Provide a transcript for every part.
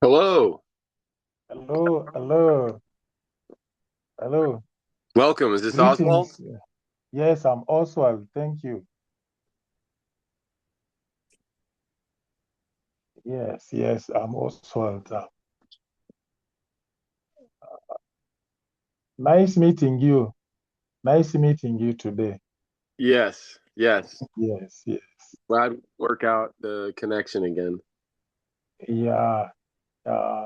Hello. Hello, hello, hello. Welcome. Is this Oswald? Greetings. Yes, I'm Oswald. Thank you. Yes, I'm Oswald. Nice meeting you. Nice meeting you today. Yes. Yes. Yes. Glad we work out the connection again. Yeah. Uh,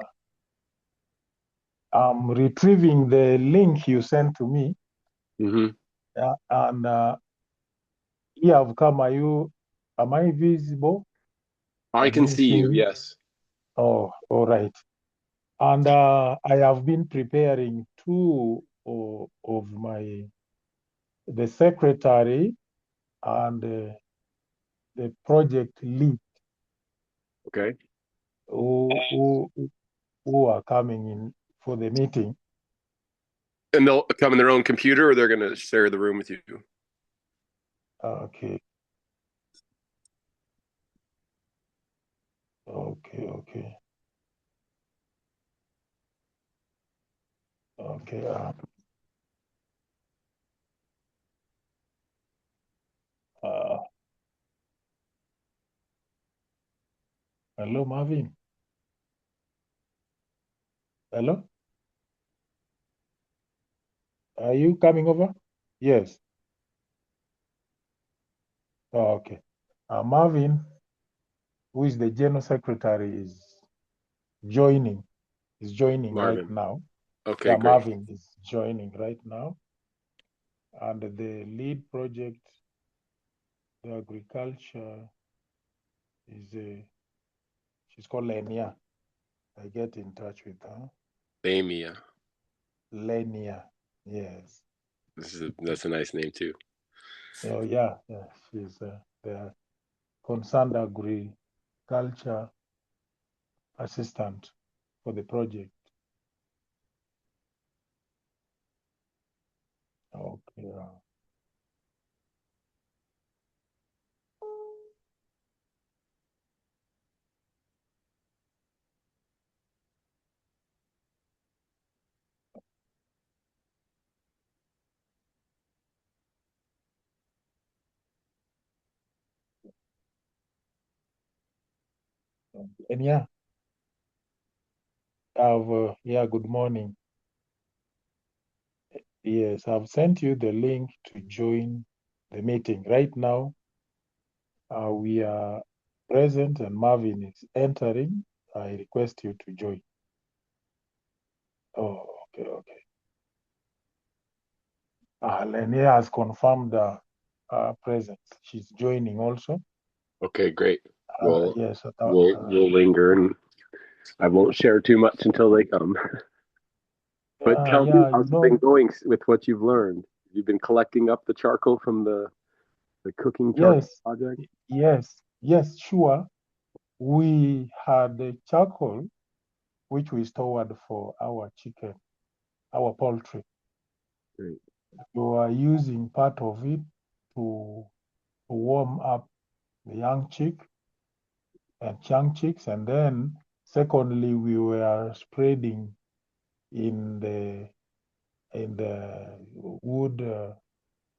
I'm retrieving the link you sent to me. Hmm. And here I've come. Am I visible? I Can can you see see you. me? Yes. Oh, all right. And I have been preparing two of the secretary and the project lead Okay. who who are coming in for the meeting. And they'll come in their own computer or they're going to share the room with you. Okay, okay, okay. Uh, Hello, Marvin. Hello, are you coming over? Yes. Oh, okay. Marvin, who is the general secretary, joining. Is joining right Marvin. now. Okay, Yeah, great. Marvin is joining right now, and the lead project, the agriculture, is she's called Lenia. I get in touch with her. Lamia. Lenia, yes. That's a nice name too. Oh, yeah. She's the concerned agriculture assistant for the project. Okay. Lenia, good morning. Yes, I've sent you the link to join the meeting. Right now, we are present and Marvin is entering. I request you to join. Oh, okay. Lenia has confirmed presence. She's joining also. Okay, great. Well, Yes. we'll linger and I won't share too much until they come. But tell me, Yeah. how's it been going with what you've learned? You've been collecting up the charcoal from the cooking charcoal Yes, project? yes, sure. We had the charcoal which we stored for our chicken, our poultry. Great. We were using part of it to warm up the young chicks, and then secondly, we were spreading in the wood,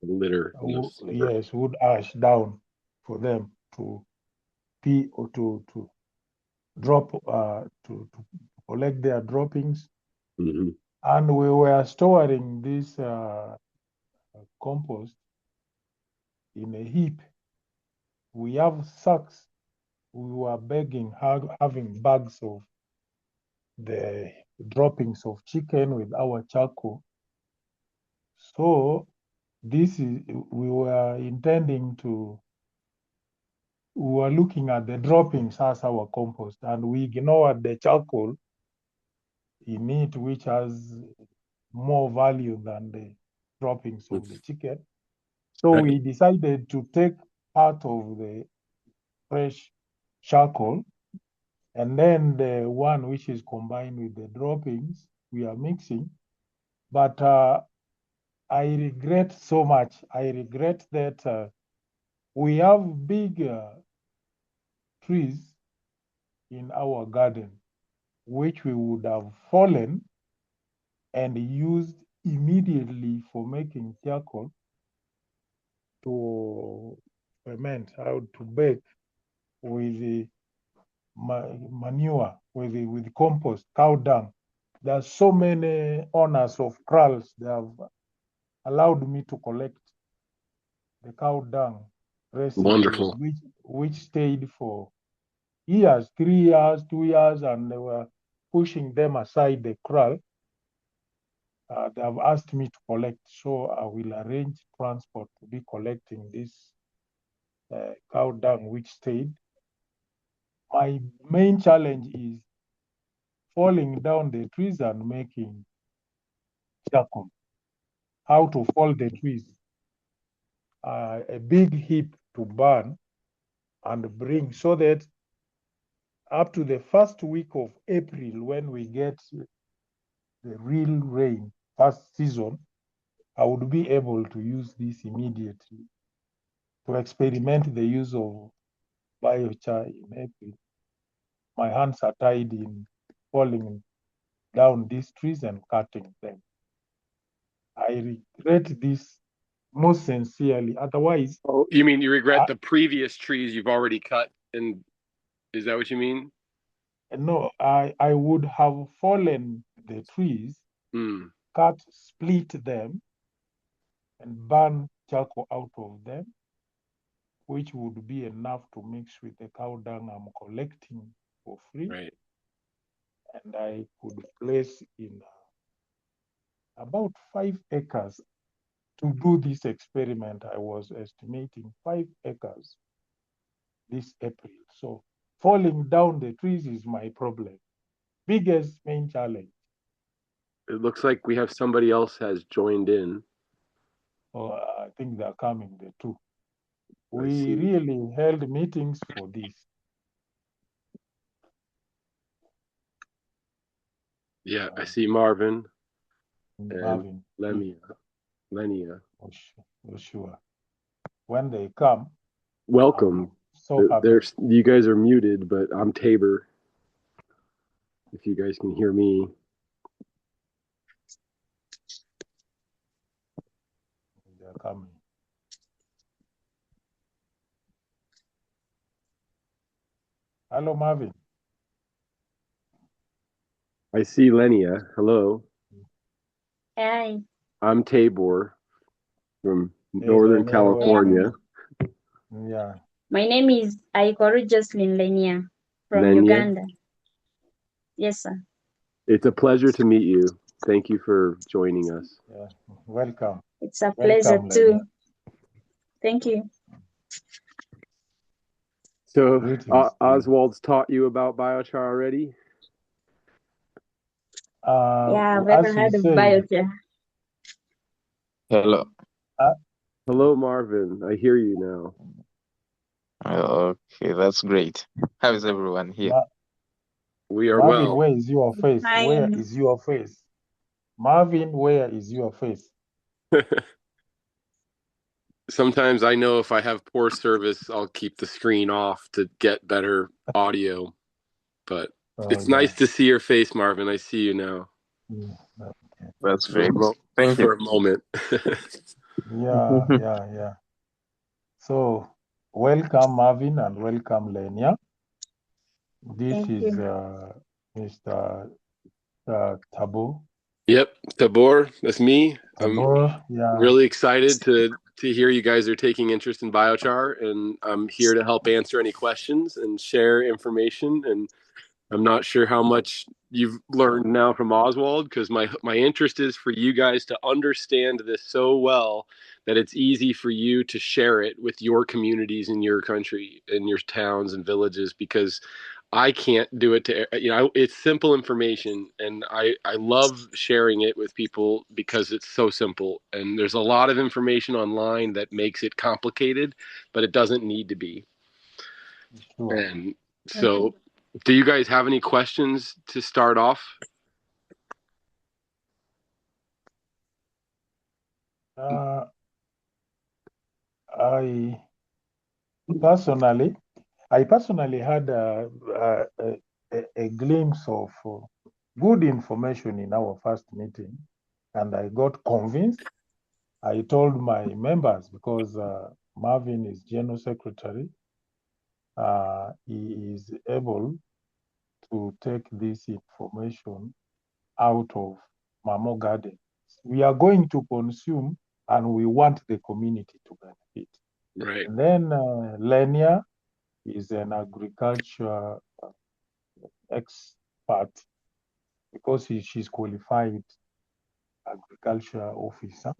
Litter in the floor. yes, wood ash down for them to pee or to drop to collect their droppings, Hmm. and we were storing this compost in a heap. We have sacks. We were begging, having bags of the droppings of chicken with our charcoal. So this is we were intending to. We were looking at the droppings as our compost, and we ignored the charcoal in it, which has more value than the droppings of the chicken. So we decided to take part of the fresh charcoal, and then the one which is combined with the droppings, we are mixing. But I regret so much. I regret that we have big trees in our garden. which we would have fallen and used immediately for making charcoal to ferment, out to bake with the manure, with compost, cow dung. There are so many owners of kraals that have allowed me to collect the cow dung residues, Wonderful. which stayed for years, 3 years, 2 years, and they were pushing them aside the kraal. They have asked me to collect, so I will arrange transport to be collecting this cow dung which stayed. My main challenge is falling down the trees and making charcoal. How to fall the trees, a big heap to burn and bring, so that up to the first week of April, when we get the real rain, first season, I would be able to use this immediately to experiment the use of biochar in April. My hands are tied in falling down these trees and cutting them. I regret this most sincerely. Otherwise, Oh, you mean you regret the previous trees you've already cut? And is that what you mean? no, I would have fallen the trees, cut, split them, and burn charcoal out of them, which would be enough to mix with the cow dung I'm collecting for free. Right. And I could place in about 5 acres to do this experiment. I was estimating 5 acres this April. So falling down the trees is my problem. Biggest main challenge. It looks like we have somebody else has joined in. Oh, I think they're coming, the two. I We see. really held meetings for this. Yeah, I see Marvin and Marvin, Lenia. for sure. When they come, Welcome. so happy. You guys are muted, but I'm Tabor. If you guys can hear me. They're coming. Hello, Marvin. I see Lenia. Hello. Hi. I'm Tabor from Northern California. Yeah. My name is Aikoru Jocelyn Lenia from Lenia. Uganda. Yes, sir. It's a pleasure to meet you. Thank you for joining us. Yeah. Welcome. It's a pleasure too. Thank you. So Oswald's taught you about biochar already? Yeah, I've ever heard of biochar. Hello. Hello, Marvin. I hear you now. Okay, that's great. How is everyone here? We are Marvin, well. where is your face? Hi. Where is your face? Marvin, where is your face? Sometimes I know if I have poor service, I'll keep the screen off to get better audio. But it's nice to see your face, Marvin. I see you now. That's great. Thank you. For a moment. Yeah. So, welcome, Marvin, and welcome, Lenia. This is Mr. Tabo. Yep, Tabor, that's me. Tabor, I'm really excited to hear you guys are taking interest in biochar, and I'm here to help answer any questions and share information. And I'm not sure how much you've learned now from Oswald, because my interest is for you guys to understand this so well that it's easy for you to share it with your communities in your country, in your towns and villages, because I can't do it to, it's simple information, and I love sharing it with people because it's so simple. And there's a lot of information online that makes it complicated, but it doesn't need to be. Sure. And so, do you guys have any questions to start off? I personally had a a glimpse of good information in our first meeting, and I got convinced. I told my members, because Marvin is General Secretary, he is able to take this information out of Mamo Gardens. We are going to consume, and we want the community to benefit. Right. And then Lenia is an agriculture expert, because she's qualified agriculture officer.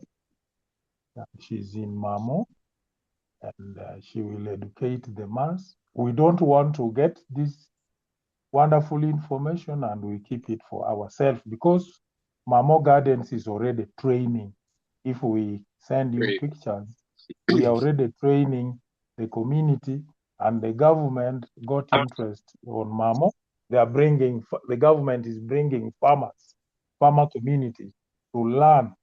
She's in Mamo, and she will educate the mass. We don't want to get this wonderful information and we keep it for ourselves, because Mamo Gardens is already training. If we send you Great. pictures, we are already training the community, and the government got interest on Mamo. The government is bringing farmer community to learn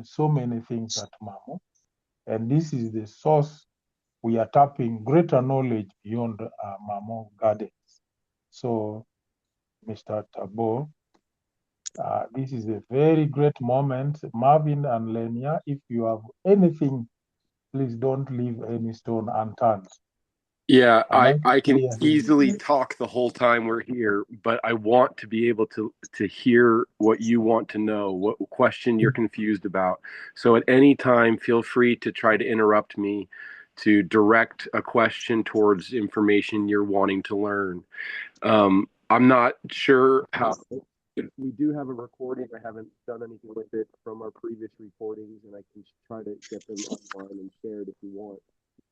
so many things at Mamo. And this is the source. We are tapping greater knowledge beyond Mamo Gardens. So, Mr. Tabo, this is a very great moment. Marvin and Lenia, if you have anything, please don't leave any stone unturned. Yeah, Am I can clear? easily talk the whole time we're here, but I want to be able to hear what you want to know, what question you're confused about. So at any time, feel free to try to interrupt me to direct a question towards information you're wanting to learn. I'm not sure how. We do have a recording. I haven't done anything with it from our previous recordings, and I can try to get them online and shared if you want.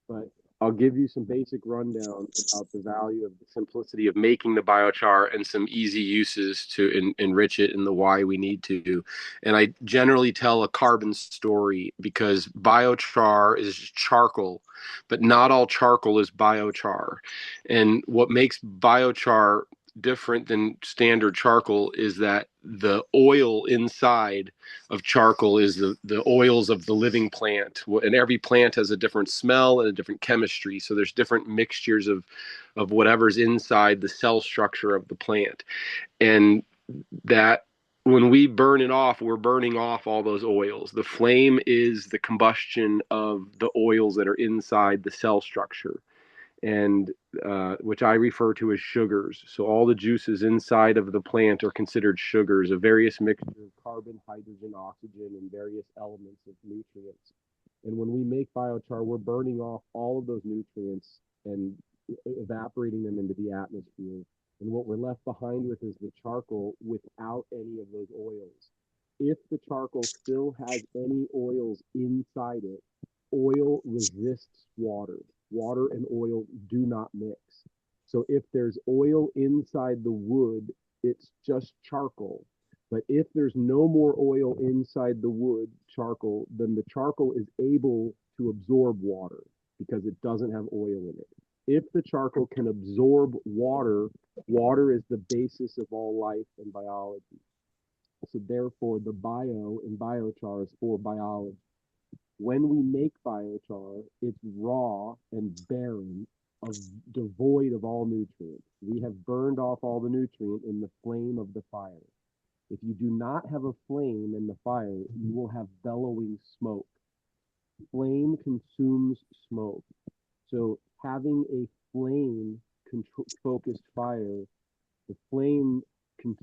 But I'll give you some basic rundown about the value of the simplicity of making the biochar and some easy uses to enrich it and the why we need to. And I generally tell a carbon story, because biochar is charcoal, but not all charcoal is biochar. And what makes biochar different than standard charcoal is that the oil inside of charcoal is the oils of the living plant, and every plant has a different smell and a different chemistry, so there's different mixtures of whatever's inside the cell structure of the plant. And that when we burn it off, we're burning off all those oils. The flame is the combustion of the oils that are inside the cell structure, and which I refer to as sugars. So all the juices inside of the plant are considered sugars, a various mixture of carbon, hydrogen, oxygen, and various elements of nutrients. And when we make biochar, we're burning off all of those nutrients and evaporating them into the atmosphere. And what we're left behind with is the charcoal without any of those oils. If the charcoal still has any oils inside it, oil resists water. Water and oil do not mix. So if there's oil inside the wood, it's just charcoal. But if there's no more oil inside the wood, charcoal, then the charcoal is able to absorb water because it doesn't have oil in it. If the charcoal can absorb water, water is the basis of all life and biology. So therefore, the bio in biochar is for biology. When we make biochar, it's raw and barren, devoid of all nutrients. We have burned off all the nutrient in the flame of the fire. If you do not have a flame in the fire, you will have bellowing smoke. Flame consumes smoke. So having a flame-focused fire, the flame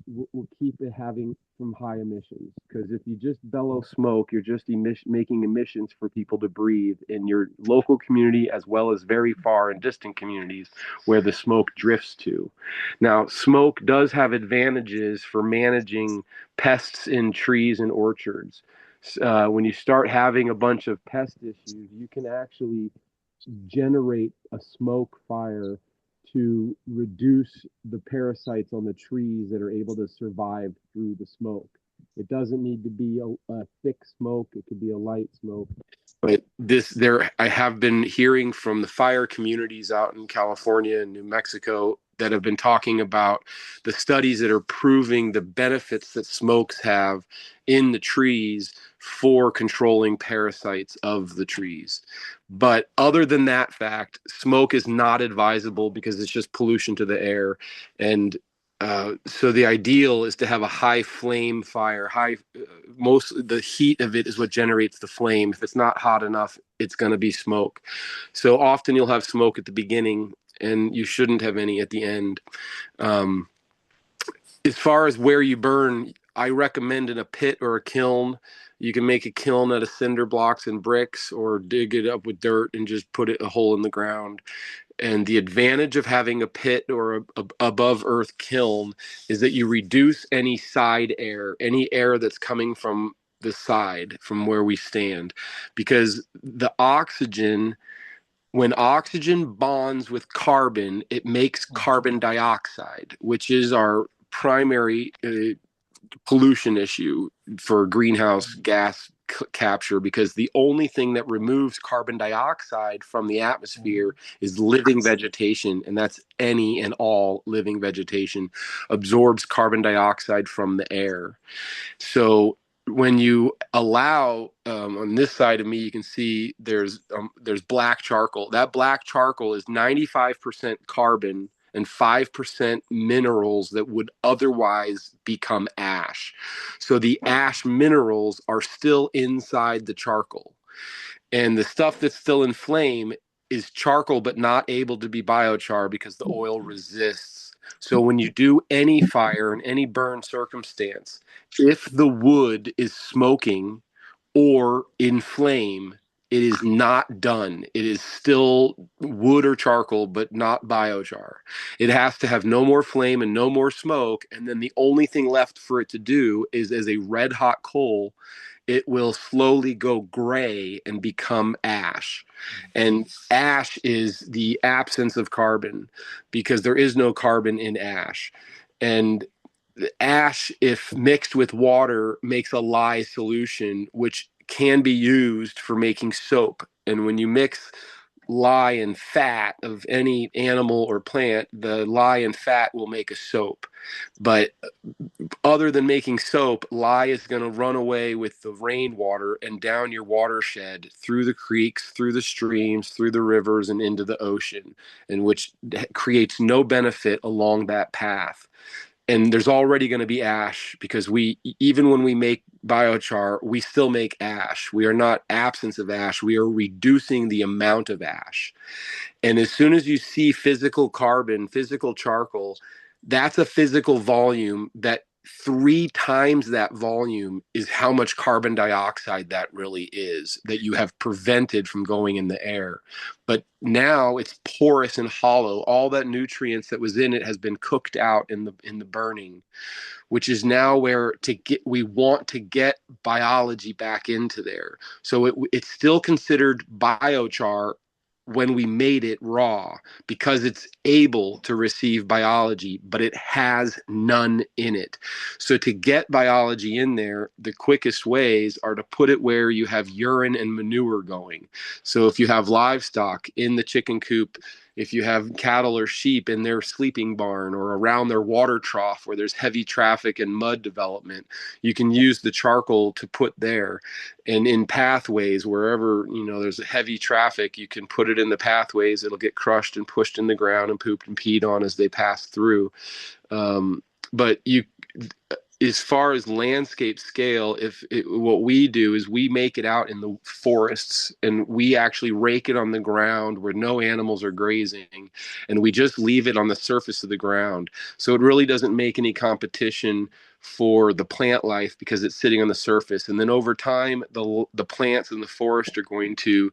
will keep it having from high emissions. Because if you just bellow smoke, you're just making emissions for people to breathe in your local community, as well as very far and distant communities where the smoke drifts to. Now, smoke does have advantages for managing pests in trees and orchards. When you start having a bunch of pest issues, you can actually generate a smoke fire to reduce the parasites on the trees that are able to survive through the smoke. It doesn't need to be a thick smoke. It could be a light smoke. But I have been hearing from the fire communities out in California and New Mexico that have been talking about the studies that are proving the benefits that smokes have in the trees for controlling parasites of the trees. But other than that fact, smoke is not advisable because it's just pollution to the air. And so the ideal is to have a high flame fire. Most the heat of it is what generates the flame. If it's not hot enough, it's going to be smoke. So often you'll have smoke at the beginning, and you shouldn't have any at the end. Um, as far as where you burn, I recommend in a pit or a kiln. You can make a kiln out of cinder blocks and bricks, or dig it up with dirt and just put a hole in the ground. And the advantage of having a pit or a above earth kiln is that you reduce any side air, any air that's coming from the side from where we stand, because the oxygen, when oxygen bonds with carbon, it makes carbon dioxide, which is our primary pollution issue for greenhouse gas capture, because the only thing that removes carbon dioxide from the atmosphere is living vegetation, and that's any and all living vegetation absorbs carbon dioxide from the air. So when you allow, on this side of me, you can see there's black charcoal. That black charcoal is 95% carbon and 5% minerals that would otherwise become ash. So the ash minerals are still inside the charcoal. And the stuff that's still in flame is charcoal, but not able to be biochar because the oil resists. So when you do any fire in any burn circumstance, if the wood is smoking or in flame, it is not done. It is still wood or charcoal, but not biochar. It has to have no more flame and no more smoke. And then the only thing left for it to do is, as a red hot coal, it will slowly go gray and become ash. And ash is the absence of carbon, because there is no carbon in ash. And ash, if mixed with water, makes a lye solution, which can be used for making soap. And when you mix lye and fat of any animal or plant, the lye and fat will make a soap. But other than making soap, lye is going to run away with the rainwater and down your watershed, through the creeks, through the streams, through the rivers, and into the ocean, and which creates no benefit along that path. And there's already going to be ash, because we, even when we make biochar, we still make ash. We are not absence of ash. We are reducing the amount of ash. And as soon as you see physical carbon, physical charcoal, that's a physical volume. That 3 times that volume is how much carbon dioxide that really is, that you have prevented from going in the air. But now it's porous and hollow. All that nutrients that was in it has been cooked out in the burning, which is now where we want to get biology back into there. So it's still considered biochar when we made it raw, because it's able to receive biology, but it has none in it. So to get biology in there, the quickest ways are to put it where you have urine and manure going. So if you have livestock in the chicken coop, if you have cattle or sheep in their sleeping barn or around their water trough where there's heavy traffic and mud development, you can use the charcoal to put there. And in pathways, wherever there's heavy traffic, you can put it in the pathways. It'll get crushed and pushed in the ground and pooped and peed on as they pass through. But as far as landscape scale, what we do is we make it out in the forests, and we actually rake it on the ground where no animals are grazing, and we just leave it on the surface of the ground. So it really doesn't make any competition for the plant life, because it's sitting on the surface. And then over time, the plants in the forest are going to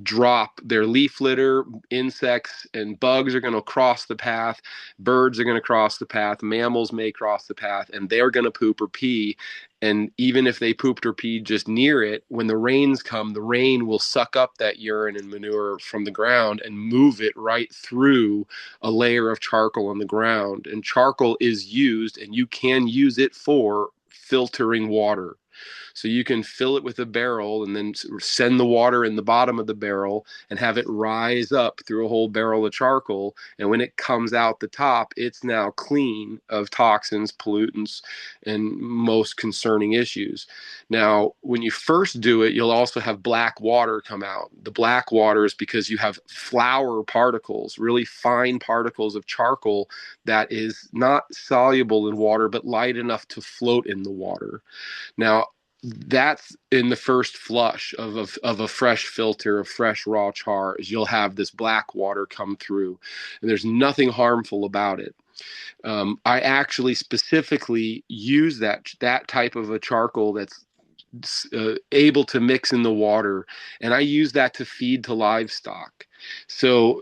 drop their leaf litter. Insects and bugs are going to cross the path. Birds are going to cross the path. Mammals may cross the path, and they're going to poop or pee. And even if they pooped or peed just near it, when the rains come, the rain will suck up that urine and manure from the ground and move it right through a layer of charcoal on the ground. And charcoal is used, and you can use it for filtering water. So you can fill it with a barrel and then send the water in the bottom of the barrel and have it rise up through a whole barrel of charcoal. And when it comes out the top, it's now clean of toxins, pollutants, and most concerning issues. Now, when you first do it, you'll also have black water come out. The black water is because you have flour particles, really fine particles of charcoal that is not soluble in water, but light enough to float in the water. Now, that's in the first flush of a fresh filter of fresh raw char, is you'll have this black water come through, and there's nothing harmful about it. I actually specifically use that type of a charcoal that's able to mix in the water, and I use that to feed to livestock. So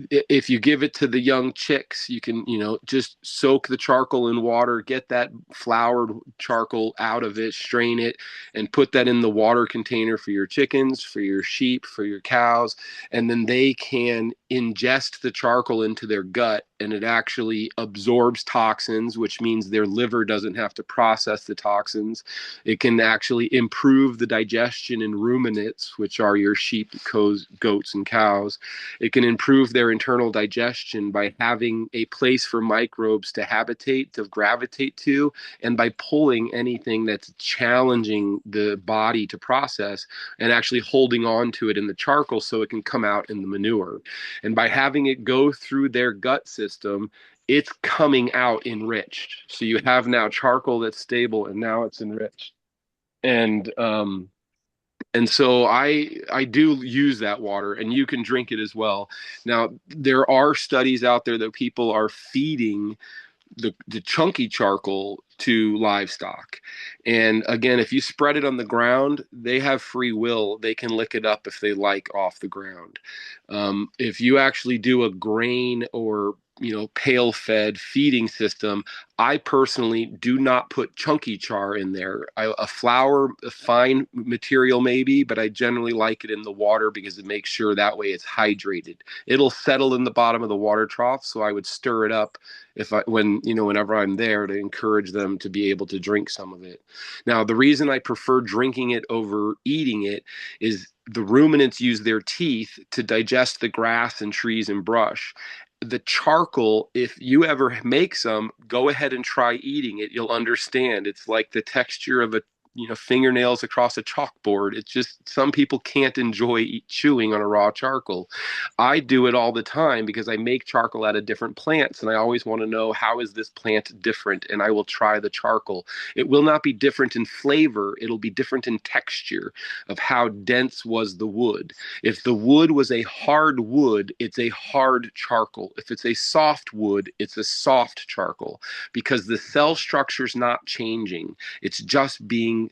if you give it to the young chicks, you can, just soak the charcoal in water, get that floured charcoal out of it, strain it, and put that in the water container for your chickens, for your sheep, for your cows, and then they can ingest the charcoal into their gut, and it actually absorbs toxins, which means their liver doesn't have to process the toxins. It can actually improve the digestion in ruminants, which are your sheep, goats, and cows. It can improve their internal digestion by having a place for microbes to habitate, to gravitate to, and by pulling anything that's challenging the body to process and actually holding on to it in the charcoal so it can come out in the manure. And by having it go through their gut system, it's coming out enriched. So you have now charcoal that's stable, and now it's enriched. And so I do use that water, and you can drink it as well. Now, there are studies out there that people are feeding the chunky charcoal to livestock. And again, if you spread it on the ground, they have free will. They can lick it up if they like off the ground. If you actually do a grain or pail fed feeding system, I personally do not put chunky char in there. A flour, a fine material maybe, but I generally like it in the water because it makes sure that way it's hydrated. It'll settle in the bottom of the water trough, so I would stir it up whenever I'm there, to encourage them to be able to drink some of it. Now, the reason I prefer drinking it over eating it is the ruminants use their teeth to digest the grass and trees and brush. The charcoal, if you ever make some, go ahead and try eating it. You'll understand. It's like the texture of fingernails across a chalkboard. It's just, some people can't enjoy chewing on a raw charcoal. I do it all the time because I make charcoal out of different plants, and I always want to know, how is this plant different? And I will try the charcoal. It will not be different in flavor. It'll be different in texture of how dense was the wood. If the wood was a hard wood, it's a hard charcoal. If it's a soft wood, it's a soft charcoal, because the cell structure's not changing. It's just being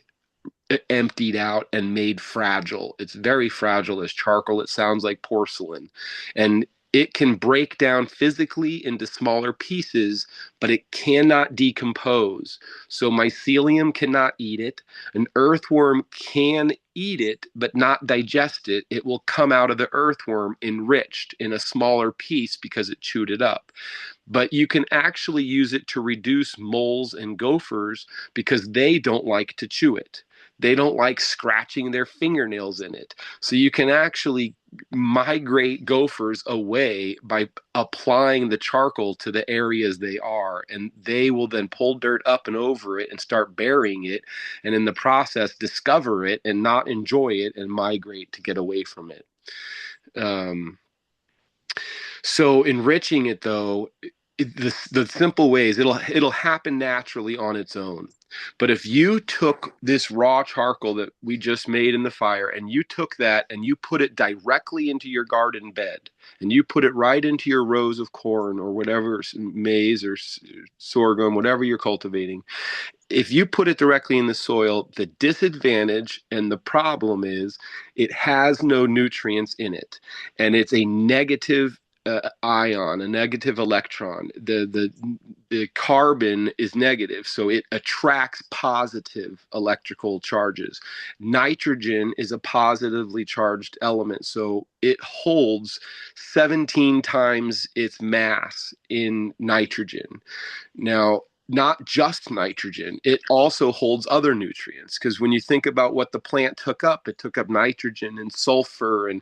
emptied out and made fragile. It's very fragile as charcoal. It sounds like porcelain. And it can break down physically into smaller pieces, but it cannot decompose. So mycelium cannot eat it. An earthworm can eat it, but not digest it. It will come out of the earthworm enriched in a smaller piece because it chewed it up. But you can actually use it to reduce moles and gophers because they don't like to chew it. They don't like scratching their fingernails in it. So you can actually migrate gophers away by applying the charcoal to the areas they are, and they will then pull dirt up and over it and start burying it, and in the process discover it and not enjoy it and migrate to get away from it. So enriching it, though, the simple ways, it'll happen naturally on its own. But if you took this raw charcoal that we just made in the fire, and you took that and you put it directly into your garden bed, and you put it right into your rows of corn or whatever, maize or sorghum, whatever you're cultivating, if you put it directly in the soil, the disadvantage and the problem is it has no nutrients in it, and it's a negative ion, a negative electron. The carbon is negative, so it attracts positive electrical charges. Nitrogen is a positively charged element, so it holds 17 times its mass in nitrogen. Now, not just nitrogen, it also holds other nutrients. Because when you think about what the plant took up, it took up nitrogen and sulfur and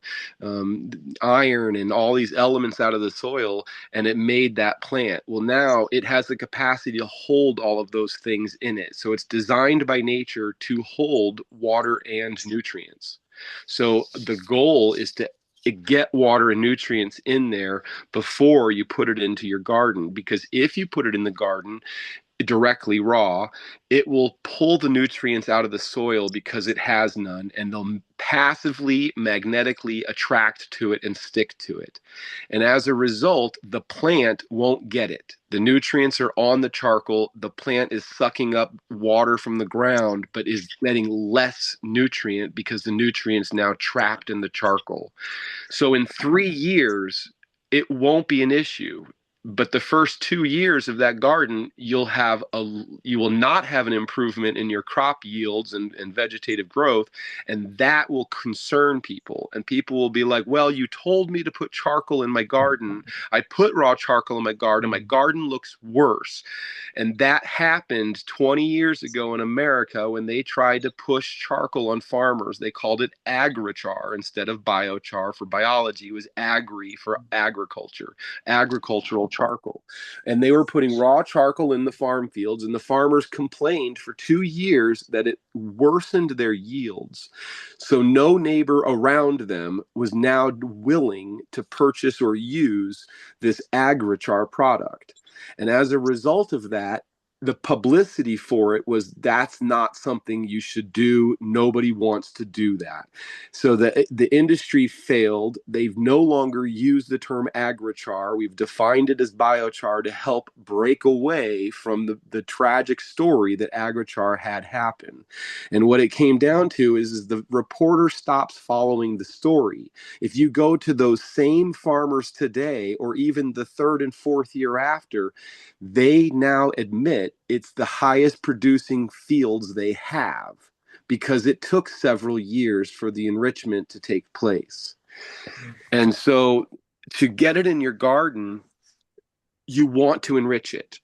iron and all these elements out of the soil, and it made that plant. Well, now it has the capacity to hold all of those things in it. So it's designed by nature to hold water and nutrients. So the goal is to get water and nutrients in there before you put it into your garden, because if you put it in the garden directly raw, it will pull the nutrients out of the soil because it has none, and they'll passively magnetically attract to it and stick to it. And as a result, the plant won't get it. The nutrients are on the charcoal. The plant is sucking up water from the ground, but is getting less nutrient because the nutrients now trapped in the charcoal. So in 3 years, it won't be an issue. But the first 2 years of that garden, you will not have an improvement in your crop yields and vegetative growth. And that will concern people. And people will be like, well, you told me to put charcoal in my garden. I put raw charcoal in my garden. My garden looks worse. And that happened 20 years ago in America when they tried to push charcoal on farmers. They called it agrichar instead of biochar for biology. It was agri for agriculture, agricultural charcoal. And they were putting raw charcoal in the farm fields, and the farmers complained for 2 years that it worsened their yields. So no neighbor around them was now willing to purchase or use this agrichar product. And as a result of that, the publicity for it was, that's not something you should do. Nobody wants to do that. So the industry failed. They've no longer used the term agrichar. We've defined it as biochar to help break away from the tragic story that agrichar had happened. And what it came down to is the reporter stops following the story. If you go to those same farmers today, or even the third and fourth year after, they now admit it's the highest producing fields they have, because it took several years for the enrichment to take place. And so to get it in your garden, you want to enrich it.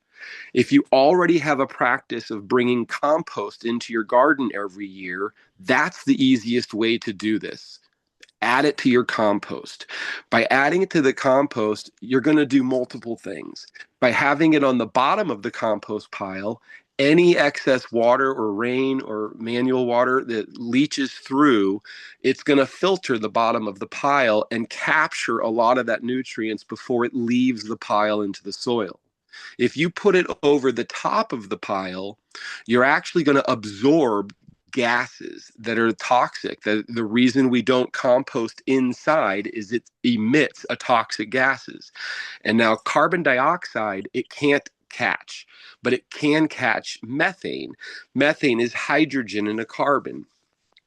If you already have a practice of bringing compost into your garden every year, that's the easiest way to do this. Add it to your compost. By adding it to the compost, you're going to do multiple things. By having it on the bottom of the compost pile, any excess water or rain or manual water that leaches through, it's going to filter the bottom of the pile and capture a lot of that nutrients before it leaves the pile into the soil. If you put it over the top of the pile, you're actually going to absorb gases that are toxic. The reason we don't compost inside is it emits a toxic gases. And now carbon dioxide, it can't catch, but it can catch methane. Methane is hydrogen in a carbon.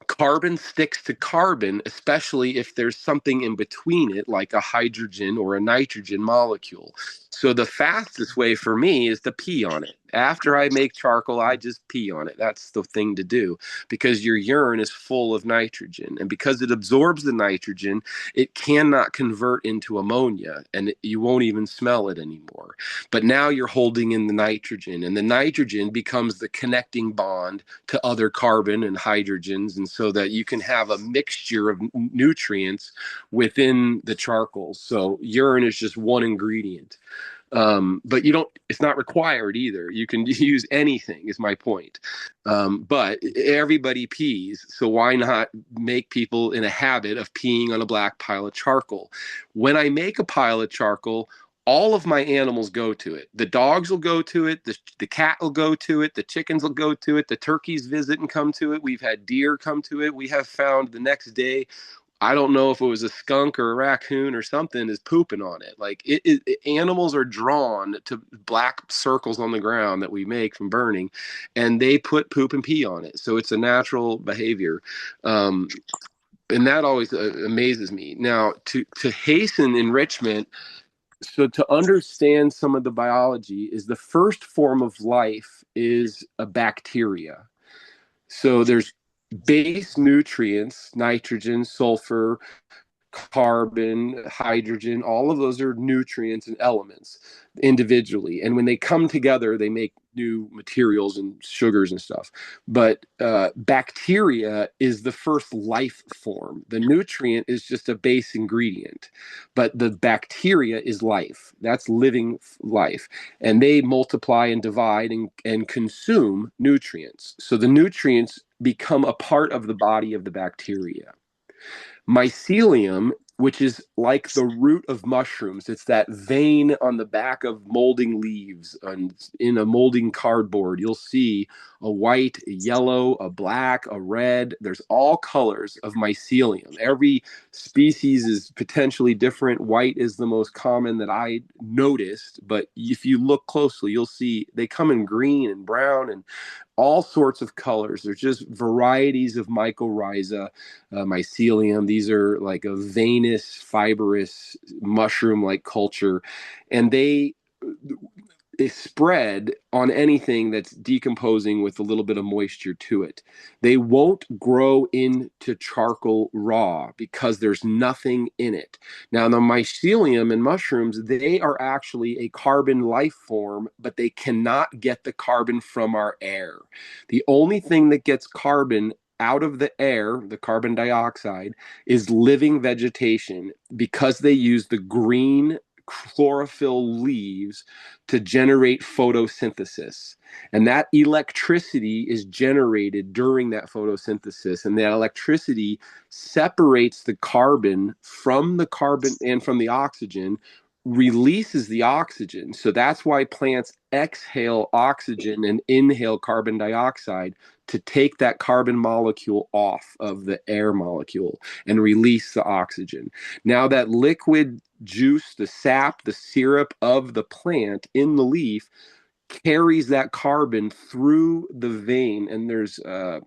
Carbon sticks to carbon, especially if there's something in between it, like a hydrogen or a nitrogen molecule. So the fastest way for me is to pee on it. After I make charcoal, I just pee on it. That's the thing to do, because your urine is full of nitrogen. And because it absorbs the nitrogen, it cannot convert into ammonia, and you won't even smell it anymore. But now you're holding in the nitrogen, and the nitrogen becomes the connecting bond to other carbon and hydrogens, and so that you can have a mixture of nutrients within the charcoal. So urine is just one ingredient. But it's not required either. You can use anything, is my point. But everybody pees, so why not make people in a habit of peeing on a black pile of charcoal? When I make a pile of charcoal, all of my animals go to it. The dogs will go to it. The cat will go to it. The chickens will go to it. The turkeys visit and come to it. We've had deer come to it. We have found the next day, I don't know if it was a skunk or a raccoon or something, is pooping on it. Like animals are drawn to black circles on the ground that we make from burning, and they put poop and pee on it. So it's a natural behavior. And that always amazes me. Now, to hasten enrichment, so to understand some of the biology, is the first form of life is a bacteria. So there's base nutrients, nitrogen, sulfur, carbon, hydrogen, all of those are nutrients and elements individually. And when they come together, they make new materials and sugars and stuff. But bacteria is the first life form. The nutrient is just a base ingredient, but the bacteria is life. That's living life. And they multiply and divide and consume nutrients. So the nutrients become a part of the body of the bacteria. Mycelium, which is like the root of mushrooms, it's that vein on the back of molding leaves. And in a molding cardboard, you'll see a white, a yellow, a black, a red. There's all colors of mycelium. Every species is potentially different. White is the most common that I noticed, but if you look closely, you'll see they come in green and brown and all sorts of colors. There's just varieties of mycorrhiza, mycelium. These are like a veinous, fibrous, mushroom-like culture, and they spread on anything that's decomposing with a little bit of moisture to it. They won't grow into charcoal raw because there's nothing in it. Now, the mycelium in mushrooms, they are actually a carbon life form, but they cannot get the carbon from our air. The only thing that gets carbon out of the air, the carbon dioxide, is living vegetation because they use the green chlorophyll leaves to generate photosynthesis. And that electricity is generated during that photosynthesis. And that electricity separates the carbon and from the oxygen, releases the oxygen. So that's why plants exhale oxygen and inhale carbon dioxide, to take that carbon molecule off of the air molecule and release the oxygen. Now that liquid juice, the sap, the syrup of the plant in the leaf carries that carbon through the vein. And there's I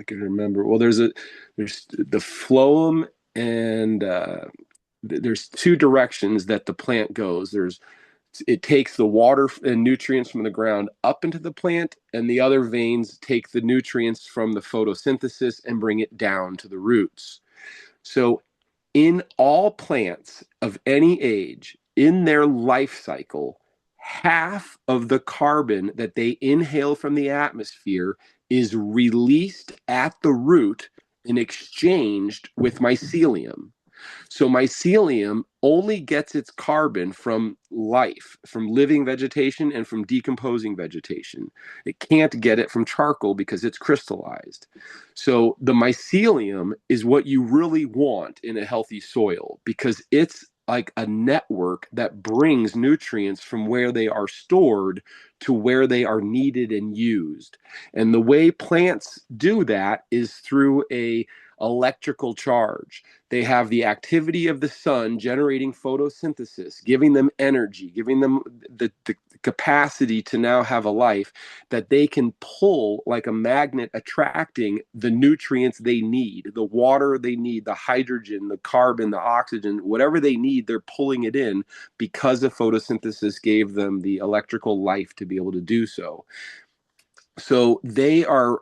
can remember, well, there's the phloem, and there's two directions that the plant goes. It takes the water and nutrients from the ground up into the plant, and the other veins take the nutrients from the photosynthesis and bring it down to the roots. So in all plants of any age, in their life cycle, half of the carbon that they inhale from the atmosphere is released at the root and exchanged with mycelium. So mycelium only gets its carbon from life, from living vegetation and from decomposing vegetation. It can't get it from charcoal because it's crystallized. So the mycelium is what you really want in a healthy soil, because it's like a network that brings nutrients from where they are stored to where they are needed and used. And the way plants do that is through a electrical charge. They have the activity of the sun generating photosynthesis, giving them energy, giving them the capacity to now have a life that they can pull like a magnet, attracting the nutrients they need, the water they need, the hydrogen, the carbon, the oxygen, whatever they need, they're pulling it in because the photosynthesis gave them the electrical life to be able to do so. So they are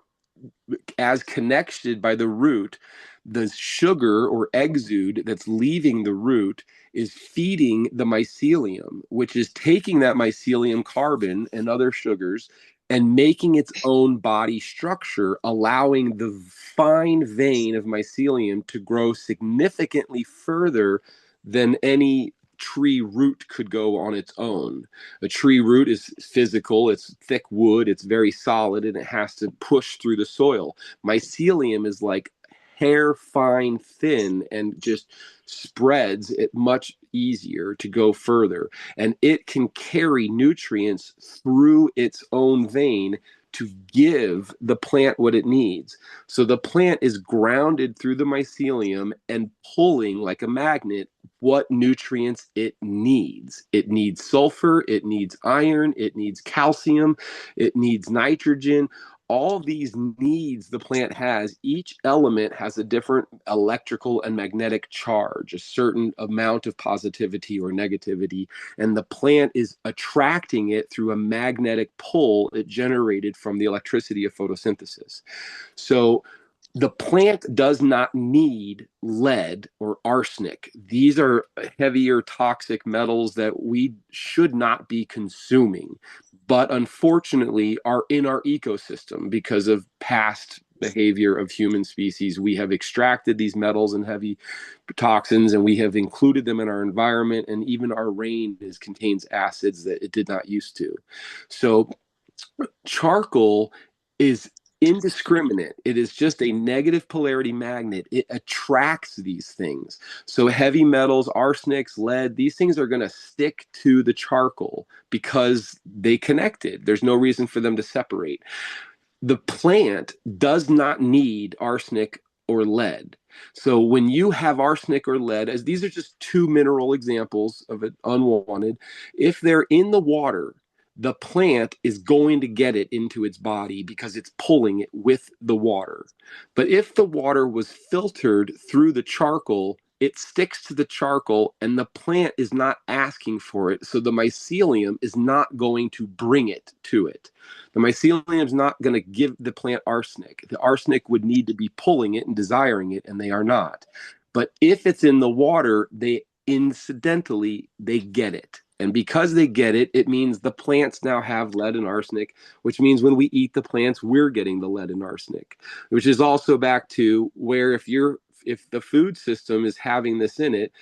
as connected by the root. The sugar or exude that's leaving the root is feeding the mycelium, which is taking that mycelium carbon and other sugars and making its own body structure, allowing the fine vein of mycelium to grow significantly further than any tree root could go on its own. A tree root is physical, it's thick wood, it's very solid, and it has to push through the soil. Mycelium is like hair fine, thin, and just spreads it much easier to go further. And it can carry nutrients through its own vein to give the plant what it needs. So the plant is grounded through the mycelium and pulling like a magnet what nutrients it needs. It needs sulfur, it needs iron, it needs calcium, it needs nitrogen. All these needs the plant has, each element has a different electrical and magnetic charge, a certain amount of positivity or negativity, and the plant is attracting it through a magnetic pull it generated from the electricity of photosynthesis. So The plant does not need lead or arsenic. These are heavier toxic metals that we should not be consuming, but unfortunately are in our ecosystem because of past behavior of human species. We have extracted these metals and heavy toxins, and we have included them in our environment, and even our rain contains acids that it did not used to. So charcoal is indiscriminate. It is just a negative polarity magnet. It attracts these things. So heavy metals, arsenics, lead, these things are going to stick to the charcoal because they connected. There's no reason for them to separate. The plant does not need arsenic or lead. So when you have arsenic or lead, as these are just two mineral examples of it unwanted, if they're in the water, the plant is going to get it into its body because it's pulling it with the water. But if the water was filtered through the charcoal, it sticks to the charcoal and the plant is not asking for it. So the mycelium is not going to bring it to it. The mycelium is not going to give the plant arsenic. The arsenic would need to be pulling it and desiring it, and they are not. But if it's in the water, they get it. And because they get it, it means the plants now have lead and arsenic, which means when we eat the plants, we're getting the lead and arsenic, which is also back to where if the food system is having this in it,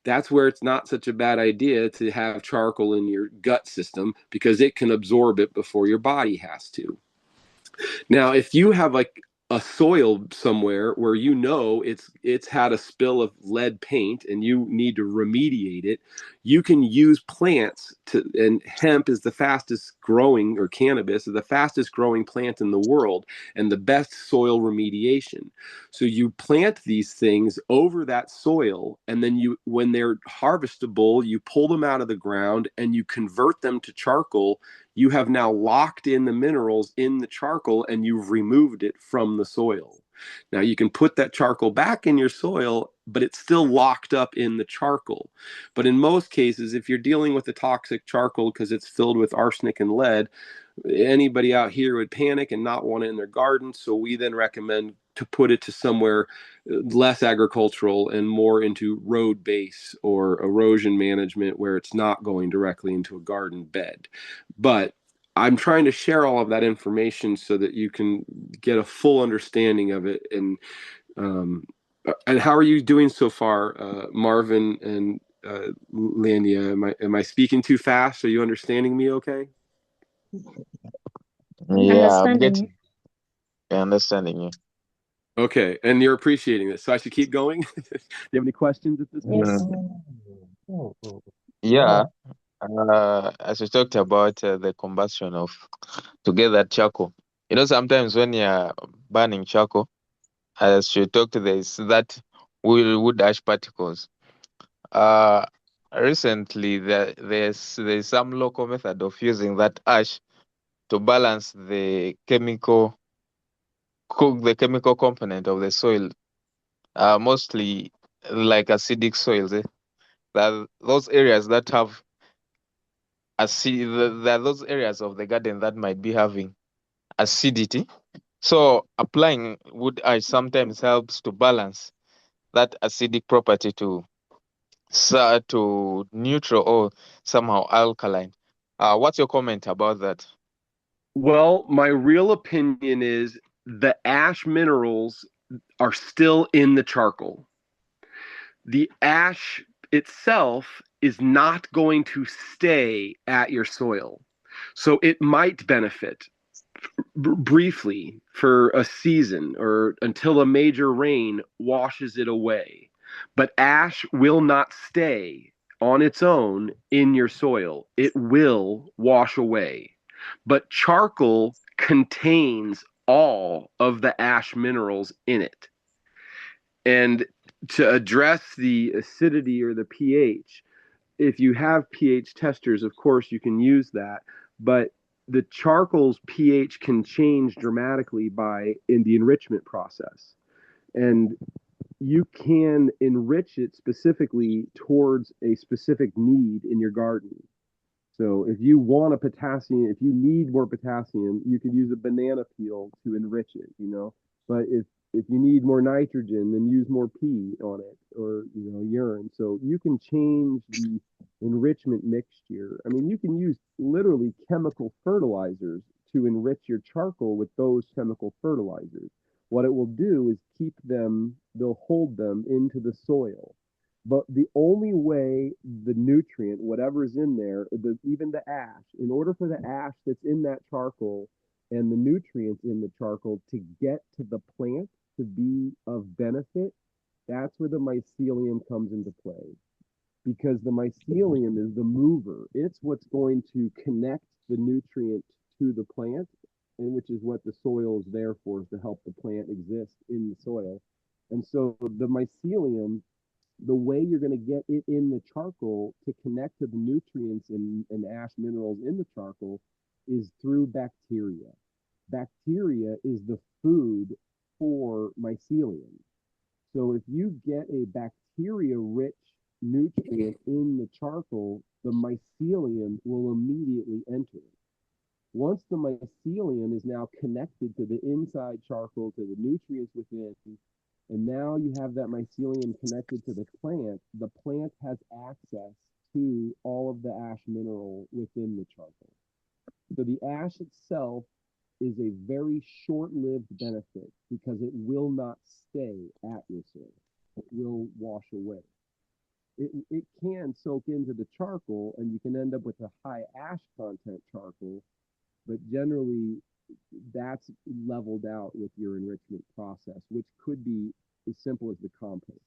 that's where it's not such a bad idea to have charcoal in your gut system because it can absorb it before your body has to. Now, if you have like a soil somewhere where it's had a spill of lead paint and you need to remediate it, you can use plants to, and hemp is the fastest growing, or cannabis is the fastest growing plant in the world and the best soil remediation. So you plant these things over that soil, and then when they're harvestable, you pull them out of the ground and you convert them to charcoal. You have now locked in the minerals in the charcoal and you've removed it from the soil. Now you can put that charcoal back in your soil, but it's still locked up in the charcoal. But in most cases, if you're dealing with a toxic charcoal because it's filled with arsenic and lead, anybody out here would panic and not want it in their garden. So we then recommend to put it to somewhere less agricultural and more into road base or erosion management where it's not going directly into a garden bed. But I'm trying to share all of that information so that you can get a full understanding of it. And how are you doing so far, Marvin and Landia? Am I speaking too fast? Are you understanding me okay? I'm Yeah, I'm understanding you. getting understanding you. Okay, and you're appreciating this. So I should keep going? Do you have any questions at this point? Yes. Mm, Oh, oh, yeah, oh. as we talked about the combustion of to get that charcoal. Sometimes when you're burning charcoal, as you talked, there's that wood ash particles. Uh, Recently, there's some local method of using that ash to balance the chemical component of the soil, mostly like acidic soils. That those areas that have there are those areas of the garden that might be having acidity. So applying wood ash sometimes helps to balance that acidic property to neutral or somehow alkaline. What's your comment about that? Well, my real opinion is the ash minerals are still in the charcoal. The ash itself is not going to stay at your soil. So it might benefit briefly for a season or until a major rain washes it away. But ash will not stay on its own in your soil, it will wash away. But charcoal contains all of the ash minerals in it. And to address the acidity or the pH, if you have pH testers, of course, you can use that. But the charcoal's pH can change dramatically in the enrichment process. And you can enrich it specifically towards a specific need in your garden. So if you want if you need more potassium, you could use a banana peel to enrich it, you know. But if you need more nitrogen, then use more pee on it, or urine. So you can change the enrichment mixture. I mean, you can use literally chemical fertilizers to enrich your charcoal with those chemical fertilizers. What it will do is they'll hold them into the soil. But the only way the nutrient, whatever's in there, even the ash, in order for the ash that's in that charcoal and the nutrients in the charcoal to get to the plant to be of benefit, that's where the mycelium comes into play. Because the mycelium is the mover. It's what's going to connect the nutrient to the plant, and which is what the soil is there for, is to help the plant exist in the soil. And so the mycelium, the way you're going to get it in the charcoal to connect to the nutrients and ash minerals in the charcoal is through bacteria. Bacteria is the food for mycelium. So if you get a bacteria-rich nutrient in the charcoal, the mycelium will immediately enter it. Once the mycelium is now connected to the inside charcoal, to the nutrients within, and now you have that mycelium connected to the plant has access to all of the ash mineral within the charcoal. So the ash itself is a very short-lived benefit because it will not stay at your soil. It will wash away. It can soak into the charcoal and you can end up with a high ash content charcoal, but generally that's leveled out with your enrichment process, which could be as simple as the compost.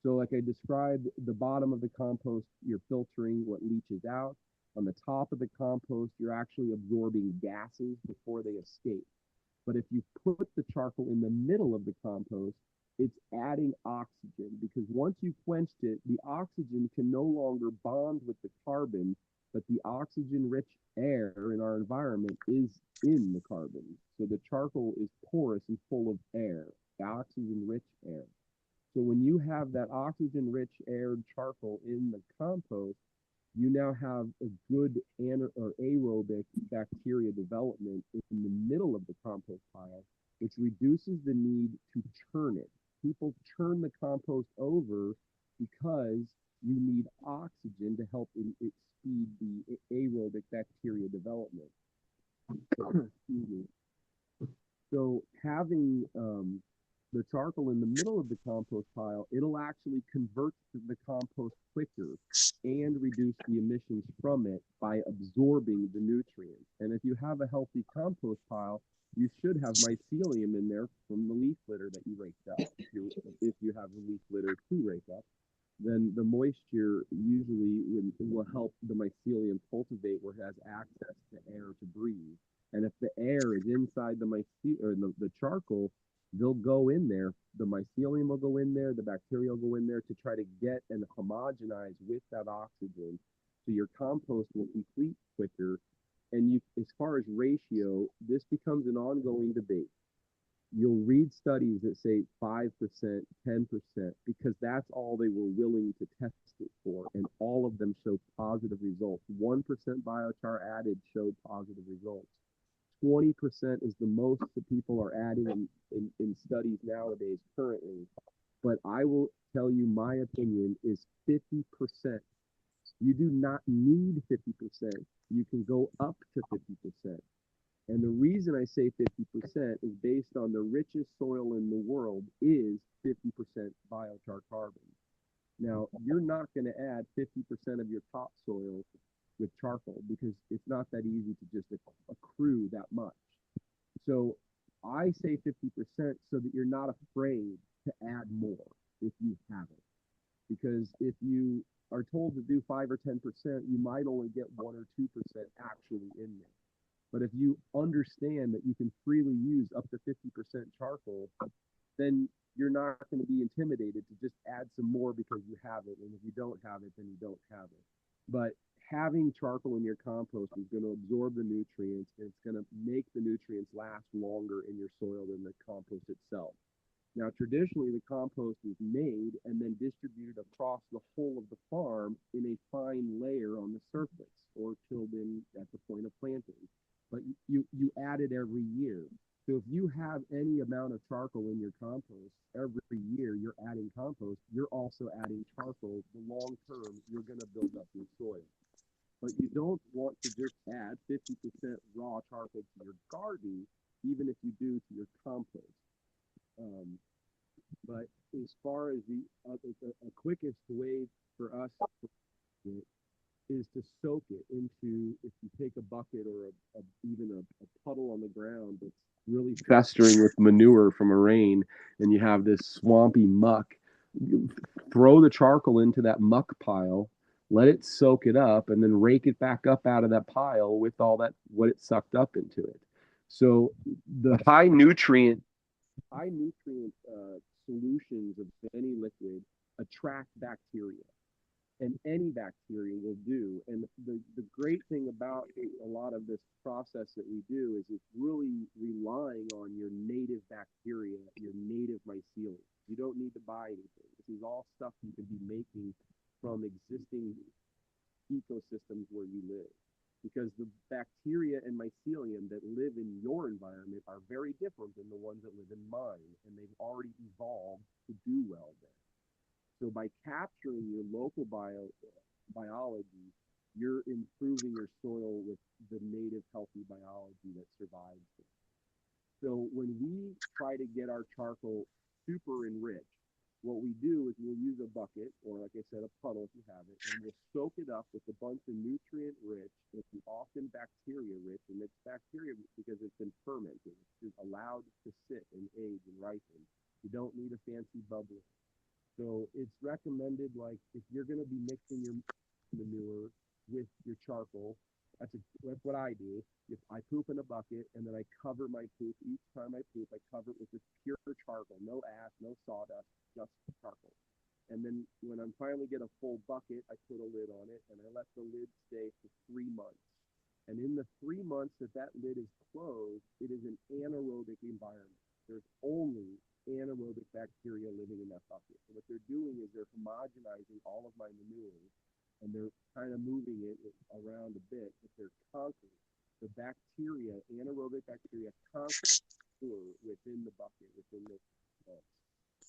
So like I described, the bottom of the compost, you're filtering what leaches out. On the top of the compost, you're actually absorbing gases before they escape. But if you put the charcoal in the middle of the compost, it's adding oxygen, because once you quenched it, the oxygen can no longer bond with the carbon, but the oxygen-rich air in our environment is in the carbon. So the charcoal is porous and full of air, oxygen-rich air. So when you have that oxygen-rich air charcoal in the compost, you now have a good aerobic bacteria development in the middle of the compost pile, which reduces the need to churn it. People churn the compost over because you need oxygen to help it speed the aerobic bacteria development. Excuse me. So having the charcoal in the middle of the compost pile, it'll actually convert the compost quicker and reduce the emissions from it by absorbing the nutrients. And if you have a healthy compost pile, you should have mycelium in there from the leaf litter that you raked up. If you have a leaf litter to rake up, then the moisture usually will help the mycelium cultivate where it has access to air to breathe. And if the air is inside the mycelium or the charcoal, they'll go in there. The mycelium will go in there, the bacteria will go in there to try to get and homogenize with that oxygen. So your compost will complete quicker. And you, as far as ratio, this becomes an ongoing debate. You'll read studies that say 5%, 10%, because that's all they were willing to test it for. And all of them showed positive results. 1% biochar added showed positive results. 20% is the most that people are adding in studies nowadays currently. But I will tell you, my opinion is 50%. You do not need 50%. You can go up to 50%. And the reason I say 50% is based on the richest soil in the world is 50% biochar carbon. Now, you're not going to add 50% of your topsoil with charcoal because it's not that easy to just accrue that much. So I say 50% so that you're not afraid to add more if you have it. Because if you are told to do 5 or 10%, you might only get 1 or 2% actually in there. But if you understand that you can freely use up to 50% charcoal, then you're not going to be intimidated to just add some more because you have it. And if you don't have it, then you don't have it. But having charcoal in your compost is going to absorb the nutrients, and it's going to make the nutrients last longer in your soil than the compost itself. Now, traditionally, the compost is made and then distributed across the whole of the farm in a fine layer on the surface or tilled in at the point of planting. But you add it every year. So if you have any amount of charcoal in your compost, every year you're adding compost, you're also adding charcoal. The long term, you're going to build up your soil. But you don't want to just add 50% raw charcoal to your garden, even if you do to your compost. But as far as the quickest way for us is to soak it into, if you take a bucket or even a puddle on the ground that's really festering with manure from a rain, and you have this swampy muck, you throw the charcoal into that muck pile, let it soak it up, and then rake it back up out of that pile with all that what it sucked up into it. So the high nutrient solutions of any liquid attract bacteria, and any bacteria will do. And the great thing about a lot of this process that we do is it's really relying on your native bacteria, your native mycelium. You don't need to buy anything. This is all stuff you can be making from existing ecosystems where you live. Because the bacteria and mycelium that live in your environment are very different than the ones that live in mine, and they've already evolved to do well there. So by capturing your local biology, you're improving your soil with the native healthy biology that survives it. So when we try to get our charcoal super enriched, what we do is we'll use a bucket, or like I said, a puddle if you have it, and we'll soak it up with a bunch of nutrient rich and often bacteria rich, and it's bacteria because it's been fermented. It's allowed to sit and age and ripen. You don't need a fancy bubbler. So it's recommended, like, if you're going to be mixing your manure with your charcoal, that's what I do. If I poop in a bucket and then I cover my poop, each time I poop, I cover it with this pure charcoal, no ash, no sawdust, just charcoal. And then when I finally get a full bucket, I put a lid on it and I let the lid stay for 3 months. And in the 3 months that lid is closed, it is an anaerobic environment. There's only anaerobic bacteria living in that bucket. So what they're doing is they're homogenizing all of my manure, and they're kind of moving it around a bit, but they're conquering the bacteria, anaerobic bacteria, conquer within the bucket, within the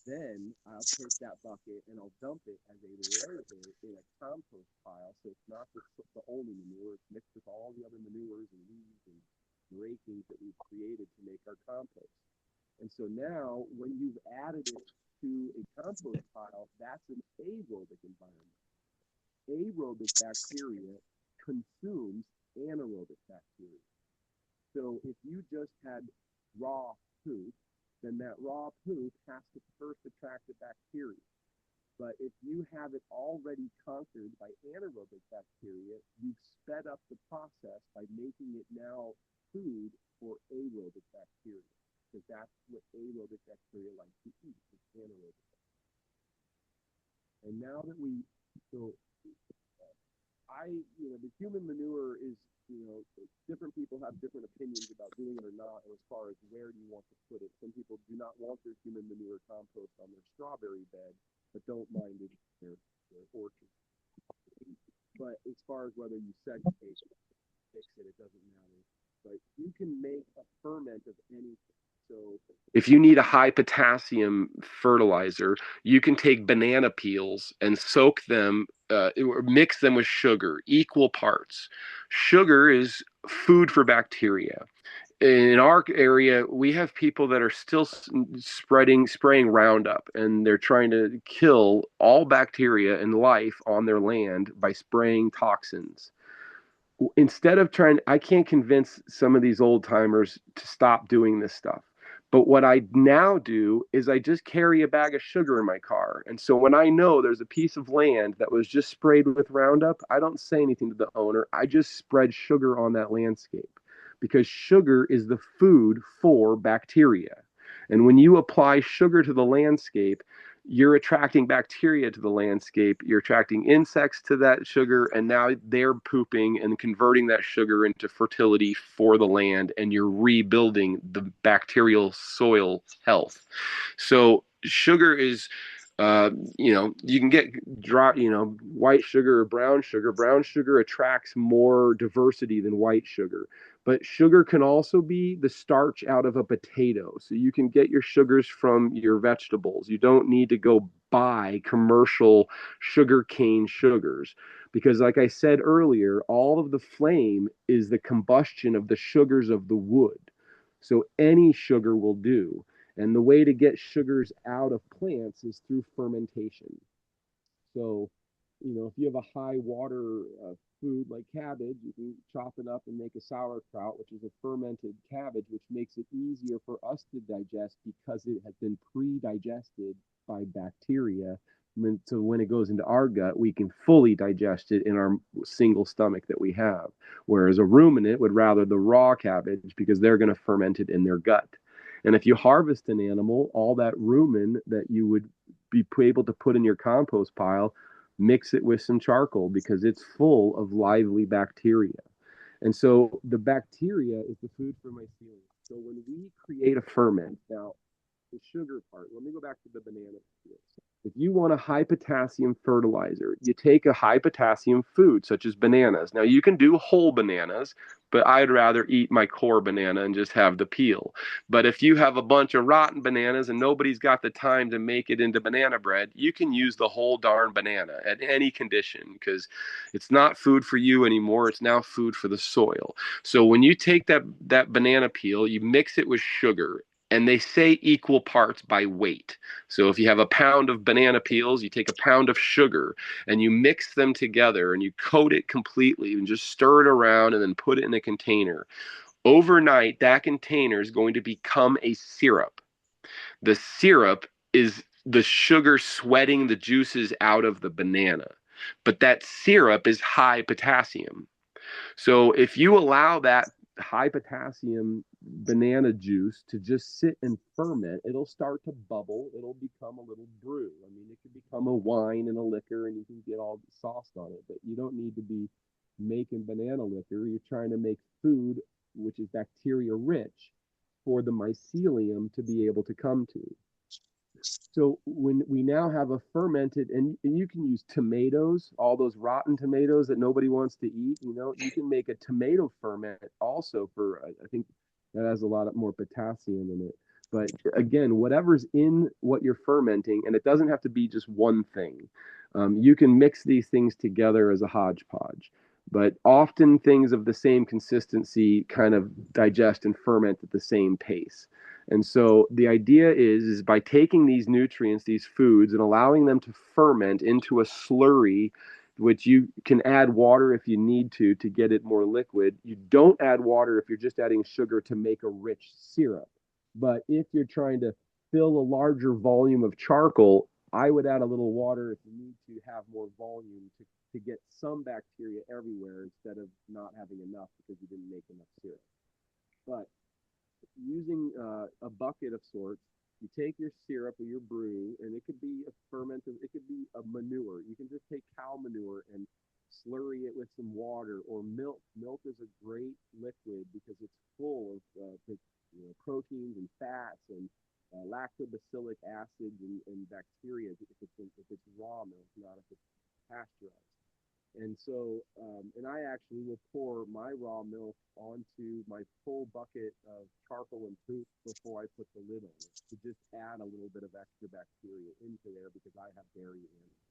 then I'll take that bucket and I'll dump it as a layer in a compost pile. So it's not the only manure, it's mixed with all the other manures and weeds and rakings that we've created to make our compost. And so now when you've added it to a compost pile, that's an aerobic environment. Aerobic bacteria consumes anaerobic bacteria. So if you just had raw poop, then that raw poop has to first attract the bacteria. But if you have it already conquered by anaerobic bacteria, you've sped up the process by making it now food for aerobic bacteria, because that's what aerobic bacteria like to eat, is anaerobic. And now that the human manure is, different people have different opinions about doing it or not, as far as where do you want to put it. Some people do not want their human manure compost on their strawberry bed, but don't mind it in their orchard. But as far as whether you segregate it, fix it doesn't matter. But you can make a ferment of anything. So if you need a high potassium fertilizer, you can take banana peels and soak them, or mix them with sugar, equal parts. Sugar is food for bacteria. In our area, we have people that are still spraying Roundup, and they're trying to kill all bacteria and life on their land by spraying toxins. Instead of I can't convince some of these old timers to stop doing this stuff. But what I now do is I just carry a bag of sugar in my car. And so when I know there's a piece of land that was just sprayed with Roundup, I don't say anything to the owner. I just spread sugar on that landscape, because sugar is the food for bacteria. And when you apply sugar to the landscape, you're attracting bacteria to the landscape, you're attracting insects to that sugar, and now they're pooping and converting that sugar into fertility for the land, and you're rebuilding the bacterial soil health. So sugar is, you can get dry, white sugar or brown sugar. Brown sugar attracts more diversity than white sugar. But sugar can also be the starch out of a potato. So you can get your sugars from your vegetables. You don't need to go buy commercial sugar cane sugars because, like I said earlier, all of the flame is the combustion of the sugars of the wood. So any sugar will do. And the way to get sugars out of plants is through fermentation. So, if you have a high water food like cabbage, you can chop it up and make a sauerkraut, which is a fermented cabbage, which makes it easier for us to digest because it has been pre-digested by bacteria. So when it goes into our gut, we can fully digest it in our single stomach that we have. Whereas a ruminant would rather the raw cabbage because they're going to ferment it in their gut. And if you harvest an animal, all that rumen that you would be able to put in your compost pile, mix it with some charcoal because it's full of lively bacteria. And so the bacteria is the food for mycelium. So when we create a ferment, now the sugar part, let me go back to the banana. If you want a high potassium fertilizer, you take a high potassium food such as bananas. Now you can do whole bananas, but I'd rather eat my core banana and just have the peel. But if you have a bunch of rotten bananas and nobody's got the time to make it into banana bread, you can use the whole darn banana at any condition because it's not food for you anymore. It's now food for the soil. So when you take that banana peel, you mix it with sugar, and they say equal parts by weight. So if you have a pound of banana peels, you take a pound of sugar and you mix them together and you coat it completely and just stir it around and then put it in a container. Overnight, that container is going to become a syrup. The syrup is the sugar sweating the juices out of the banana. But that syrup is high potassium. So if you allow that high potassium banana juice to just sit and ferment, it'll start to bubble. It'll become a little brew. I mean, it could become a wine and a liquor, and you can get all sauced on it. But you don't need to be making banana liquor. You're trying to make food which is bacteria rich for the mycelium to be able to come to. So when we now have a fermented, and you can use tomatoes, all those rotten tomatoes that nobody wants to eat, you can make a tomato ferment also for, I think that has a lot more potassium in it. But again, whatever's in what you're fermenting, and it doesn't have to be just one thing. You can mix these things together as a hodgepodge. But often things of the same consistency kind of digest and ferment at the same pace. And so the idea is by taking these nutrients, these foods, and allowing them to ferment into a slurry, which you can add water if you need to get it more liquid. You don't add water if you're just adding sugar to make a rich syrup. But if you're trying to fill a larger volume of charcoal, I would add a little water if you need to have more volume to get some bacteria everywhere instead of not having enough because you didn't make enough syrup. But using a bucket of sorts, you take your syrup or your brew, and it could be a fermented, it could be a manure. You can just take cow manure and slurry it with some water or milk. Milk is a great liquid because it's full of proteins and fats and lactobacillic acids and bacteria if it's raw milk, not if it's pasteurized. And so, and I actually will pour my raw milk onto my full bucket of charcoal and poop before I put the lid on it to just add a little bit of extra bacteria into there because I have dairy animals.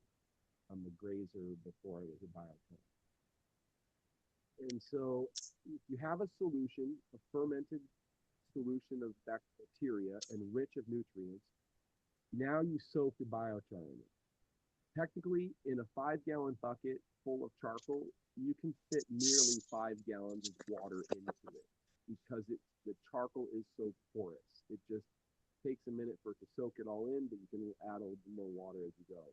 I'm a grazer before I was a biochar. And so if you have a solution, a fermented solution of bacteria and rich of nutrients, now you soak the biochar in it. Technically, in a 5-gallon bucket full of charcoal, you can fit nearly 5 gallons of water into it because the charcoal is so porous. It just takes a minute for it to soak it all in, but you can add a little more water as you go.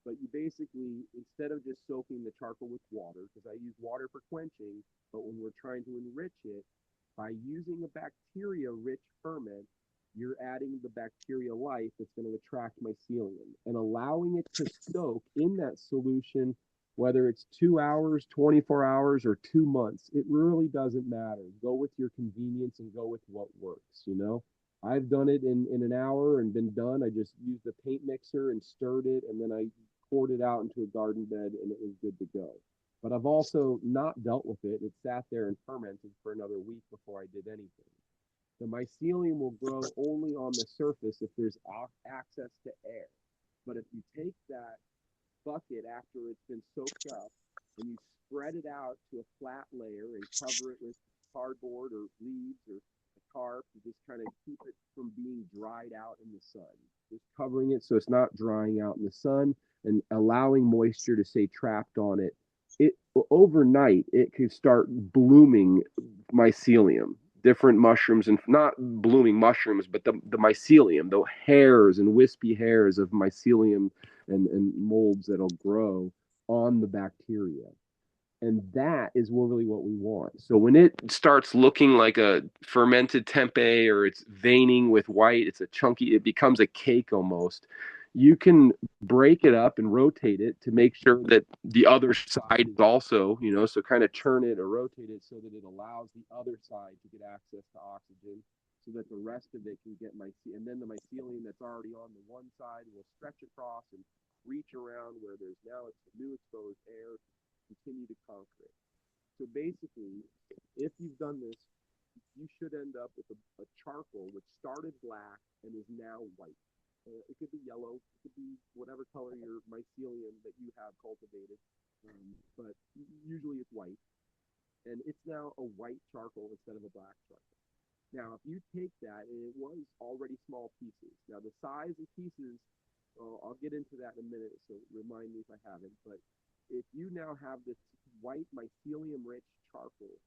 But you basically, instead of just soaking the charcoal with water, because I use water for quenching, but when we're trying to enrich it, by using a bacteria-rich ferment, you're adding the bacteria life that's going to attract mycelium and allowing it to soak in that solution, whether it's 2 hours, 24 hours, or 2 months. It really doesn't matter. Go with your convenience and go with what works, I've done it in an hour and been done. I just used a paint mixer and stirred it, and then I poured it out into a garden bed, and it was good to go. but I've also not dealt with it. It sat there and fermented for another week before I did anything. The mycelium will grow only on the surface if there's access to air. But if you take that bucket after it's been soaked up and you spread it out to a flat layer and cover it with cardboard or leaves or a tarp, you just kind of keep it from being dried out in the sun. Just covering it so it's not drying out in the sun and allowing moisture to stay trapped on it. It overnight it could start blooming mycelium, different mushrooms, and not blooming mushrooms, but the mycelium, the hairs and wispy hairs of mycelium and molds that'll grow on the bacteria. And that is really what we want. So when it starts looking like a fermented tempeh or it's veining with white, it's a chunky, it becomes a cake almost. You can break it up and rotate it to make sure that the other side is also, so kind of turn it or rotate it so that it allows the other side to get access to oxygen so that the rest of it can get mycelium. And then the mycelium that's already on the one side will stretch across and reach around where there's now it's new exposed air to continue to conquer it. So basically, if you've done this, you should end up with a charcoal which started black and is now white. It could be yellow, it could be whatever color your mycelium that you have cultivated, but usually it's white. And it's now a white charcoal instead of a black charcoal. Now, if you take that, and it was already small pieces. Now, the size of pieces, I'll get into that in a minute, so remind me if I haven't. But if you now have this white mycelium-rich charcoal,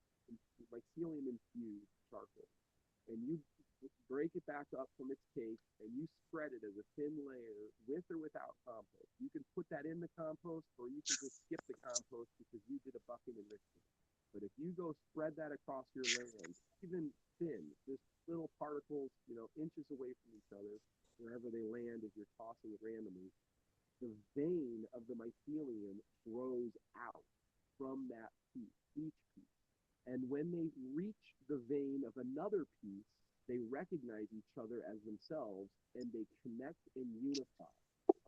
mycelium-infused charcoal, and you break it back up from its cake and you spread it as a thin layer with or without compost. You can put that in the compost or you can just skip the compost because you did a bucket enrichment. But if you go spread that across your land, even thin, just little particles, inches away from each other, wherever they land as you're tossing it randomly, the vein of the mycelium grows out from that piece, each piece. And when they reach the vein of another piece, they recognize each other as themselves and they connect and unify.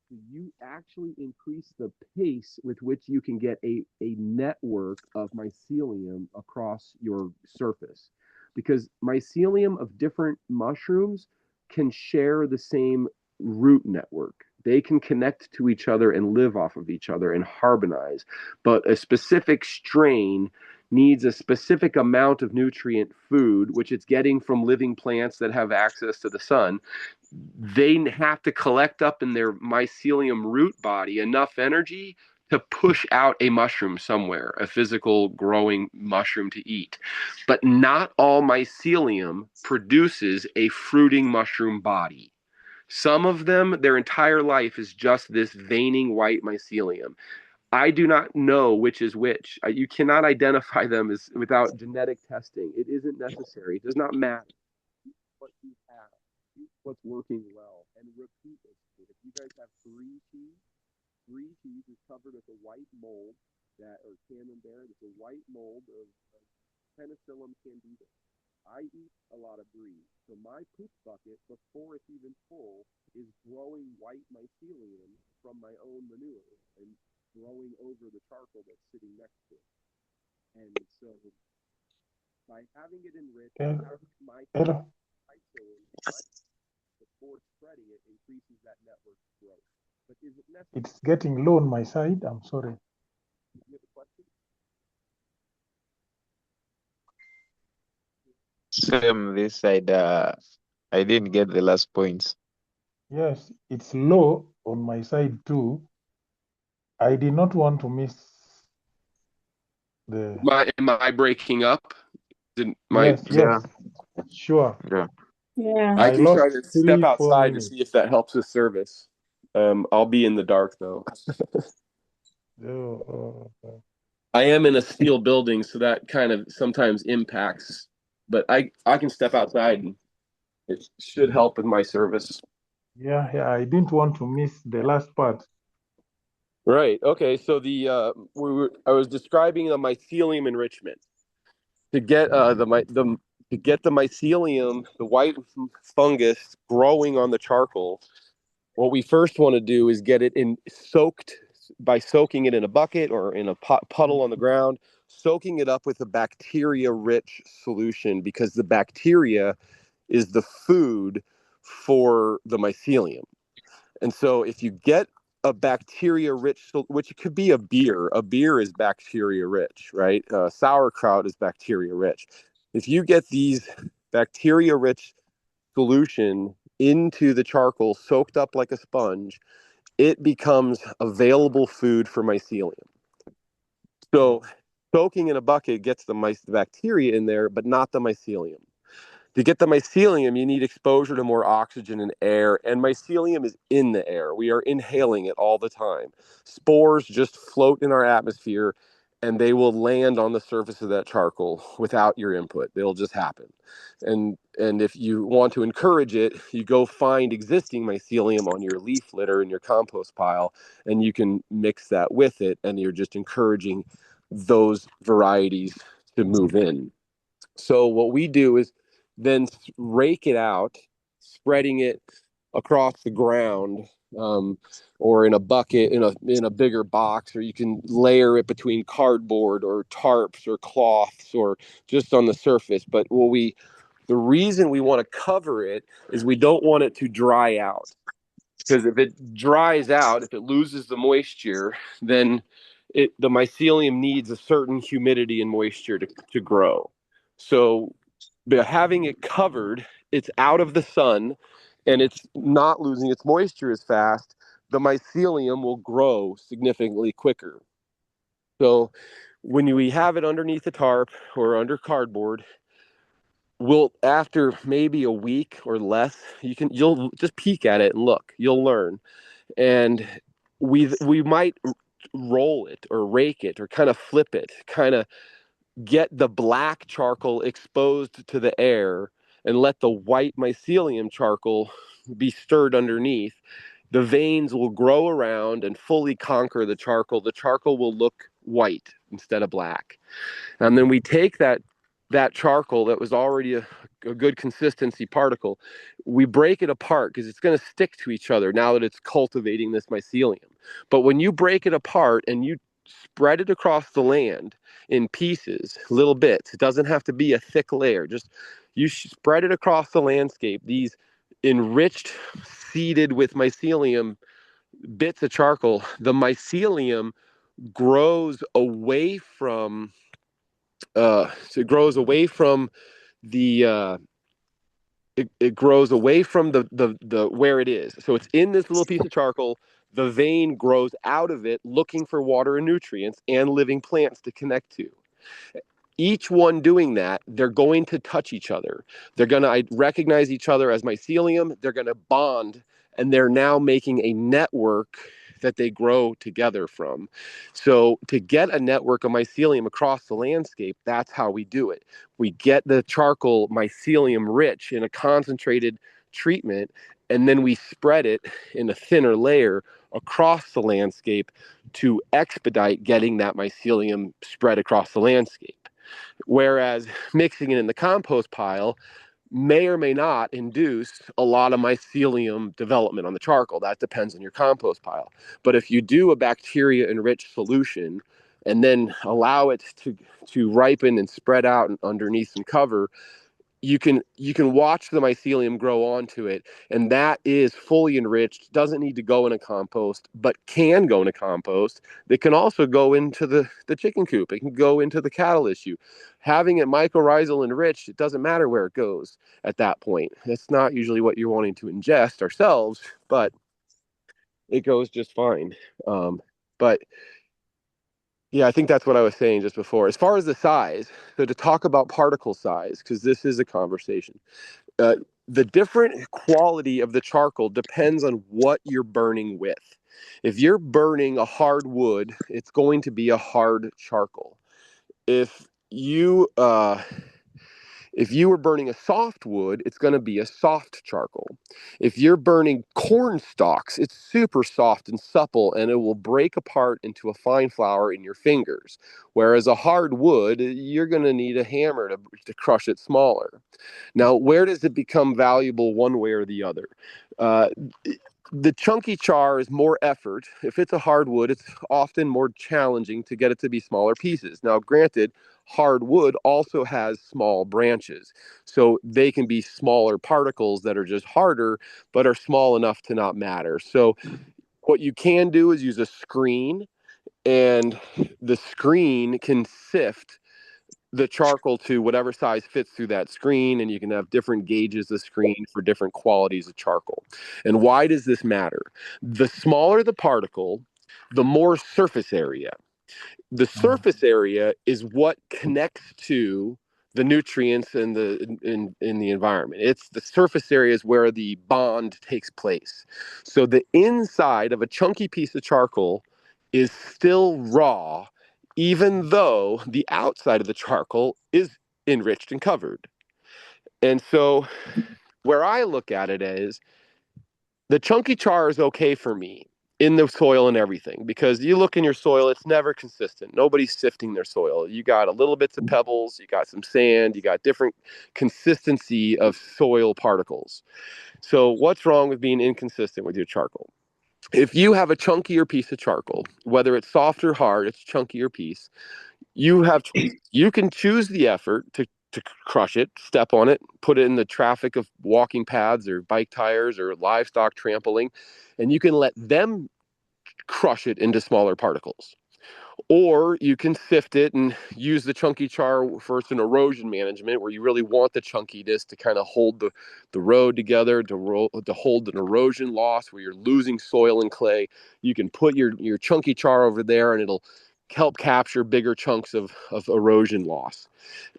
So you actually increase the pace with which you can get a network of mycelium across your surface. Because mycelium of different mushrooms can share the same root network. They can connect to each other and live off of each other and harmonize. But a specific strain needs a specific amount of nutrient food, which it's getting from living plants that have access to the sun. They have to collect up in their mycelium root body enough energy to push out a mushroom somewhere, a physical growing mushroom to eat. But not all mycelium produces a fruiting mushroom body. Some of them, their entire life is just this veining white mycelium. I do not know which is which. You cannot identify them as without genetic testing. It isn't necessary. It does not matter what you have. What's working well, and repeat it. If you guys have three cheese is covered with a white mold or camembert. It's a white mold of Penicillium candida. I eat a lot of brie, so my poop bucket before it's even full is growing white mycelium from my own manure and growing over the charcoal that's sitting next to it. And so by having it enriched, my mycelium before spreading it increases that network growth. But is it necessary? It's getting low on my side. I'm sorry. You have a question? Same this side. I didn't get the last points. Yes, it's low on my side too. I did not want to miss the. Am I breaking up? Yes, yes, sure. Yeah. Yeah. I can try lost to step 3-4 outside to minutes. see if that helps with service. I'll be in the dark though. I am in a steel building, so that kind of sometimes impacts. But I can step outside and it should help with my service. Yeah, I didn't want to miss the last part. Right. Okay. So I was describing the mycelium enrichment to get to get the mycelium, the white fungus growing on the charcoal. What we first want to do is get it in soaked by soaking it in a bucket or in a puddle on the ground, soaking it up with a bacteria-rich solution, because the bacteria is the food for the mycelium. And so if you get a bacteria-rich, which could be a beer is bacteria-rich, right? Sauerkraut is bacteria-rich. If you get these bacteria-rich solution into the charcoal, soaked up like a sponge, it becomes available food for mycelium. So soaking in a bucket gets the bacteria in there, but not the mycelium. To get the mycelium, you need exposure to more oxygen and air, and mycelium is in the air. We are inhaling it all the time. Spores just float in our atmosphere, and they will land on the surface of that charcoal without your input. They'll just happen. And if you want to encourage it, you go find existing mycelium on your leaf litter in your compost pile, and you can mix that with it, and you're just encouraging those varieties to move in. So what we do is then rake it out, spreading it across the ground, or in a bucket, in a bigger box, or you can layer it between cardboard or tarps or cloths or just on the surface. But the reason we want to cover it is we don't want it to dry out. Because if it dries out, if it loses the moisture, then the mycelium needs a certain humidity and moisture to grow. So by having it covered, it's out of the sun and it's not losing its moisture as fast, the mycelium will grow significantly quicker. So when we have it underneath the tarp or under cardboard, after maybe a week or less, you'll just peek at it and look, you'll learn. And we might roll it or rake it or kind of flip it, kind of get the black charcoal exposed to the air and let the white mycelium charcoal be stirred underneath. The veins will grow around and fully conquer the charcoal. The charcoal will look white instead of black. And then we take that charcoal that was already a good consistency particle, we break it apart because it's going to stick to each other now that it's cultivating this mycelium. But when you break it apart and you spread it across the land in pieces, little bits, it doesn't have to be a thick layer, just you spread it across the landscape, these enriched, seeded with mycelium bits of charcoal, the mycelium grows away from so it grows away from the it grows away from the where it is. So it's in this little piece of charcoal. The vein grows out of it, looking for water and nutrients and living plants to connect to. Each one doing that, they're going to touch each other. They're going to recognize each other as mycelium. They're going to bond, and they're now making a network that they grow together from. So to get a network of mycelium across the landscape, that's how we do it. We get the charcoal mycelium rich in a concentrated treatment, and then we spread it in a thinner layer across the landscape to expedite getting that mycelium spread across the landscape. Whereas mixing it in the compost pile may or may not induce a lot of mycelium development on the charcoal. That depends on your compost pile. But if you do a bacteria-enriched solution and then allow it to ripen and spread out underneath some cover, you can watch the mycelium grow onto it, and that is fully enriched, doesn't need to go in a compost, but can go in a compost. It can also go into the chicken coop. It can go into the cattle issue. Having it mycorrhizal enriched, it doesn't matter where it goes at that point. That's not usually what you're wanting to ingest ourselves, but it goes just fine. But yeah, I think that's what I was saying just before. As far as the size, so to talk about particle size, because this is a conversation, the different quality of the charcoal depends on what you're burning with. If you're burning a hard wood, it's going to be a hard charcoal. If you were burning a soft wood, it's going to be a soft charcoal. If you're burning corn stalks, it's super soft and supple, and it will break apart into a fine flour in your fingers. Whereas a hard wood, you're going to need a hammer to crush it smaller. Now, where does it become valuable one way or the other? Uh, the chunky char is more effort. If it's a hardwood, it's often more challenging to get it to be smaller pieces. Now, granted, hardwood also has small branches, so they can be smaller particles that are just harder, but are small enough to not matter. So what you can do is use a screen, and the screen can sift the charcoal to whatever size fits through that screen, and you can have different gauges of screen for different qualities of charcoal. And why does this matter? The smaller the particle, the more surface area. The surface area is what connects to the nutrients in the environment. It's the surface areas where the bond takes place. So the inside of a chunky piece of charcoal is still raw, even though the outside of the charcoal is enriched and covered. And so where I look at it is, the chunky char is okay for me in the soil and everything, because you look in your soil, it's never consistent. Nobody's sifting their soil. You got a little bits of pebbles, you got some sand, you got different consistency of soil particles. So what's wrong with being inconsistent with your charcoal? If you have a chunkier piece of charcoal, whether it's soft or hard, it's a chunkier piece, you have choices. You can choose the effort to crush it, step on it, put it in the traffic of walking paths or bike tires or livestock trampling, and you can let them crush it into smaller particles. Or you can sift it and use the chunky char for some erosion management, where you really want the chunkiness to kind of hold the road together, to hold an erosion loss where you're losing soil and clay. You can put your chunky char over there, and it'll help capture bigger chunks of erosion loss.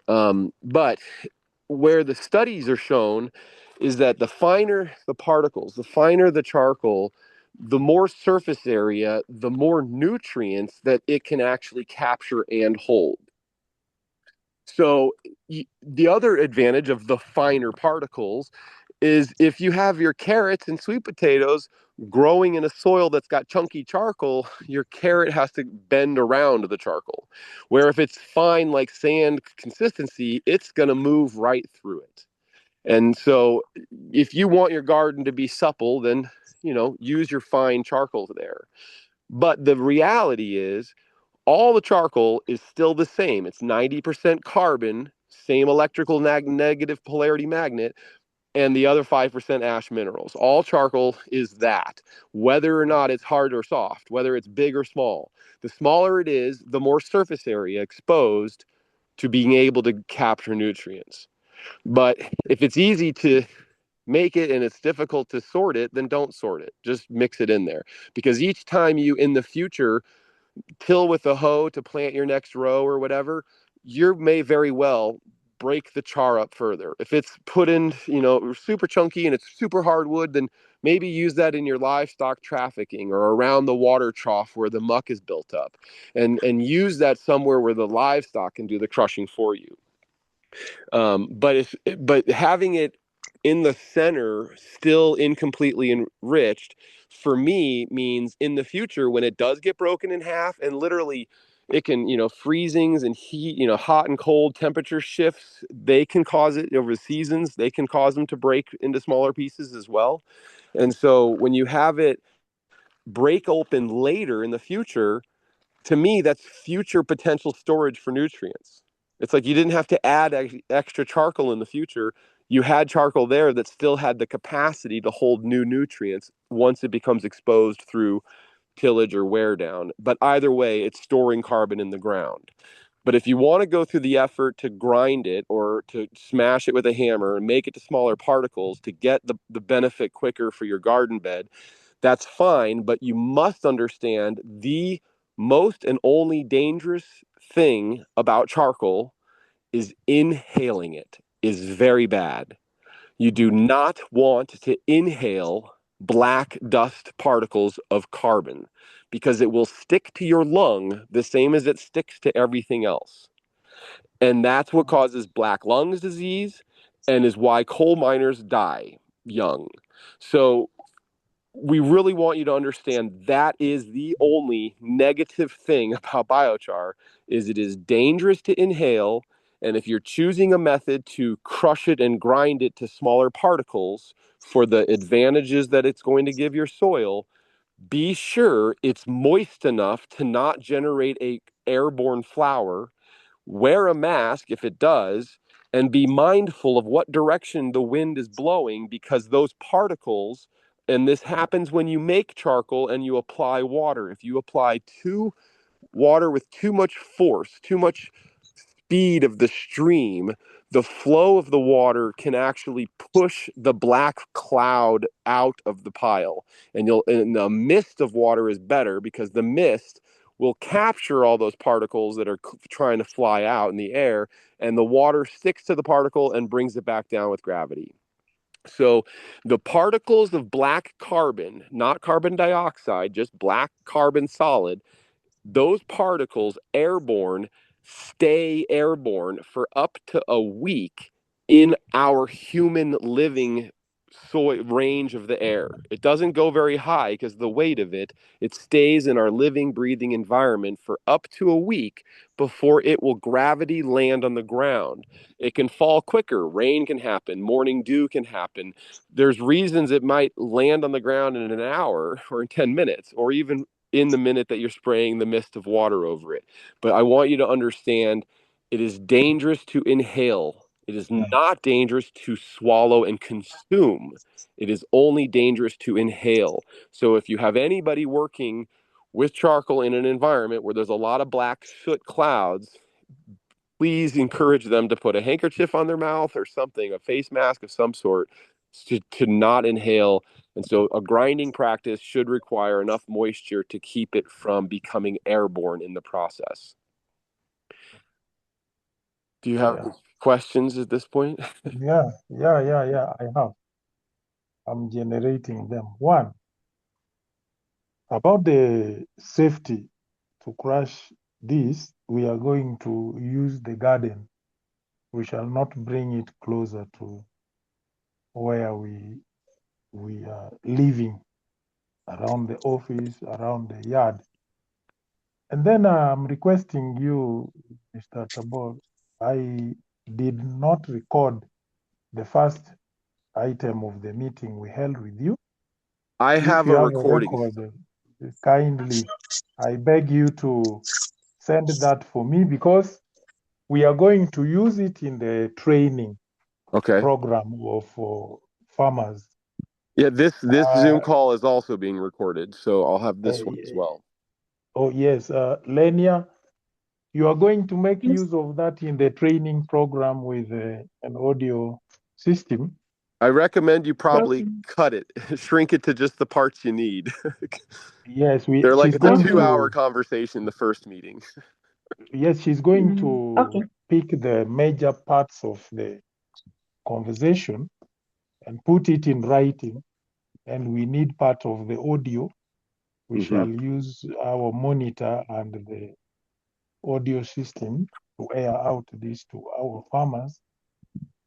But where the studies are shown is that the finer the particles, the finer the charcoal, the more surface area, the more nutrients that it can actually capture and hold. So the other advantage of the finer particles is, if you have your carrots and sweet potatoes growing in a soil that's got chunky charcoal, your carrot has to bend around the charcoal. Where if it's fine like sand consistency, it's going to move right through it. And so if you want your garden to be supple, then, use your fine charcoal there. But the reality is, all the charcoal is still the same. It's 90% carbon, same electrical negative polarity magnet, and the other 5% ash minerals. All charcoal is that, whether or not it's hard or soft, whether it's big or small. The smaller it is, the more surface area exposed to being able to capture nutrients. But if it's easy to make it and it's difficult to sort it, then don't sort it. Just mix it in there. Because each time you in the future till with a hoe to plant your next row or whatever, you may very well break the char up further. If it's put in, super chunky and it's super hardwood, then maybe use that in your livestock trafficking or around the water trough where the muck is built up, and use that somewhere where the livestock can do the crushing for you. But having it in the center, still incompletely enriched, for me means in the future when it does get broken in half, and literally it can, freezings and heat, hot and cold temperature shifts, they can cause it over seasons. They can cause them to break into smaller pieces as well. And so when you have it break open later in the future, to me, that's future potential storage for nutrients. It's like you didn't have to add extra charcoal in the future. You had charcoal there that still had the capacity to hold new nutrients once it becomes exposed through tillage or wear down. But either way, it's storing carbon in the ground. But if you want to go through the effort to grind it or to smash it with a hammer and make it to smaller particles to get the benefit quicker for your garden bed, that's fine. But you must understand the most and only dangerous thing about charcoal is inhaling it is very bad. You do not want to inhale black dust particles of carbon, because it will stick to your lung the same as it sticks to everything else. And that's what causes black lungs disease and is why coal miners die young. So we really want you to understand that is the only negative thing about biochar, is it is dangerous to inhale, And if you're choosing a method to crush it and grind it to smaller particles for the advantages that it's going to give your soil, be sure it's moist enough to not generate a airborne flower. Wear a mask if it does, and be mindful of what direction the wind is blowing, because those particles, and this happens when you make charcoal and you apply water. If you apply water with too much force, too much speed of the stream, the flow of the water can actually push the black cloud out of the pile. And the mist of water is better, because the mist will capture all those particles that are trying to fly out in the air, and the water sticks to the particle and brings it back down with gravity. So the particles of black carbon, not carbon dioxide, just black carbon solid, those particles airborne stay airborne for up to a week in our human living soil range of the air. It doesn't go very high because the weight of it stays in our living, breathing environment for up to a week before it will gravity land on the ground. It can fall quicker. Rain can happen. Morning dew can happen. There's reasons it might land on the ground in an hour or in 10 minutes, or even in the minute that you're spraying the mist of water over it. But I want you to understand, it is dangerous to inhale. It is not dangerous to swallow and consume. It is only dangerous to inhale. So if you have anybody working with charcoal in an environment where there's a lot of black soot clouds, please encourage them to put a handkerchief on their mouth or something, a face mask of some sort, to not inhale. And so a grinding practice should require enough moisture to keep it from becoming airborne in the process. Do you have questions at this point? Yeah, I have. I'm generating them. One, about the safety to crush this, we are going to use the garden. We shall not bring it closer to where we are living, around the office, around the yard. And then I'm requesting you, Mr. Tabor, I did not record the first item of the meeting we held with you. I If have you a have a recording. record, kindly, I beg you to send that for me, because we are going to use it in the training program of farmers. Yeah, this Zoom call is also being recorded, so I'll have this one as well. Oh, yes. Lenia, you are going to make use of that in the training program with an audio system. I recommend you probably cut it, shrink it to just the parts you need. Yes, They're like, she's it's a going 2-hour to. conversation, the first meeting. Yes, she's going to pick the major parts of the conversation and put it in writing, and we need part of the audio. We shall use our monitor and the audio system to air out this to our farmers.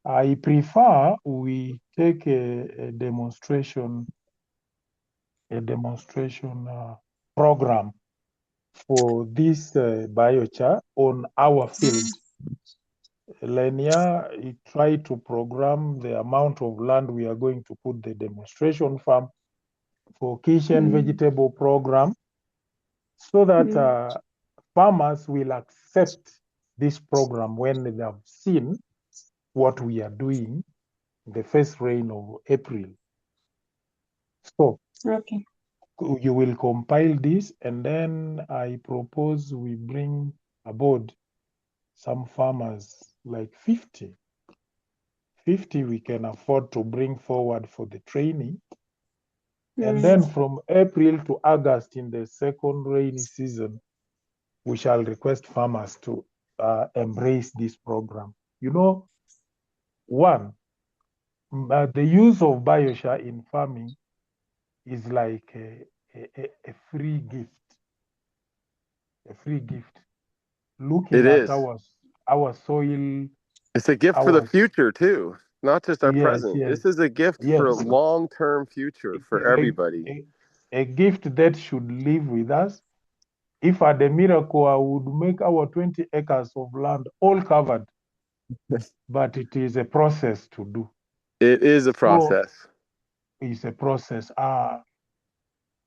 I prefer we take a demonstration program for this biochar on our field. Lenia, try to program the amount of land we are going to put the demonstration farm for kitchen vegetable program, so that farmers will accept this program when they have seen what we are doing the first rain of April. So you will compile this, and then I propose we bring aboard some farmers, like 50 we can afford to bring forward for the training. And then from April to August, in the second rainy season, we shall request farmers to embrace this program. You know, one, the use of biochar in farming is like a free gift. A free gift. Looking It at is. our soil. It's a gift for the future too, not just our present. Yes. This is a gift for a long-term future for everybody. A gift that should live with us. If at the miracle I would make our 20 acres of land all covered but it is a process to do. It is a So process. it's a process. I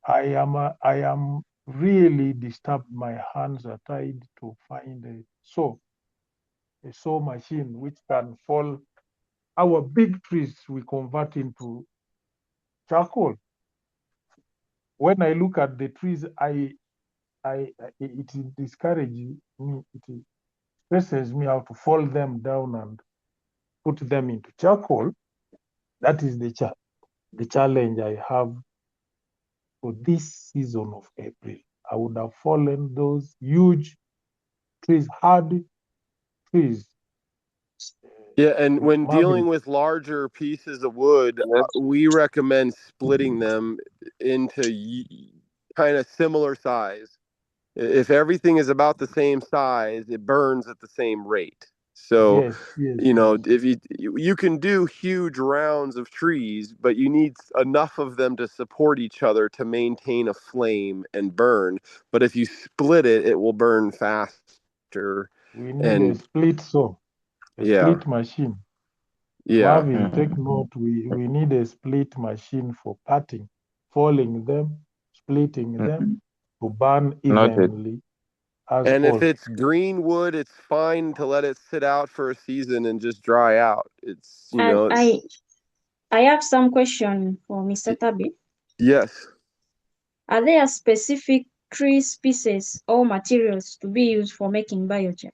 am really disturbed. My hands are tied to find a saw machine which can fall. Our big trees we convert into charcoal. When I look at the trees, it discourages me. It stresses me how to fall them down and put them into charcoal. That is the challenge I have for this season of April. I would have fallen those huge trees, hard trees, Yeah, and with when marble. dealing with larger pieces of wood, Yes. we recommend splitting them into kind of similar size. If everything is about the same size, it burns at the same rate. So, Yes, yes, you know, yes. if you can do huge rounds of trees, but you need enough of them to support each other to maintain a flame and burn. But if you split it, it will burn faster. We need a And split saw, a yeah, split machine. yeah. Marvin, take Mm. note. We need a split machine for cutting, falling them, splitting Mm. them to burn Noted. evenly as And if whole. it's green wood, it's fine to let it sit out for a season and just dry out. It's, you And know, I have some question for Mr. Tabi. yes. Are there specific tree species or materials to be used for making biochar?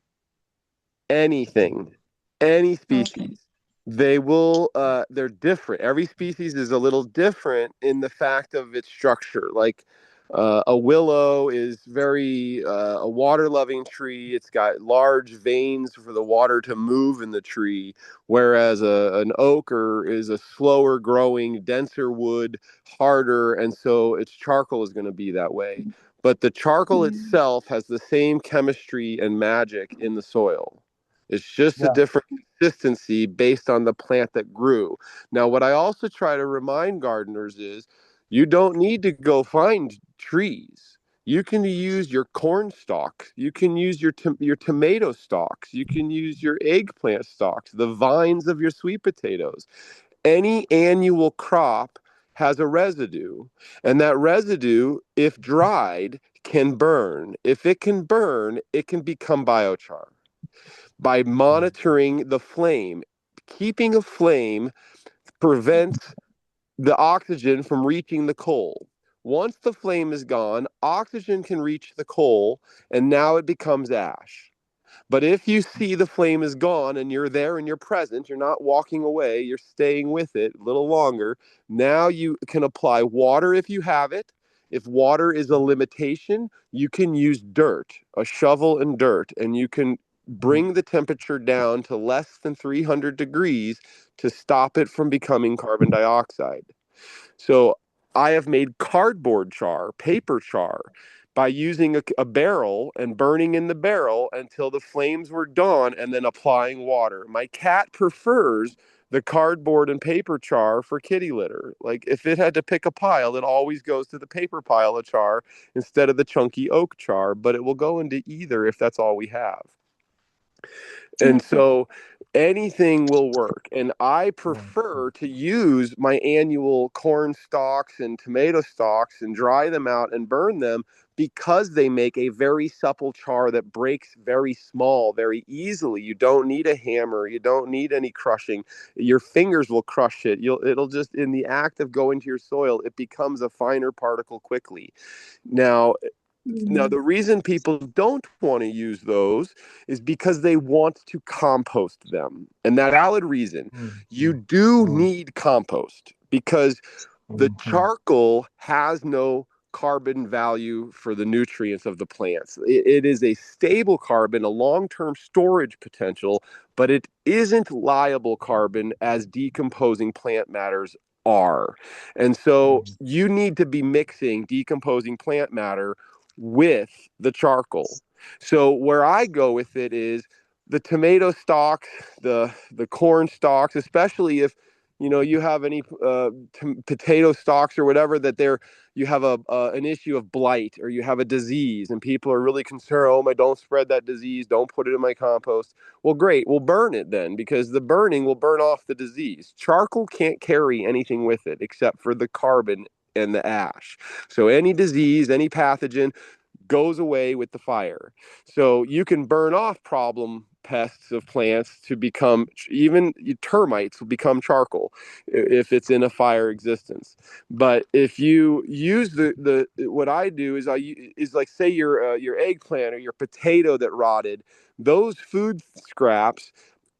Anything, any Okay. species. They will, they're different. Every species is a little different in the fact of its structure. Like a willow is very a water loving tree. It's got large veins for the water to move in the tree, whereas an oak is a slower growing, denser wood, harder, and so its charcoal is going to be that way. But the charcoal Mm. itself has the same chemistry and magic in the soil. It's just a Yeah. different consistency based on the plant that grew. Now, what I also try to remind gardeners is you don't need to go find trees. You can use your corn stalks. You can use your tomato stalks. You can use your eggplant stalks, the vines of your sweet potatoes. Any annual crop has a residue, and that residue, if dried, can burn. If it can burn, it can become biochar by Mm. monitoring the flame. Keeping a flame prevents the oxygen from reaching the coal. Once the flame is gone, oxygen can reach the coal, and now it becomes ash. But if you see the flame is gone and you're there and you're present, you're not walking away, you're staying with it a little longer. Now you can apply water if you have it. If water is a limitation, you can use dirt, a shovel and dirt, and you can Mm. bring the temperature down to less than 300 degrees to stop it from becoming carbon dioxide. So I have made cardboard char, paper char, by using a barrel and burning in the barrel until the flames were gone and then applying water. My cat prefers the cardboard and paper char for kitty litter. Like if it had to pick a pile, it always goes to the paper pile of char instead of the chunky oak char, but it will go into either if that's all we have. And Okay. so anything will work. And I Mm. prefer to use my annual corn stalks and tomato stalks and dry them out and burn them because they make a very supple char that breaks very small, very easily. You don't need a hammer, you don't need any crushing. Your fingers will crush it. It'll just in the act of going to your soil, it becomes a finer particle quickly. Now, Mm. the reason people don't want to use those is because they want to compost them. And that valid reason. Mm. You Mm. do Mm. need compost because the Mhm. charcoal has no carbon value for the nutrients of the plants. It is a stable carbon, a long term storage potential, but it isn't liable carbon as decomposing plant matters are. And so Mm. you need to be mixing decomposing plant matter with the charcoal. So where I go with it is the tomato stalks, the corn stalks, especially if you have any potato stalks or whatever that you have an issue of blight, or you have a disease and people are really concerned, oh my, don't spread that disease, don't put it in my compost. Well, great, we'll burn it then, because the burning will burn off the disease. Charcoal can't carry anything with it except for the carbon and the ash. So any disease, any pathogen goes away with the fire. So you can burn off problem pests of plants to become, even termites will become charcoal if it's in a fire existence. But if you use the what I do is like, say your eggplant or your potato that rotted, those food scraps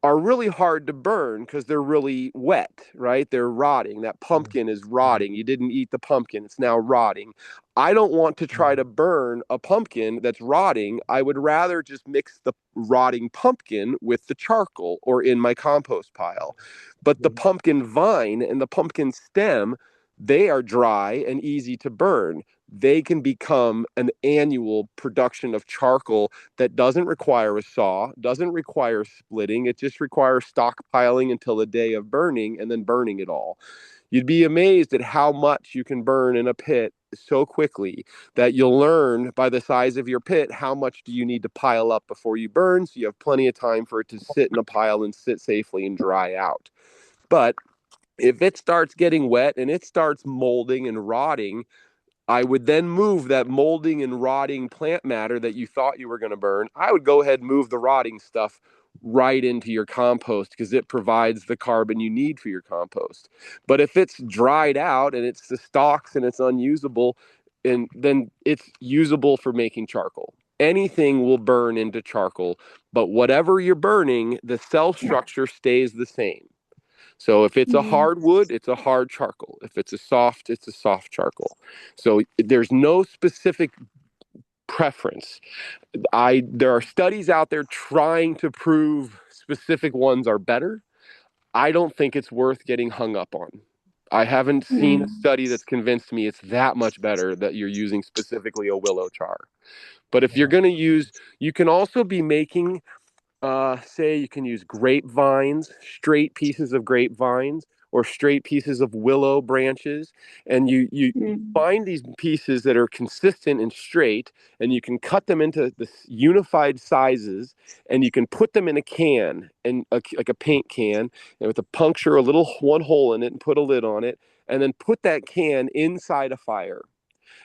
are really hard to burn because they're really wet, right? They're rotting. That pumpkin is rotting. You didn't eat the pumpkin, it's now rotting. I don't want to try to burn a pumpkin that's rotting. I would rather just mix the rotting pumpkin with the charcoal or in my compost pile. But the pumpkin vine and the pumpkin stem, they are dry and easy to burn. They can become an annual production of charcoal that doesn't require a saw, doesn't require splitting. It just requires stockpiling until the day of burning and then burning it all. You'd be amazed at how much you can burn in a pit so quickly that you'll learn by the size of your pit how much do you need to pile up before you burn, so you have plenty of time for it to sit in a pile and sit safely and dry out. But if it starts getting wet and it starts molding and rotting, I would then move that molding and rotting plant matter that you thought you were going to burn. I would go ahead and move the rotting stuff right into your compost because it provides the carbon you need for your compost. But if it's dried out and it's the stalks and it's unusable, and then it's usable for making charcoal. Anything will burn into charcoal, but whatever you're burning, the cell structure stays the same. So if it's a Mm. hard wood, it's a hard charcoal. If it's a soft charcoal. So there's no specific preference. There are studies out there trying to prove specific ones are better. I don't think it's worth getting hung up on. I haven't seen a Mm. study that's convinced me it's that much better that you're using specifically a willow char. But if you're Yeah. going to use, you can also be making, say you can use grapevines, straight pieces of grapevines, or straight pieces of willow branches, and you Mm. find these pieces that are consistent and straight, and you can cut them into the unified sizes, and you can put them in a can, and like a paint can, and with a puncture a little one hole in it and put a lid on it, and then put that can inside a fire.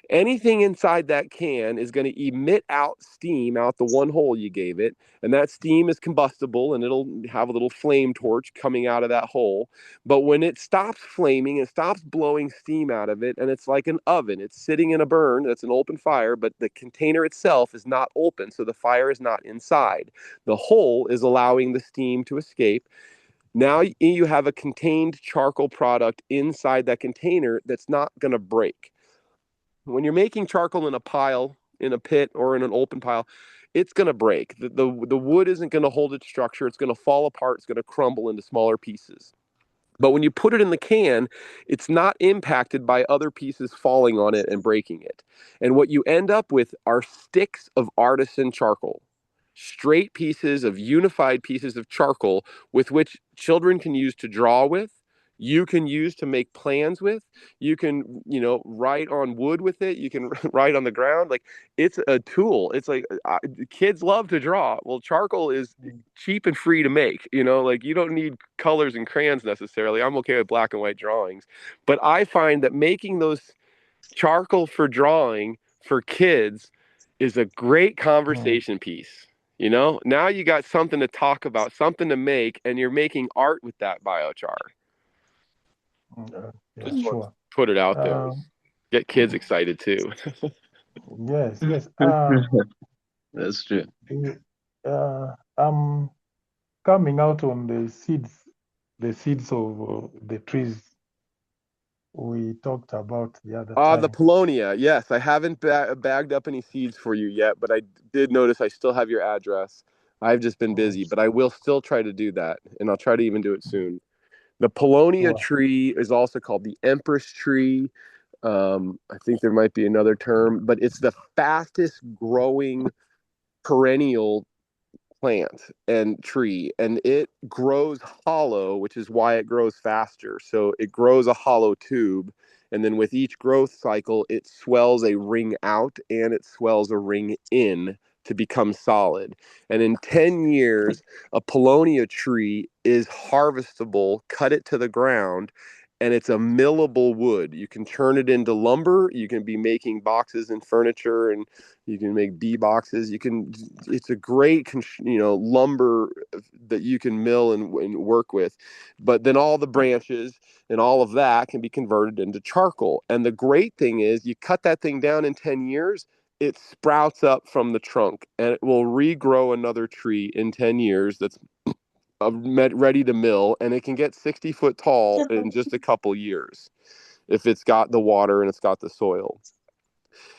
Anything inside that can is going to emit out steam out the one hole you gave it, and that steam is combustible and it'll have a little flame torch coming out of that hole. But when it stops flaming and stops blowing steam out of it, and it's like an oven, it's sitting in a burn, that's an open fire, but the container itself is not open, so the fire is not inside. The hole is allowing the steam to escape. Now you have a contained charcoal product inside that container that's not going to break. When you're making charcoal in a pile, in a pit, or in an open pile, it's going to break. The wood isn't going to hold its structure. It's going to fall apart. It's going to crumble into smaller pieces. But when you put it in the can, it's not impacted by other pieces falling on it and breaking it. And what you end up with are sticks of artisan charcoal, straight pieces of unified pieces of charcoal with which children can use to draw with. You can use to make plans with. You can, write on wood with it. You can write on the ground. Like, it's a tool. It's like, kids love to draw. Well, charcoal is cheap and free to make. Like, you don't need colors and crayons necessarily. I'm okay with black and white drawings, but I find that making those charcoal for drawing for kids is a great Mm. conversation piece. Now you got something to talk about, something to make, and you're making art with that biochar. Yeah, Just want to sure. put it out there. Um, Get kids excited too. yes, yes. That's true. I'm coming out on the seeds of the trees we talked about the other The time. Polonia. Yes, I haven't bagged up any seeds for you yet, but I did notice I still have your address. I've just been Oh, busy, but I will still try to do that, and I'll try to even do it soon. The Polonia sure. tree is also called the Empress tree. I think there might be another term, but it's the fastest growing perennial plant and tree, and it grows hollow, which is why it grows faster. So it grows a hollow tube, and then with each growth cycle, it swells a ring out and it swells a ring in to become solid. And in 10 years, a Paulownia tree is harvestable, cut it to the ground, and it's a millable wood. You can turn it into lumber. You can be making boxes and furniture, and you can make bee boxes. It's a great, lumber that you can mill and work with. But then all the branches and all of that can be converted into charcoal. And the great thing is you cut that thing down in 10 years, it sprouts up from the trunk and it will regrow another tree in 10 years that's ready to mill, and it can get 60 foot tall in just a couple years if it's got the water and it's got the soil.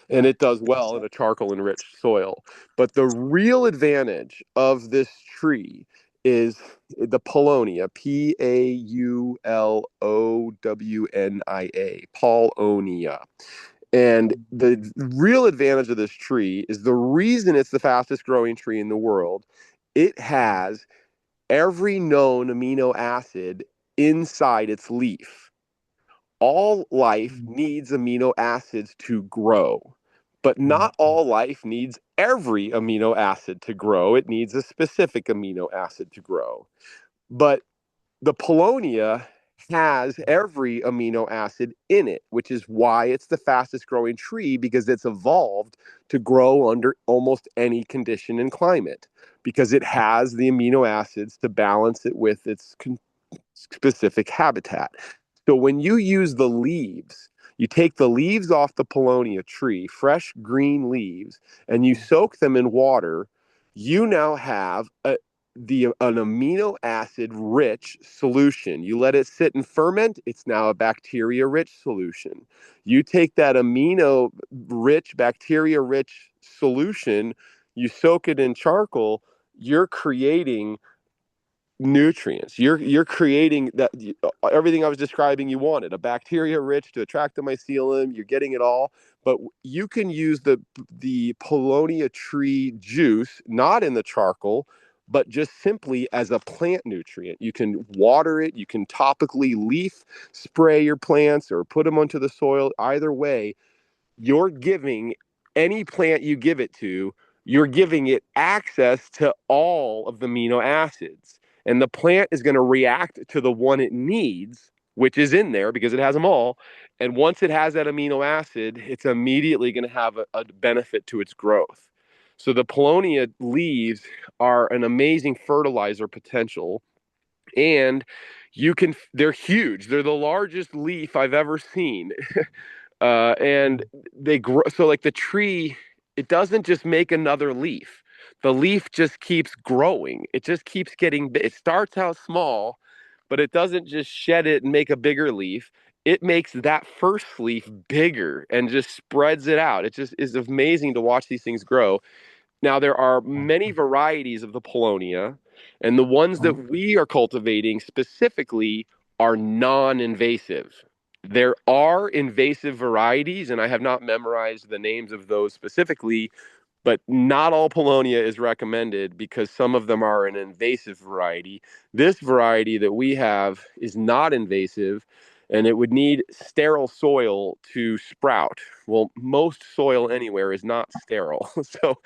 And it does well in a charcoal enriched soil. But the real advantage of this tree is the Paulownia, Paulownia, Paulownia. And the real advantage of this tree is the reason it's the fastest growing tree in the world. It has every known amino acid inside its leaf. All life needs amino acids to grow, but not all life needs every amino acid to grow. It needs a specific amino acid to grow. But the Paulownia has every amino acid in it, which is why it's the fastest growing tree, because it's evolved to grow under almost any condition and climate, because it has the amino acids to balance it with its specific habitat. So when you use the leaves, you take the leaves off the Paulownia tree, fresh green leaves, and you soak them in water, you now have an amino acid rich solution. You let it sit and ferment, it's now a bacteria rich solution. You take that amino rich, bacteria rich solution, you soak it in charcoal, you're creating nutrients. You're creating that everything I was describing you wanted, a bacteria rich to attract the mycelium. You're getting it all, but you can use the Paulownia tree juice not in the charcoal, but just simply as a plant nutrient. You can water it, you can topically leaf spray your plants or put them onto the soil. Either way, you're giving any plant you give it to, you're giving it access to all of the amino acids. And the plant is going to react to the one it needs, which is in there because it has them all. And once it has that amino acid, it's immediately going to have a benefit to its growth. So the Paulownia leaves are an amazing fertilizer potential. And they're huge. They're the largest leaf I've ever seen. And they grow. So like the tree, it doesn't just make another leaf. The leaf just keeps growing. It just keeps getting big. It starts out small, but it doesn't just shed it and make a bigger leaf. It makes that first leaf bigger and just spreads it out. It just is amazing to watch these things grow. Now, there are many varieties of the Paulownia, and the ones that we are cultivating specifically are non-invasive. There are invasive varieties, and I have not memorized the names of those specifically, but not all Paulownia is recommended because some of them are an invasive variety. This variety that we have is not invasive, and it would need sterile soil to sprout. Well, most soil anywhere is not sterile. So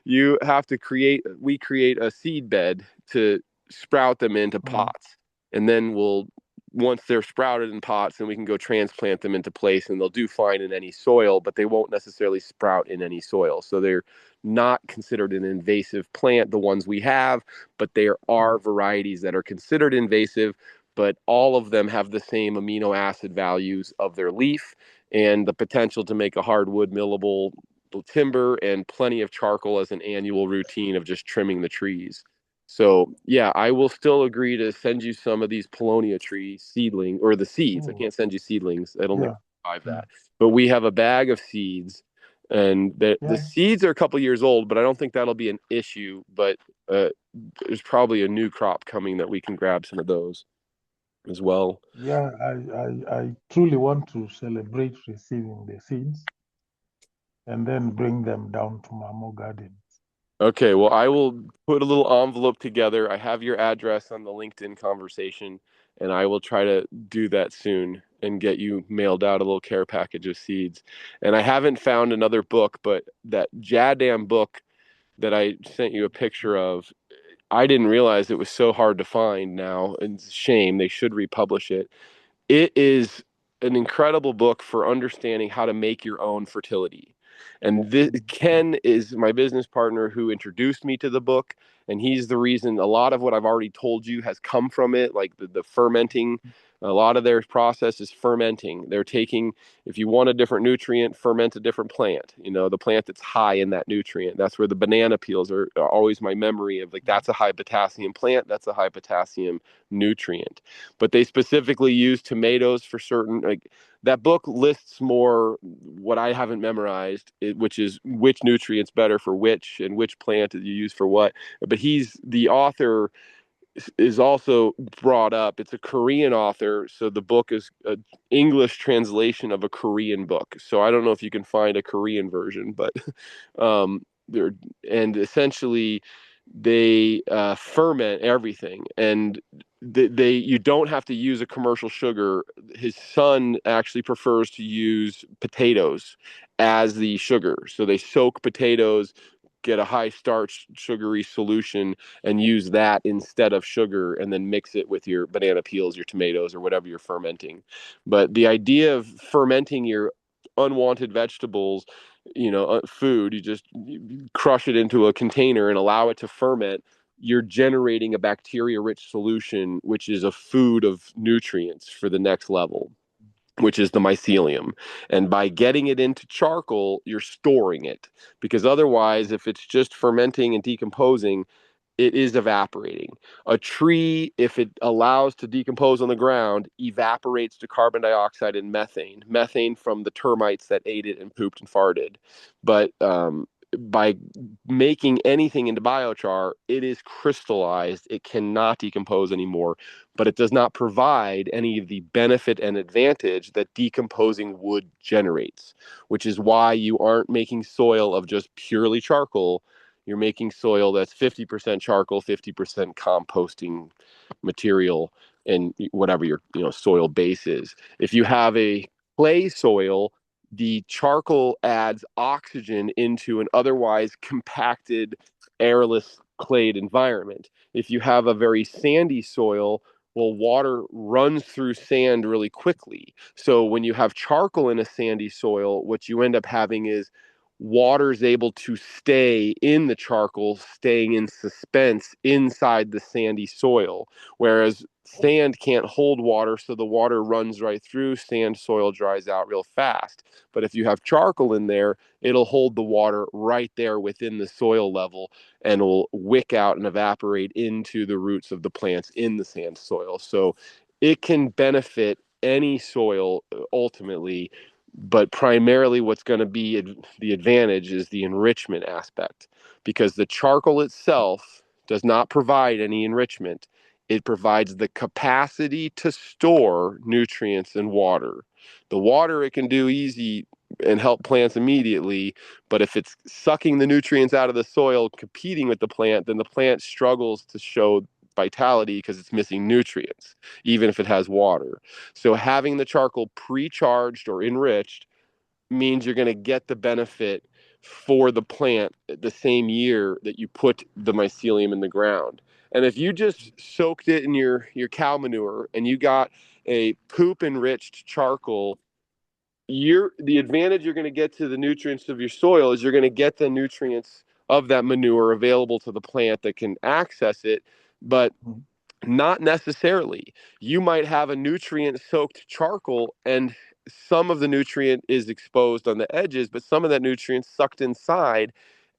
we create a seed bed to sprout them into pots. And then once they're sprouted in pots, then we can go transplant them into place, and they'll do fine in any soil, but they won't necessarily sprout in any soil. So they're not considered an invasive plant, the ones we have, but there are varieties that are considered invasive, but all of them have the same amino acid values of their leaf and the potential to make a hardwood millable timber and plenty of charcoal as an annual routine of just trimming the trees. So yeah, I will still agree to send you some of these Paulownia tree seedling or the seeds. I can't send you seedlings. I don't think I survive that. But we have a bag of seeds, and the seeds are a couple years old, but I don't think that'll be an issue. But there's probably a new crop coming that we can grab some of those as well. Yeah, I truly want to celebrate receiving the seeds and then bring them down to Mamo Gardens. Okay, well, I will put a little envelope together. I have your address on the LinkedIn conversation, and I will try to do that soon and get you mailed out a little care package of seeds. And I haven't found another book, but that Jadam book that I sent you a picture of, I didn't realize it was so hard to find now. It's a shame. They should republish it. It is an incredible book for understanding how to make your own fertility. And Ken is my business partner who introduced me to the book, and he's the reason a lot of what I've already told you has come from it, like the fermenting. A lot of their process is fermenting. They're taking, if you want a different nutrient, ferment a different plant. You know, the plant that's high in that nutrient. That's where the banana peels are always my memory of, like, that's a high potassium plant. That's a high potassium nutrient. But they specifically use tomatoes for certain, like, that book lists more what I haven't memorized, which is which nutrients better for which and which plant you use for what. But he's the author is also brought up. It's a Korean author, so the book is an English translation of a Korean book. So I don't know if you can find a Korean version, but they're and essentially they ferment everything, and they you don't have to use a commercial sugar. His son actually prefers to use potatoes as the sugar, so they soak potatoes, get a high starch sugary solution, and use that instead of sugar, and then mix it with your banana peels, your tomatoes, or whatever you're fermenting. But the idea of fermenting your unwanted vegetables, food, you crush it into a container and allow it to ferment. You're generating a bacteria rich solution, which is a food of nutrients for the next level, which is the mycelium. And by getting it into charcoal, you're storing it, because otherwise, if it's just fermenting and decomposing, it is evaporating. A tree, if it allows to decompose on the ground, evaporates to carbon dioxide and methane from the termites that ate it and pooped and farted. But by making anything into biochar, it is crystallized. It cannot decompose anymore, but it does not provide any of the benefit and advantage that decomposing wood generates, which is why you aren't making soil of just purely charcoal. You're making soil that's 50% charcoal, 50% composting material, and whatever your soil base is. If you have a clay soil, the charcoal adds oxygen into an otherwise compacted, airless, clayed environment. If you have a very sandy soil, well, water runs through sand really quickly. So when you have charcoal in a sandy soil, what you end up having is water is able to stay in the charcoal, staying in suspense inside the sandy soil, whereas sand can't hold water, so the water runs right through. Sand soil dries out real fast. But if you have charcoal in there, it'll hold the water right there within the soil level, and will wick out and evaporate into the roots of the plants in the sand soil. So it can benefit any soil ultimately, but primarily what's going to be the advantage is the enrichment aspect, because the charcoal itself does not provide any enrichment. It provides the capacity to store nutrients and water. The water it can do easy and help plants immediately, but if it's sucking the nutrients out of the soil, competing with the plant, then the plant struggles to show vitality because it's missing nutrients, even if it has water. So having the charcoal pre-charged or enriched means you're going to get the benefit for the plant the same year that you put the mycelium in the ground. And if you just soaked it in your cow manure and you got a poop enriched charcoal, the advantage you're going to get to the nutrients of your soil is you're going to get the nutrients of that manure available to the plant that can access it, but not necessarily. You might have a nutrient soaked charcoal, and some of the nutrient is exposed on the edges, but some of that nutrient sucked inside,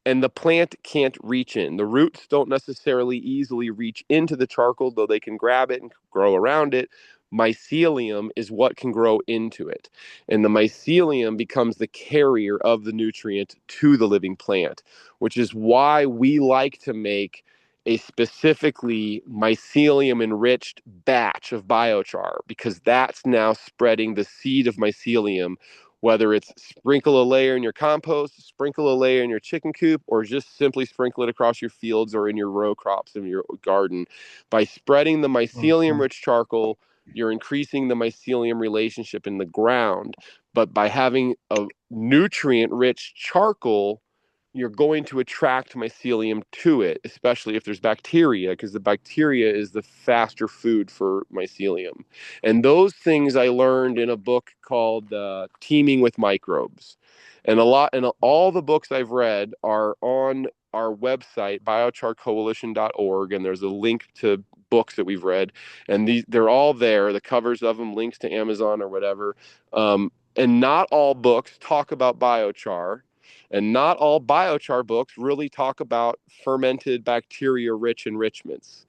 and the plant can't reach in. The roots don't necessarily easily reach into the charcoal, though they can grab it and grow around it. Mycelium is what can grow into it. And the mycelium becomes the carrier of the nutrient to the living plant, which is why we like to make a specifically mycelium enriched batch of biochar, because that's now spreading the seed of mycelium whether it's sprinkle a layer in your compost, sprinkle a layer in your chicken coop, or just simply sprinkle it across your fields or in your row crops in your garden. By spreading the mycelium-rich charcoal, you're increasing the mycelium relationship in the ground. But by having a nutrient-rich charcoal, you're going to attract mycelium to it, especially if there's bacteria, because the bacteria is the faster food for mycelium. And those things I learned in a book called Teaming with Microbes. And all the books I've read are on our website, biocharcoalition.org, and there's a link to books that we've read, and they're all there, the covers of them, links to Amazon or whatever. And not all books talk about biochar, and not all biochar books really talk about fermented bacteria-rich enrichments.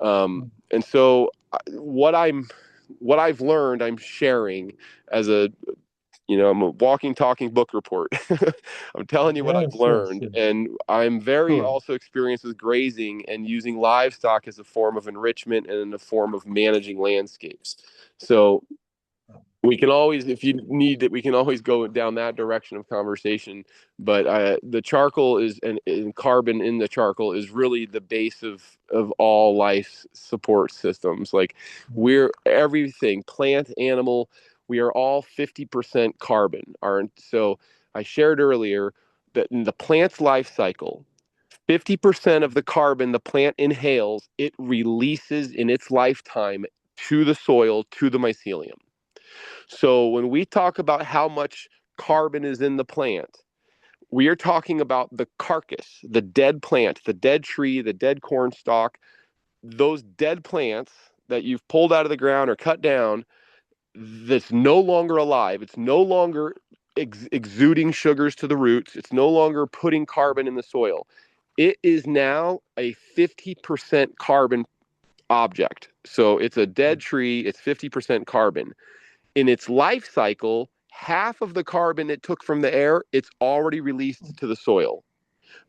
And so what I've learned, I'm sharing as I'm a walking, talking book report. I'm telling you what I've Yes, yes, learned. yes. And I'm very Sure. also experienced with grazing and using livestock as a form of enrichment and in a form of managing landscapes. So we can always, if you need it, we can always go down that direction of conversation. But the charcoal and carbon in the charcoal is really the base of all life support systems. Like we're everything, plant, animal, we are all 50% carbon. So I shared earlier that in the plant's life cycle, 50% of the carbon the plant inhales, it releases in its lifetime to the soil, to the mycelium. So when we talk about how much carbon is in the plant, we are talking about the carcass, the dead plant, the dead tree, the dead corn stalk, those dead plants that you've pulled out of the ground or cut down that's no longer alive. It's no longer exuding sugars to the roots. It's no longer putting carbon in the soil. It is now a 50% carbon object. So it's a dead tree, it's 50% carbon. In its life cycle, half of the carbon it took from the air, it's already released to the soil.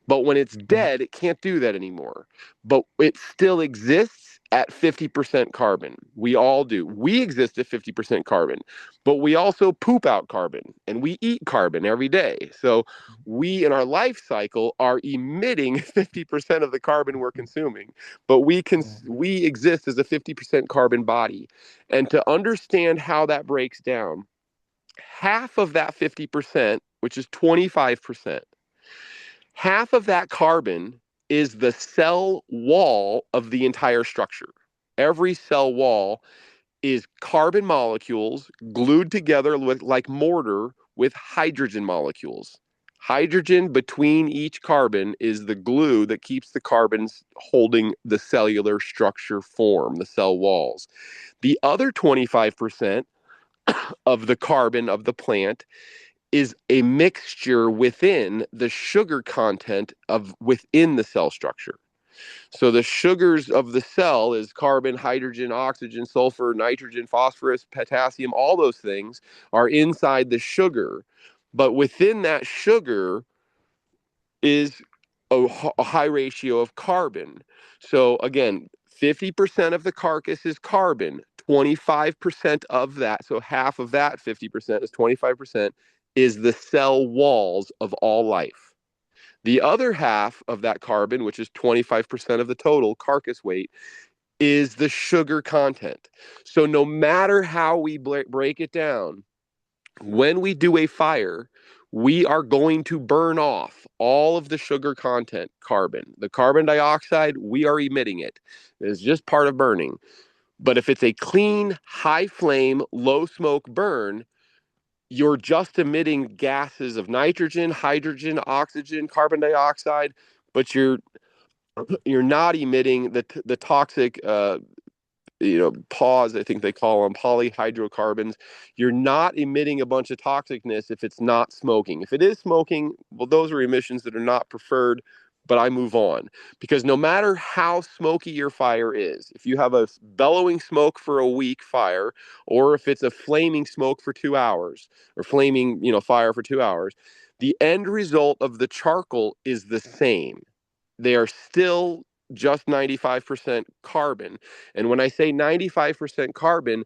But when it's dead, it can't do that anymore. But it still exists at 50% carbon. We all do. We exist at 50% carbon, but we also poop out carbon and we eat carbon every day. So we in our life cycle are emitting 50% of the carbon we're consuming, but we exist as a 50% carbon body. And to understand how that breaks down, half of that 50%, which is 25%, half of that carbon is the cell wall of the entire structure. Every cell wall is carbon molecules glued together with like mortar with hydrogen molecules. Hydrogen between each carbon is the glue that keeps the carbons holding the cellular structure form, the cell walls. The other 25% of the carbon of the plant is a mixture within the sugar content of within the cell structure. So the sugars of the cell is carbon, hydrogen, oxygen, sulfur, nitrogen, phosphorus, potassium, all those things are inside the sugar. But within that sugar is a high ratio of carbon. So again, 50% of the carcass is carbon, 25% of that, so half of that 50% is 25%, is the cell walls of all life. The other half of that carbon, which is 25% of the total carcass weight, is the sugar content. So no matter how we break it down, when we do a fire, we are going to burn off all of the sugar content carbon. The carbon dioxide, we are emitting it. It's just part of burning. But if it's a clean, high flame, low smoke burn, you're just emitting gases of nitrogen, hydrogen, oxygen, carbon dioxide, but you're not emitting the toxic PAWs, I think they call them, polyhydrocarbons. You're not emitting a bunch of toxicness if it's not smoking. If it is smoking, well, those are emissions that are not preferred, but I move on. Because no matter how smoky your fire is, if you have a bellowing smoke for a week fire, or if it's a flaming smoke for 2 hours, or flaming, fire for 2 hours, the end result of the charcoal is the same. They are still just 95% carbon. And when I say 95% carbon,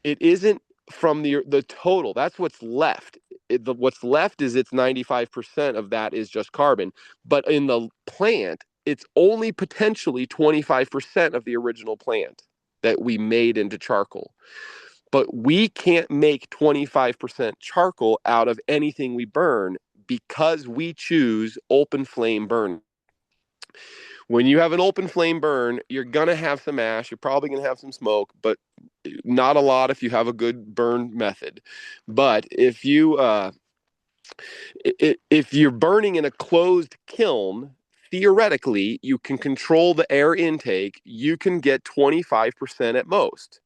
it isn't from the total. That's what's left. What's left is it's 95% of that is just carbon. But in the plant, it's only potentially 25% of the original plant that we made into charcoal. But we can't make 25% charcoal out of anything we burn because we choose open flame burn. When you have an open flame burn, you're going to have some ash. You're probably going to have some smoke, but not a lot if you have a good burn method. But if you're burning in a closed kiln, theoretically, you can control the air intake. You can get 25% at most.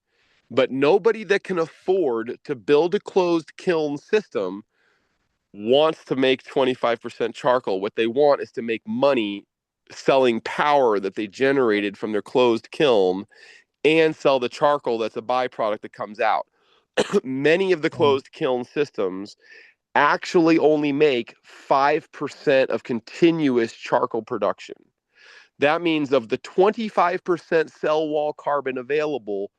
But nobody that can afford to build a closed kiln system wants to make 25% charcoal. What they want is to make money selling power that they generated from their closed kiln and sell the charcoal that's a byproduct that comes out. Many of the closed kiln systems actually only make 5% of continuous charcoal production. That means of the 25% cell wall carbon available,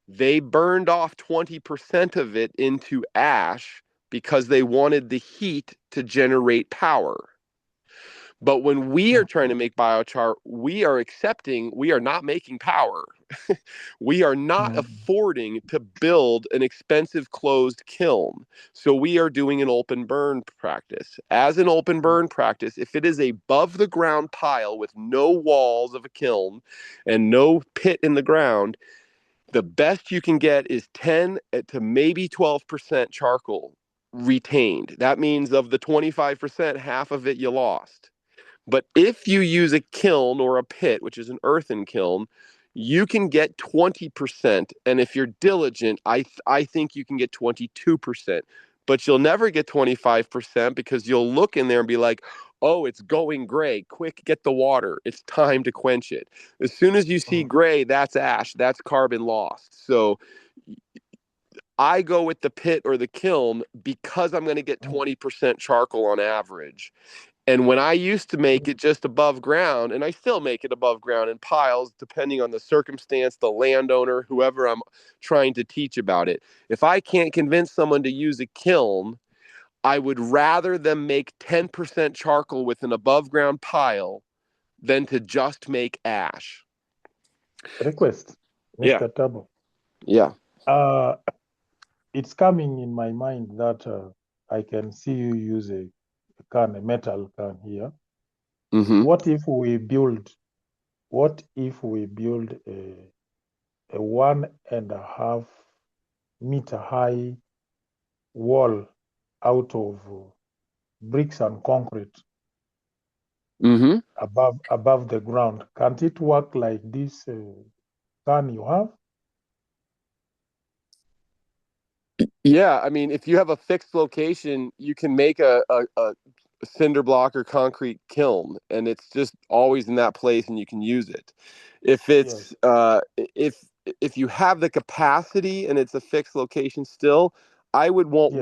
they burned off 20% of it into ash because they wanted the heat to generate power. But when we are trying to make biochar, we are not making power. We are not affording to build an expensive closed kiln. So we are doing an open burn practice. As an open burn practice, if it is a above the ground pile with no walls of a kiln and no pit in the ground, the best you can get is 10 to maybe 12% charcoal retained. That means of the 25%, half of it you lost. But if you use a kiln or a pit, which is an earthen kiln, you can get 20%. And if you're diligent, I think you can get 22%. But you'll never get 25% because you'll look in there and be like, oh, it's going gray. Quick, get the water. It's time to quench it. As soon as you see gray, that's ash. That's carbon lost. So I go with the pit or the kiln because I'm going to get 20% charcoal on average. And when I used to make it just above ground, and I still make it above ground in piles, depending on the circumstance, the landowner, whoever I'm trying to teach about it. If I can't convince someone to use a kiln, I would rather them make 10% charcoal with an above ground pile than to just make ash. Request, Yeah. Mr. Tabo. Yeah. It's coming in my mind that I can see you use a metal can here. Mm-hmm. What if we build a 1.5 meter high wall out of bricks and concrete Mm-hmm. above the ground? Can't it work like this can you have? Yeah, I mean, if you have a fixed location, you can make a cinder block or concrete kiln, and it's just always in that place, and you can use it. If it's if you have the capacity and it's a fixed location still, I would want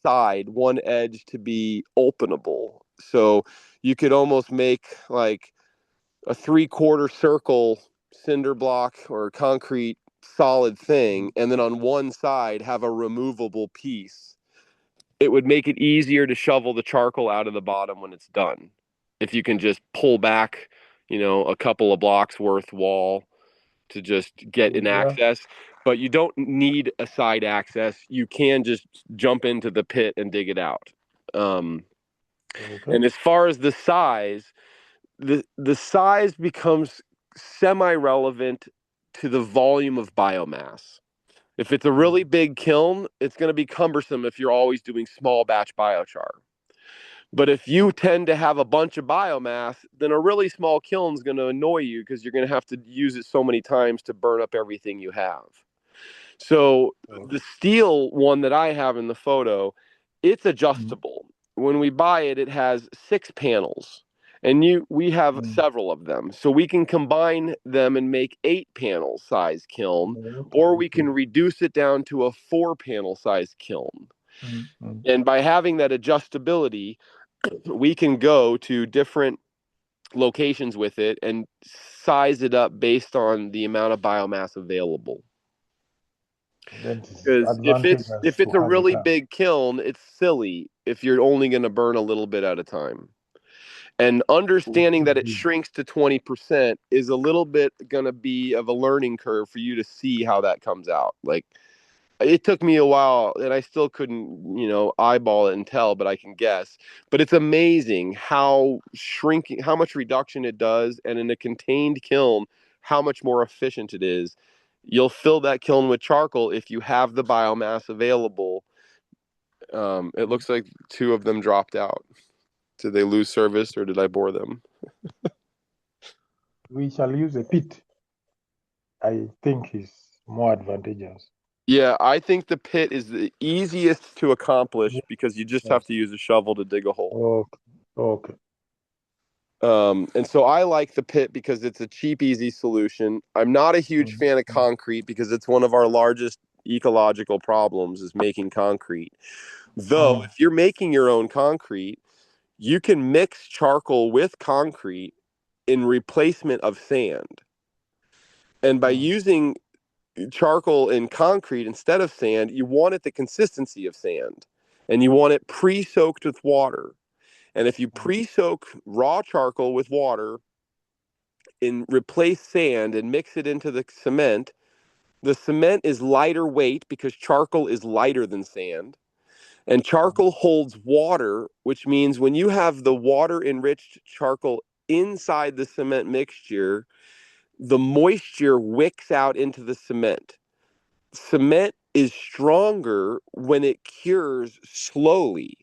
one edge to be openable. So you could almost make like a 3/4 circle cinder block or concrete solid thing, and then on one side have a removable piece. It would make it easier to shovel the charcoal out of the bottom when it's done. If you can just pull back, a couple of blocks worth wall to just get an access, but you don't need a side access. You can just jump into the pit and dig it out. And as far as the size, the size becomes semi-relevant to the volume of biomass. If it's a really big kiln, it's going to be cumbersome if you're always doing small batch biochar. But if you tend to have a bunch of biomass, then a really small kiln is going to annoy you because you're going to have to use it so many times to burn up everything you have. So the steel one that I have in the photo, it's adjustable. When we buy it, it has 6 panels. And we have several of them. So we can combine them and make 8-panel size kiln, or we can reduce it down to a 4-panel size kiln. And by having that adjustability, we can go to different locations with it and size it up based on the amount of biomass available. That is Because advantageous if it's to a have a really gun. big kiln, it's silly if you're only going to burn a little bit at a time. And understanding that it shrinks to 20% is a little bit going to be of a learning curve for you to see how that comes out. Like, it took me a while, and I still couldn't, eyeball it and tell, but I can guess. But it's amazing how much reduction it does, and in a contained kiln, how much more efficient it is. You'll fill that kiln with charcoal if you have the biomass available. It looks like two of them dropped out. Did they lose service, or did I bore them? We shall use a pit. I think is more advantageous. Yeah, I think the pit is the easiest to accomplish because you just have Yes. to use a shovel to dig a hole. Okay. And so I like the pit because it's a cheap, easy solution. I'm not a huge fan of concrete because it's one of our largest ecological problems is making concrete. Though, if you're making your own concrete, you can mix charcoal with concrete in replacement of sand. And by using charcoal in concrete instead of sand, you want it the consistency of sand. And you want it pre-soaked with water. And if you pre-soak raw charcoal with water and replace sand and mix it into the cement is lighter weight because charcoal is lighter than sand. And charcoal holds water, which means when you have the water enriched charcoal inside the cement mixture, the moisture wicks out into the cement. Cement is stronger when it cures slowly.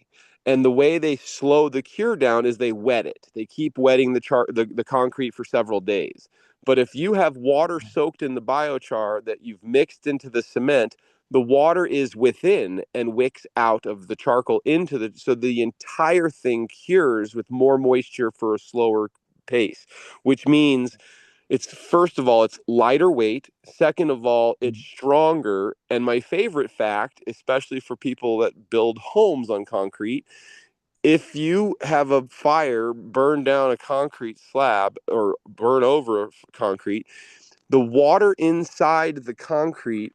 And the way they slow the cure down is they wet it. They keep wetting the concrete for several days. But if you have water soaked in the biochar that you've mixed into the cement, the water is within and wicks out of the charcoal so the entire thing cures with more moisture for a slower pace, which means it's first of all, it's lighter weight. Second of all, it's stronger. And my favorite fact, especially for people that build homes on concrete, if you have a fire burn down a concrete slab or burn over concrete, the water inside the concrete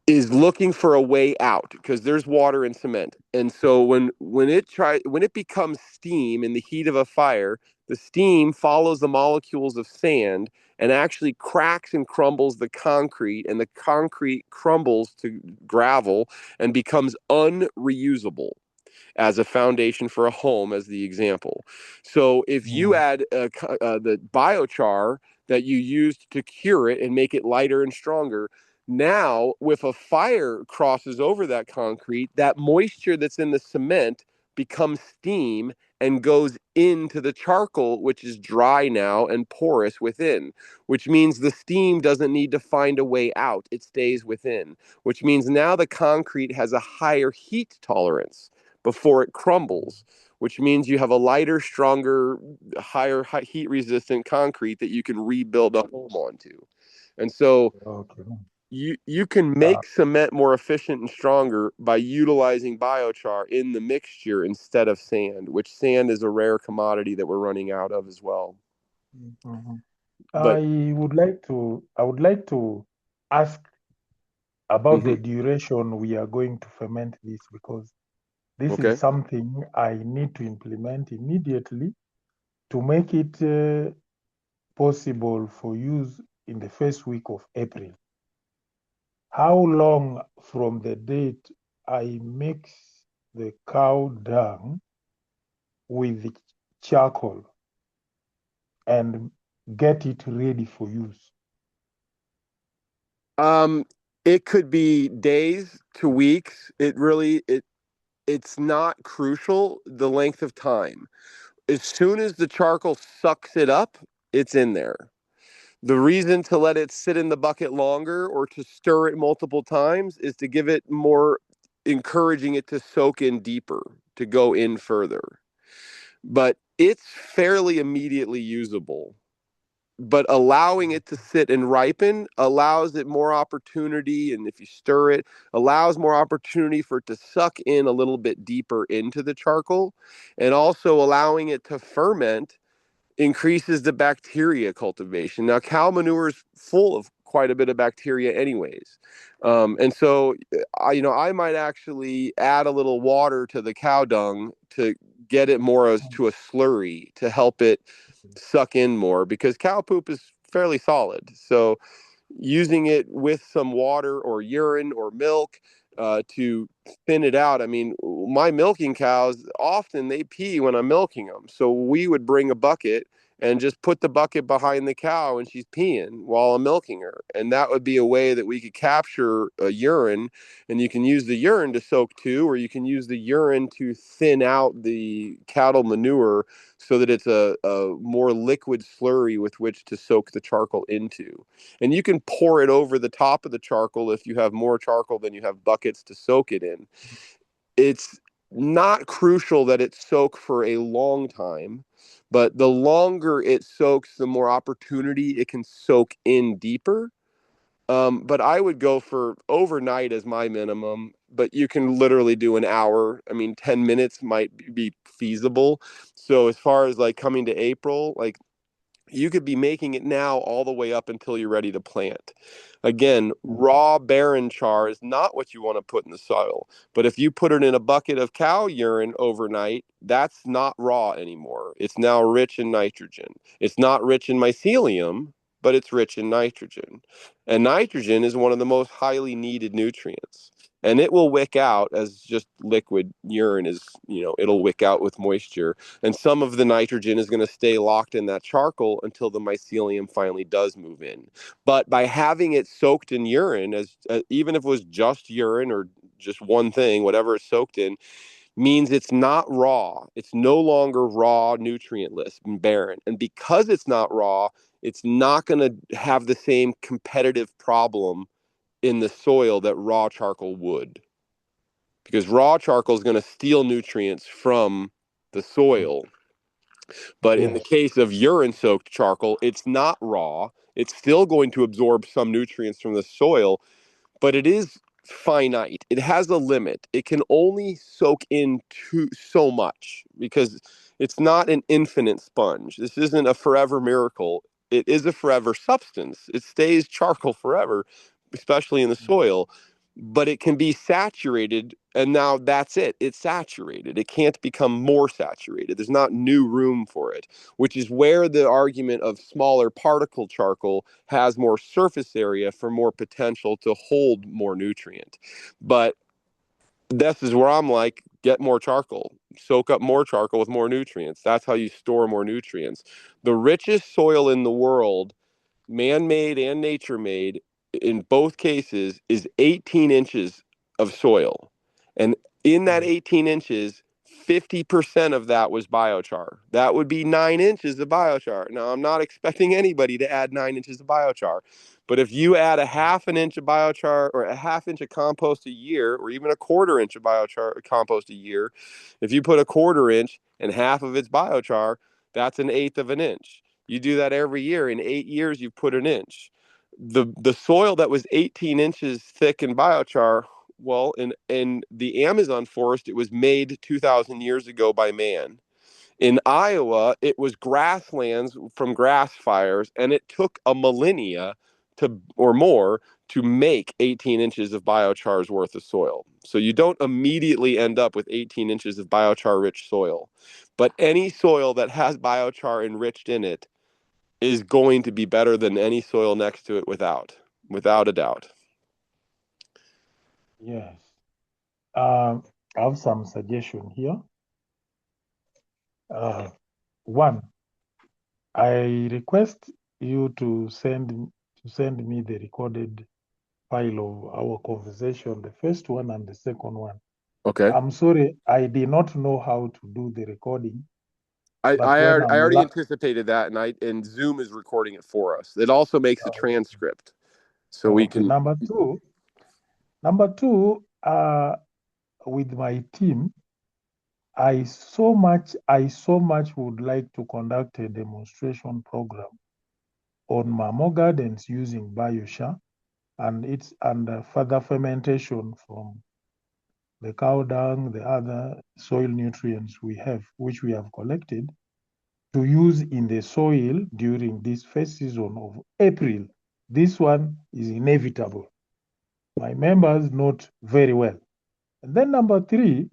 is looking for a way out because there's water in cement. And so when it becomes steam in the heat of a fire, the steam follows the molecules of sand and actually cracks and crumbles the concrete, and the concrete crumbles to gravel and becomes unreusable as a foundation for a home, as the example. So if you add the biochar that you used to cure it and make it lighter and stronger, now if a fire crosses over that concrete, that moisture that's in the cement becomes steam and goes into the charcoal, which is dry now and porous within, which means the steam doesn't need to find a way out. It stays within, which means now the concrete has a higher heat tolerance before it crumbles, which means you have a lighter, stronger, higher heat resistant concrete that you can rebuild a home onto. And so you can make cement more efficient and stronger by utilizing biochar in the mixture instead of sand, which sand is a rare commodity that we're running out of as well. But I would like to ask about the duration we are going to ferment this, because this is something I need to implement immediately to make it possible for use in the first week of April. How long from the date I mix the cow dung with the charcoal and get it ready for use? It could be days to weeks. It's not crucial, the length of time. As soon as the charcoal sucks it up, it's in there. The reason to let it sit in the bucket longer or to stir it multiple times is to give it more, encouraging it to soak in deeper, to go in further. But it's fairly immediately usable. But allowing it to sit and ripen allows it more opportunity. And if you stir it, allows more opportunity for it to suck in a little bit deeper into the charcoal. And also allowing it to ferment increases the bacteria cultivation. Now, cow manure is full of quite a bit of bacteria anyways. And so I might actually add a little water to the cow dung to get it more as to a slurry to help it suck in more, because cow poop is fairly solid. So using it with some water or urine or milk to thin it out. I mean, my milking cows, often they pee when I'm milking them. So we would bring a bucket and just put the bucket behind the cow and she's peeing while I'm milking her. And that would be a way that we could capture a urine, and you can use the urine to soak too, or you can use the urine to thin out the cattle manure so that it's a more liquid slurry with which to soak the charcoal into. And you can pour it over the top of the charcoal if you have more charcoal than you have buckets to soak it in. It's not crucial that it soak for a long time, but the longer it soaks, the more opportunity it can soak in deeper. But I would go for overnight as my minimum, but you can literally do an hour. I mean, 10 minutes might be feasible. So as far as like coming to April, like you could be making it now all the way up until you're ready to plant. Again, raw barren char is not what you want to put in the soil. But if you put it in a bucket of cow urine overnight, that's not raw anymore. It's now rich in nitrogen. It's not rich in mycelium, but it's rich in nitrogen. And nitrogen is one of the most highly needed nutrients. And it will wick out as just liquid urine is, it'll wick out with moisture, and some of the nitrogen is going to stay locked in that charcoal until the mycelium finally does move in. But by having it soaked in urine, as even if it was just urine or just one thing, whatever it's soaked in, means it's not raw. It's no longer raw, nutrientless, and barren. And because it's not raw, it's not going to have the same competitive problem in the soil that raw charcoal would. Because raw charcoal is going to steal nutrients from the soil. But in the case of urine soaked charcoal, it's not raw. It's still going to absorb some nutrients from the soil, but it is finite. It has a limit. It can only soak in so much because it's not an infinite sponge. This isn't a forever miracle. It is a forever substance. It stays charcoal forever, especially in the soil, but it can be saturated, and now that's it. It's saturated. It can't become more saturated. There's not new room for it, which is where the argument of smaller particle charcoal has more surface area for more potential to hold more nutrient. But this is where I'm like, get more charcoal, soak up more charcoal with more nutrients. That's how you store more nutrients. The richest soil in the world, man-made and nature-made, in both cases, is 18 inches of soil. And in that 18 inches, 50% of that was biochar. That would be 9 inches of biochar. Now, I'm not expecting anybody to add 9 inches of biochar, but if you add a half an inch of biochar or a half inch of compost a year, or even a quarter inch of biochar compost a year, if you put a quarter inch and half of its biochar, that's an eighth of an inch. You do that every year. In 8 years, you've put an inch. The soil that was 18 inches thick in biochar, well, in the Amazon forest, it was made 2,000 years ago by man. In Iowa, it was grasslands from grass fires, and it took a millennia or more to make 18 inches of biochar's worth of soil. So you don't immediately end up with 18 inches of biochar rich soil. But any soil that has biochar enriched in it is going to be better than any soil next to it without a doubt. Yes. I have some suggestion here. One, I request you to send me the recorded file of our conversation, the first one and the second one. Okay. I'm sorry, I did not know how to do the recording. I, But I, when I already anticipated that, and Zoom is recording it for us. It also makes a transcript, so we can. Number two, with my team, I so much would like to conduct a demonstration program on Mamo Gardens using Biochar and further fermentation from the cow dung, the other soil nutrients which we have collected, to use in the soil during this first season of April This one is inevitable. My members note very well. And then number 3,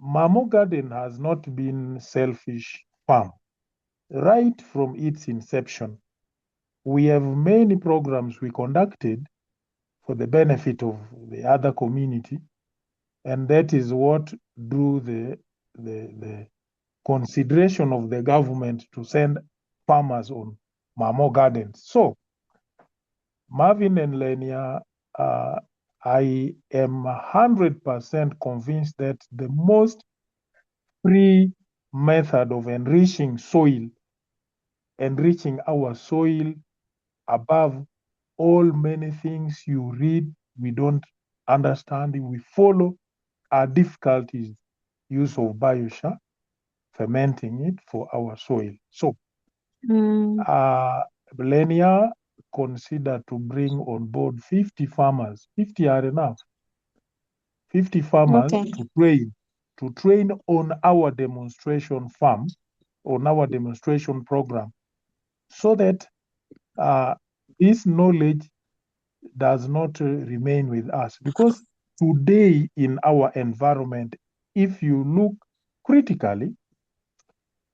Mamo Garden has not been selfish farm. Right from its inception, we have many programs we conducted for the benefit of the other community, and that is what drew the consideration of the government to send farmers on Mamo Gardens. So, Marvin and Lenia, I am 100% convinced that the most free method of enriching our soil above all many things you read, we don't understand, we follow, are difficulties use of biochar, fermenting it for our soil. So, Lenia consider to bring on board 50 farmers. 50 are enough. 50 farmers to train on our demonstration farm, on our demonstration program, so that this knowledge does not remain with us. Because today in our environment, if you look critically,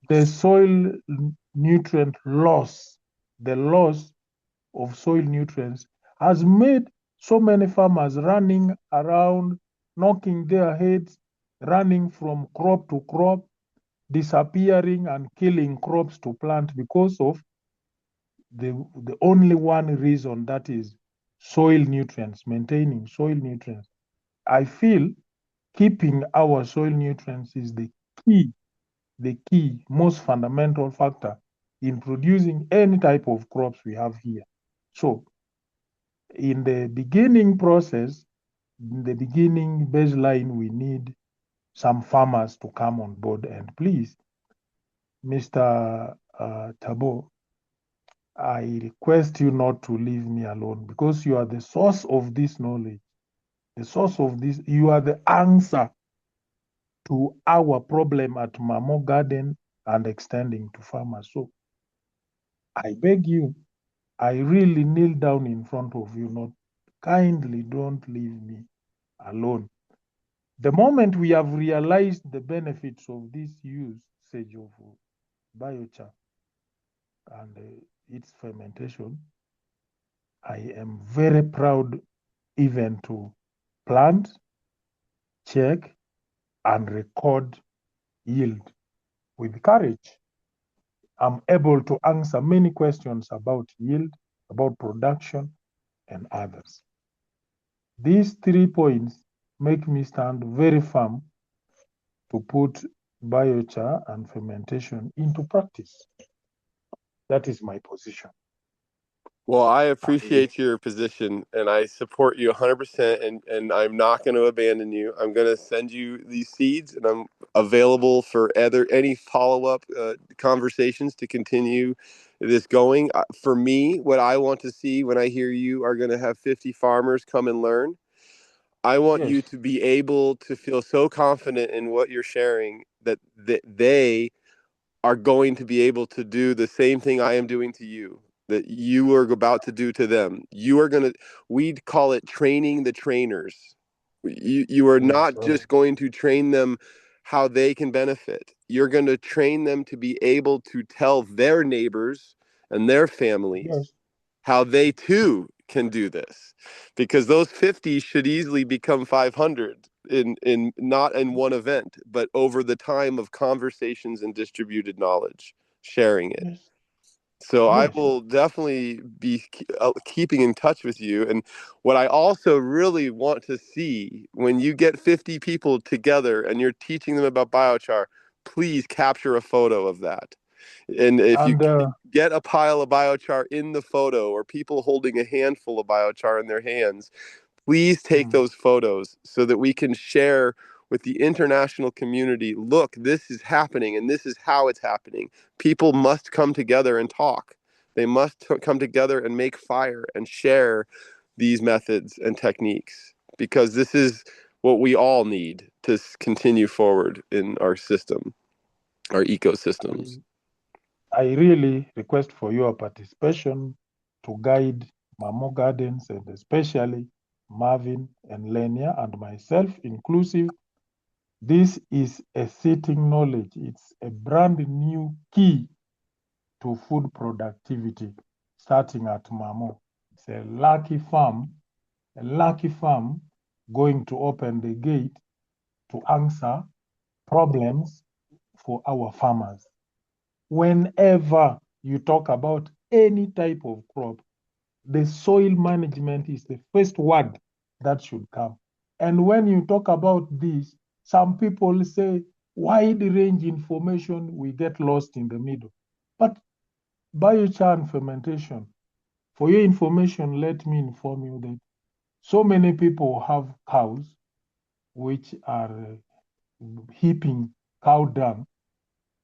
the soil nutrient loss, the loss of soil nutrients has made so many farmers running around, knocking their heads, running from crop to crop, disappearing and killing crops to plant because of the only one reason, that is soil nutrients, maintaining soil nutrients. I feel keeping our soil nutrients is the key, most fundamental factor in producing any type of crops we have here. So, in the beginning process, in the beginning baseline, we need some farmers to come on board. And please, Mr. Tabo, I request you not to leave me alone, because you are the source of this knowledge, the source of this, you are the answer to our problem at Mamo Garden and extending to farmers. So I beg you, I really kneel down in front of you, not kindly don't leave me alone. The moment we have realized the benefits of this usage of biochar and its fermentation, I am very proud even to plant, check, and record yield with courage. I'm able to answer many questions about yield, about production, and others. These 3 points make me stand very firm to put biochar and fermentation into practice. That is my position. Well, I appreciate your position and I support you 100%, and I'm not going to abandon you. I'm going to send you these seeds, and I'm available for any follow-up conversations to continue this going. For me, what I want to see when I hear you are going to have 50 farmers come and learn. I want you to be able to feel so confident in what you're sharing that they are going to be able to do the same thing I am doing to you, that you are about to do to them. You are going to, we'd call it training the trainers. You are not just going to train them how they can benefit. You're going to train them to be able to tell their neighbors and their families how they too can do this, because those 50 should easily become 500 in not in one event, but over the time of conversations and distributed knowledge, sharing it. So I will definitely be keeping in touch with you. And what I also really want to see, when you get 50 people together and you're teaching them about biochar, please capture a photo of that. And if you get a pile of biochar in the photo, or people holding a handful of biochar in their hands, please take those photos so that we can share with the international community. Look, this is happening and this is how it's happening. People must come together and talk. They must come together and make fire and share these methods and techniques, because this is what we all need to continue forward in our system, our ecosystems. I really request for your participation to guide Mamo Gardens and especially Marvin and Lenia and myself inclusive. This is a sitting knowledge. It's a brand new key to food productivity starting at Mamo. It's a lucky farm going to open the gate to answer problems for our farmers. Whenever you talk about any type of crop, the soil management is the first word that should come. And when you talk about this, some people say wide range information, we get lost in the middle. But biochar and fermentation, for your information, let me inform you that so many people have cows which are heaping cow dung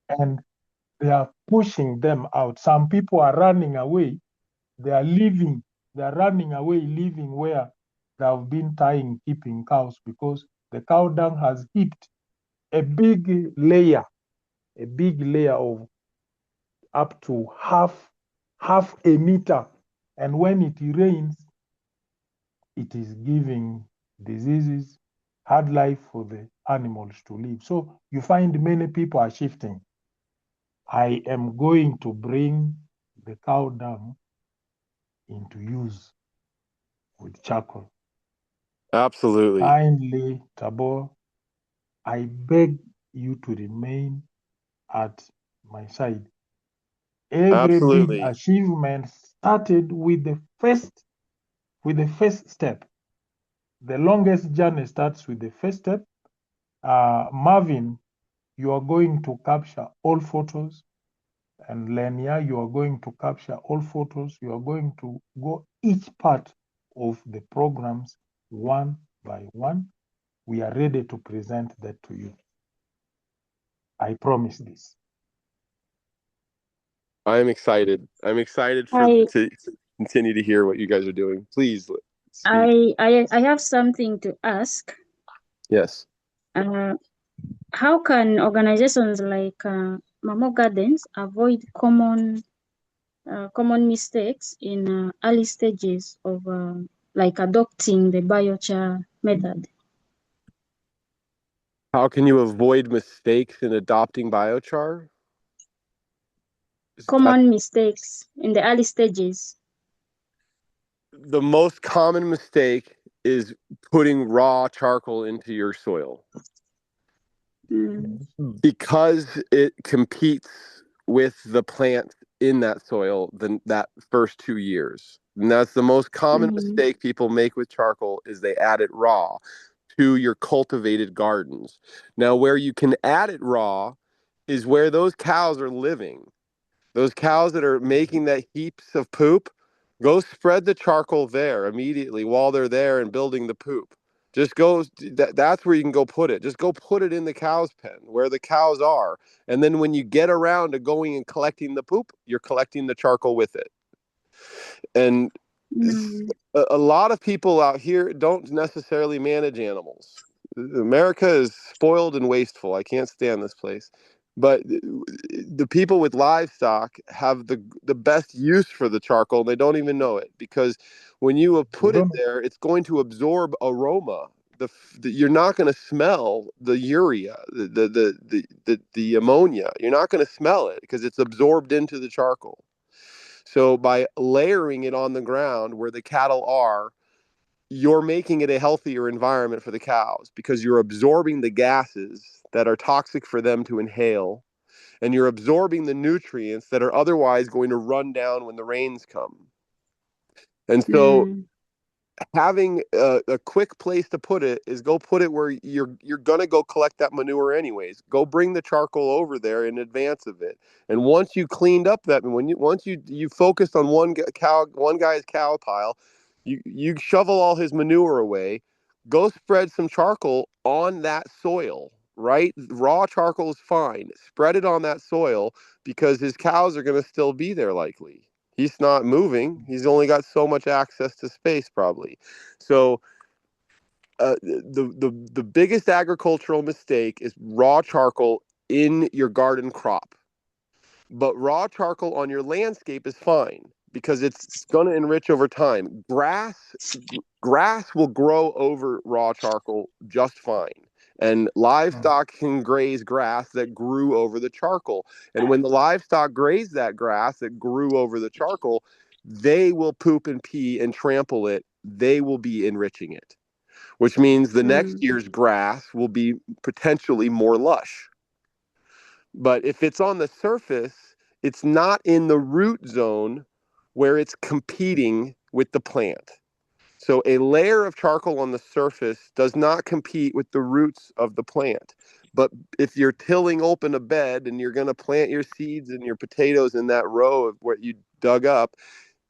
and they are pushing them out. Some people are running away. They are leaving. They are running away, leaving where they have been keeping cows because the cow dung has heaped a big layer of up to half a meter. And when it rains, it is giving diseases, hard life for the animals to live. So you find many people are shifting. I am going to bring the cow dung into use with charcoal. Absolutely. Kindly, Tabor, I beg you to remain at my side. Every big Absolutely. achievement started with the first step. The longest journey starts with the first step. Marvin, you are going to capture all photos. And Lenia, you are going to capture all photos. You are going to go each part of the programs one by one. We are ready to present that to you. I promise this. I'm excited. I'm excited I to continue to hear what you guys are doing. Please speak. I have something to ask. Yes. Uh, how can organizations like Mamo Gardens avoid common mistakes in early stages of like adopting the biochar method? How can you avoid mistakes in adopting biochar? Common mistakes in the early stages. The most common mistake is putting raw charcoal into your soil Mm. because it competes with the plant in that soil that first 2 years. And that's the most common Mm. mistake people make with charcoal is they add it raw to your cultivated gardens. Now, where you can add it raw is where those cows are living. Those cows that are making that heaps of poop, go spread the charcoal there immediately while they're there and building the poop. Just go, that's where you can go put it. Just go put it in the cow's pen where the cows are. And then when you get around to going and collecting the poop, you're collecting the charcoal with it. And Mm. a lot of people out here don't necessarily manage animals. America is spoiled and wasteful. I can't stand this place. But the people with livestock have the best use for the charcoal, and they don't even know it because when you We put it don't. there, it's going to absorb aroma. You're not going to smell the urea, the ammonia. You're not going to smell it because it's absorbed into the charcoal. So by layering it on the ground where the cattle are, you're making it a healthier environment for the cows because you're absorbing the gases that are toxic for them to inhale, and you're absorbing the nutrients that are otherwise going to run down when the rains come. And so Mm. having a quick place to put it is go put it where you're gonna go collect that manure anyways. Go bring the charcoal over there in advance of it, and once you cleaned up that, once you focused on one guy's cow pile, you shovel all his manure away. Go spread some charcoal on that soil. Right, raw charcoal is fine. Spread it on that soil because his cows are gonna still be there likely. He's not moving. He's only got so much access to space, probably. So the biggest agricultural mistake is raw charcoal in your garden crop. But raw charcoal on your landscape is fine because it's going to enrich over time. Grass will grow over raw charcoal just fine. And livestock can graze grass that grew over the charcoal. And when the livestock graze that grass that grew over the charcoal, they will poop and pee and trample it. They will be enriching it, which means the next year's grass will be potentially more lush. But if it's on the surface, it's not in the root zone where it's competing with the plant. So a layer of charcoal on the surface does not compete with the roots of the plant. But if you're tilling open a bed and you're going to plant your seeds and your potatoes in that row of what you dug up,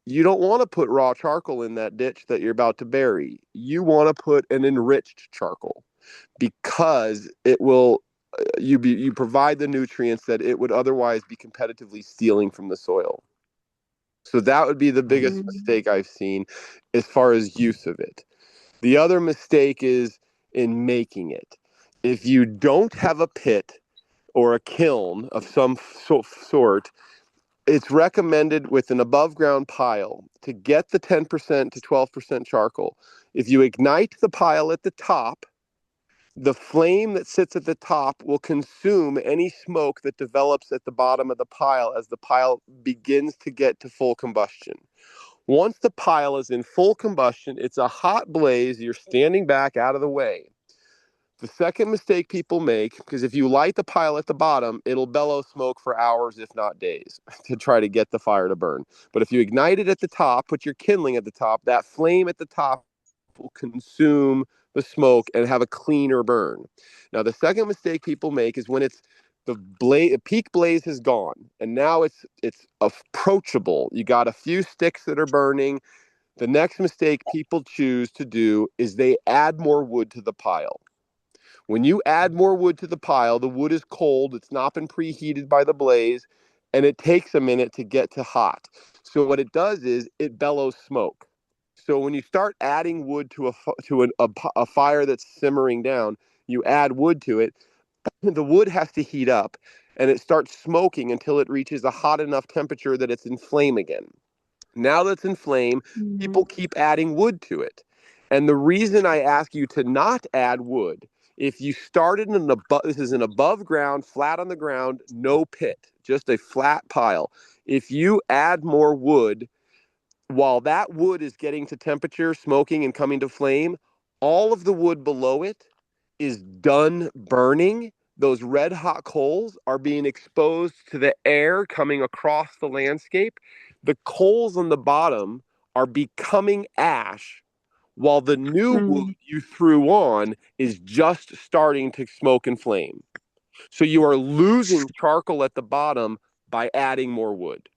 you don't want to put raw charcoal in that ditch that you're about to bury. You want to put an enriched charcoal because it will you provide the nutrients that it would otherwise be competitively stealing from the soil. So that would be the biggest mistake I've seen as far as use of it. The other mistake is in making it. If you don't have a pit or a kiln of some sort, it's recommended with an above ground pile to get the 10% to 12% charcoal. If you ignite the pile at the top, the flame that sits at the top will consume any smoke that develops at the bottom of the pile as the pile begins to get to full combustion. Once the pile is in full combustion, it's a hot blaze. You're standing back out of the way. The second mistake people make, because if you light the pile at the bottom, it'll bellow smoke for hours, if not days, to try to get the fire to burn. But if you ignite it at the top, put your kindling at the top, that flame at the top will consume the smoke and have a cleaner burn. Now, the second mistake people make is when it's the peak blaze has gone, and now it's approachable. You got a few sticks that are burning. The next mistake people choose to do is they add more wood to the pile. When you add more wood to the pile, the wood is cold, it's not been preheated by the blaze, and it takes a minute to get to hot. So what it does is it bellows smoke. So when you start adding wood to a fire that's simmering down, you add wood to it, the wood has to heat up, and it starts smoking until it reaches a hot enough temperature that it's in flame again. Now that it's in flame, people keep adding wood to it. And the reason I ask you to not add wood, if you started this is an above ground, flat on the ground, no pit, just a flat pile. If you add more wood, while that wood is getting to temperature, smoking and coming to flame, all of the wood below it is done burning. Those red hot coals are being exposed to the air coming across the landscape. The coals on the bottom are becoming ash, while the new wood you threw on is just starting to smoke and flame. So you are losing charcoal at the bottom by adding more wood.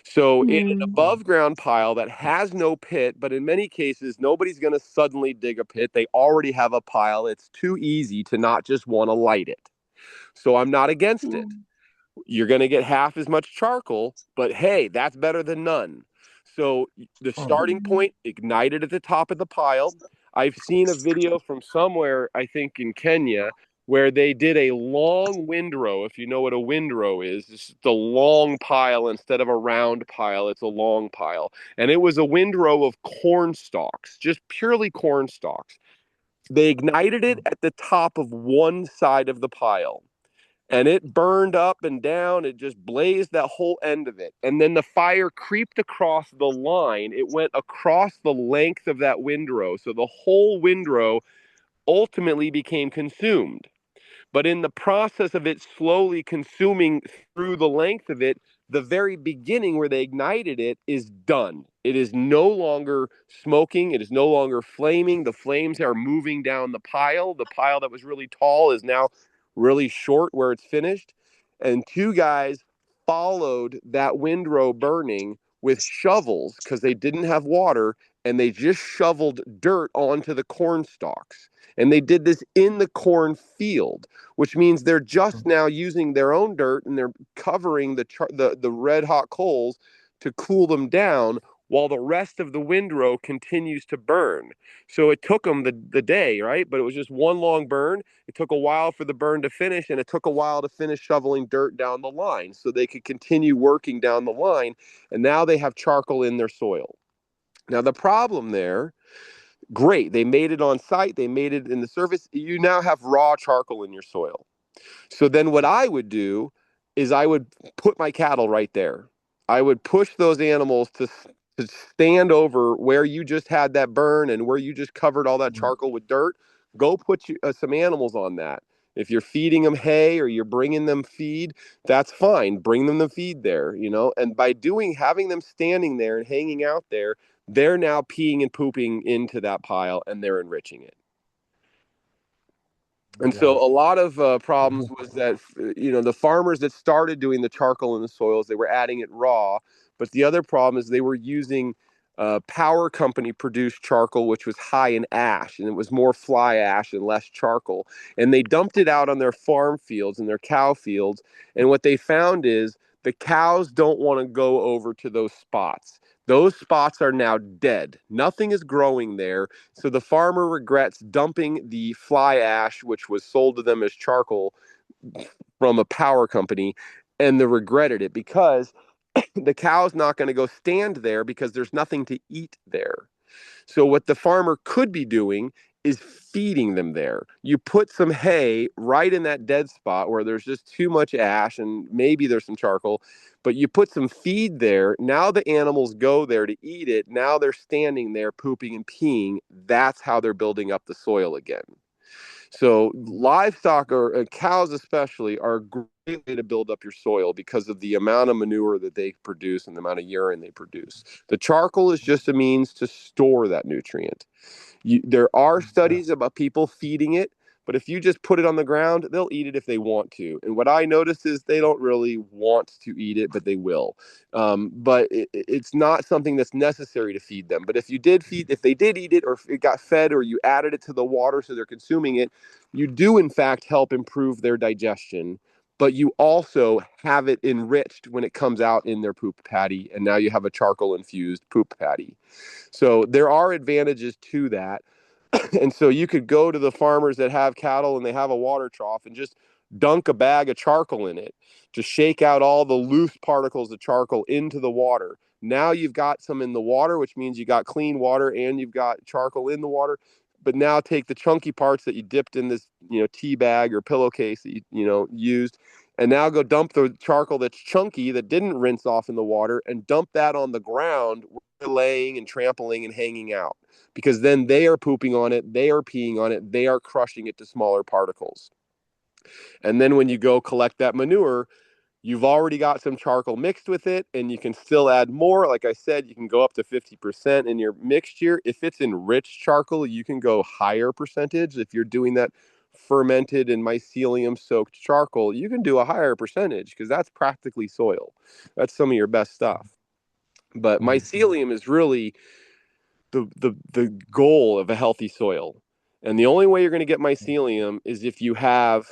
So in an above ground pile that has no pit, but in many cases, nobody's going to suddenly dig a pit. They already have a pile. It's too easy to not just want to light it. So I'm not against it. You're going to get half as much charcoal, but hey, that's better than none. So the starting point, ignite it at the top of the pile. I've seen a video from somewhere, I think in Kenya, where they did a long windrow. If you know what a windrow is, it's just a long pile instead of a round pile. It's a long pile. And it was a windrow of corn stalks, just purely corn stalks. They ignited it at the top of one side of the pile, and it burned up and down. It just blazed that whole end of it. And then the fire creeped across the line. It went across the length of that windrow. So the whole windrow ultimately became consumed. But in the process of it slowly consuming through the length of it, the very beginning where they ignited it is done. It is no longer smoking. It is no longer flaming. The flames are moving down the pile. The pile that was really tall is now really short where it's finished. And two guys followed that windrow burning with shovels because they didn't have water, and they just shoveled dirt onto the corn stalks. And they did this in the corn field, which means they're just now using their own dirt and they're covering the red hot coals to cool them down while the rest of the windrow continues to burn. So it took them the day, right? But it was just one long burn. It took a while for the burn to finish, and it took a while to finish shoveling dirt down the line so they could continue working down the line. And now they have charcoal in their soil. Now, the problem there, great, they made it on site, they made it in the surface. You now have raw charcoal in your soil. So then what I would do is I would put my cattle right there. I would push those animals to stand over where you just had that burn and where you just covered all that charcoal with dirt. Go put some animals on that. If you're feeding them hay or you're bringing them feed, that's fine. Bring them the feed there, you know. And by having them standing there and hanging out there, they're now peeing and pooping into that pile and they're enriching it. And so a lot of problems was that, you know, the farmers that started doing the charcoal in the soils, they were adding it raw. But the other problem is they were using power company produced charcoal, which was high in ash, and it was more fly ash and less charcoal. And they dumped it out on their farm fields and their cow fields. And what they found is the cows don't want to go over to those spots. Those spots are now dead. Nothing is growing there. So the farmer regrets dumping the fly ash, which was sold to them as charcoal from a power company, and they regretted it because the cow's not going to go stand there because there's nothing to eat there. So what the farmer could be doing is feeding them there. You put some hay right in that dead spot where there's just too much ash and maybe there's some charcoal, but you put some feed there. Now the animals go there to eat it. Now they're standing there pooping and peeing. That's how they're building up the soil again. So livestock or cows especially are a great way to build up your soil because of the amount of manure that they produce and the amount of urine they produce. The charcoal is just a means to store that nutrient. There are studies about people feeding it, but if you just put it on the ground, they'll eat it if they want to. And what I noticed is they don't really want to eat it, but they will. But it's not something that's necessary to feed them. But if they did eat it, or if it got fed, or you added it to the water so they're consuming it, you do in fact help improve their digestion. But you also have it enriched when it comes out in their poop patty, and now you have a charcoal infused poop patty. So there are advantages to that. And so you could go to the farmers that have cattle and they have a water trough and just dunk a bag of charcoal in it to shake out all the loose particles of charcoal into the water. Now you've got some in the water, which means you got clean water and you've got charcoal in the water. But now take the chunky parts that you dipped in this, tea bag or pillowcase that you used, and now go dump the charcoal that's chunky that didn't rinse off in the water and dump that on the ground where they're laying and trampling and hanging out, because then they are pooping on it, they are peeing on it, they are crushing it to smaller particles. And then when you go collect that manure, you've already got some charcoal mixed with it, and you can still add more. Like I said, you can go up to 50% in your mixture. If it's enriched charcoal, you can go higher percentage. If you're doing that fermented and mycelium soaked charcoal, you can do a higher percentage because that's practically soil. That's some of your best stuff. But mycelium is really the goal of a healthy soil. And the only way you're going to get mycelium is if you have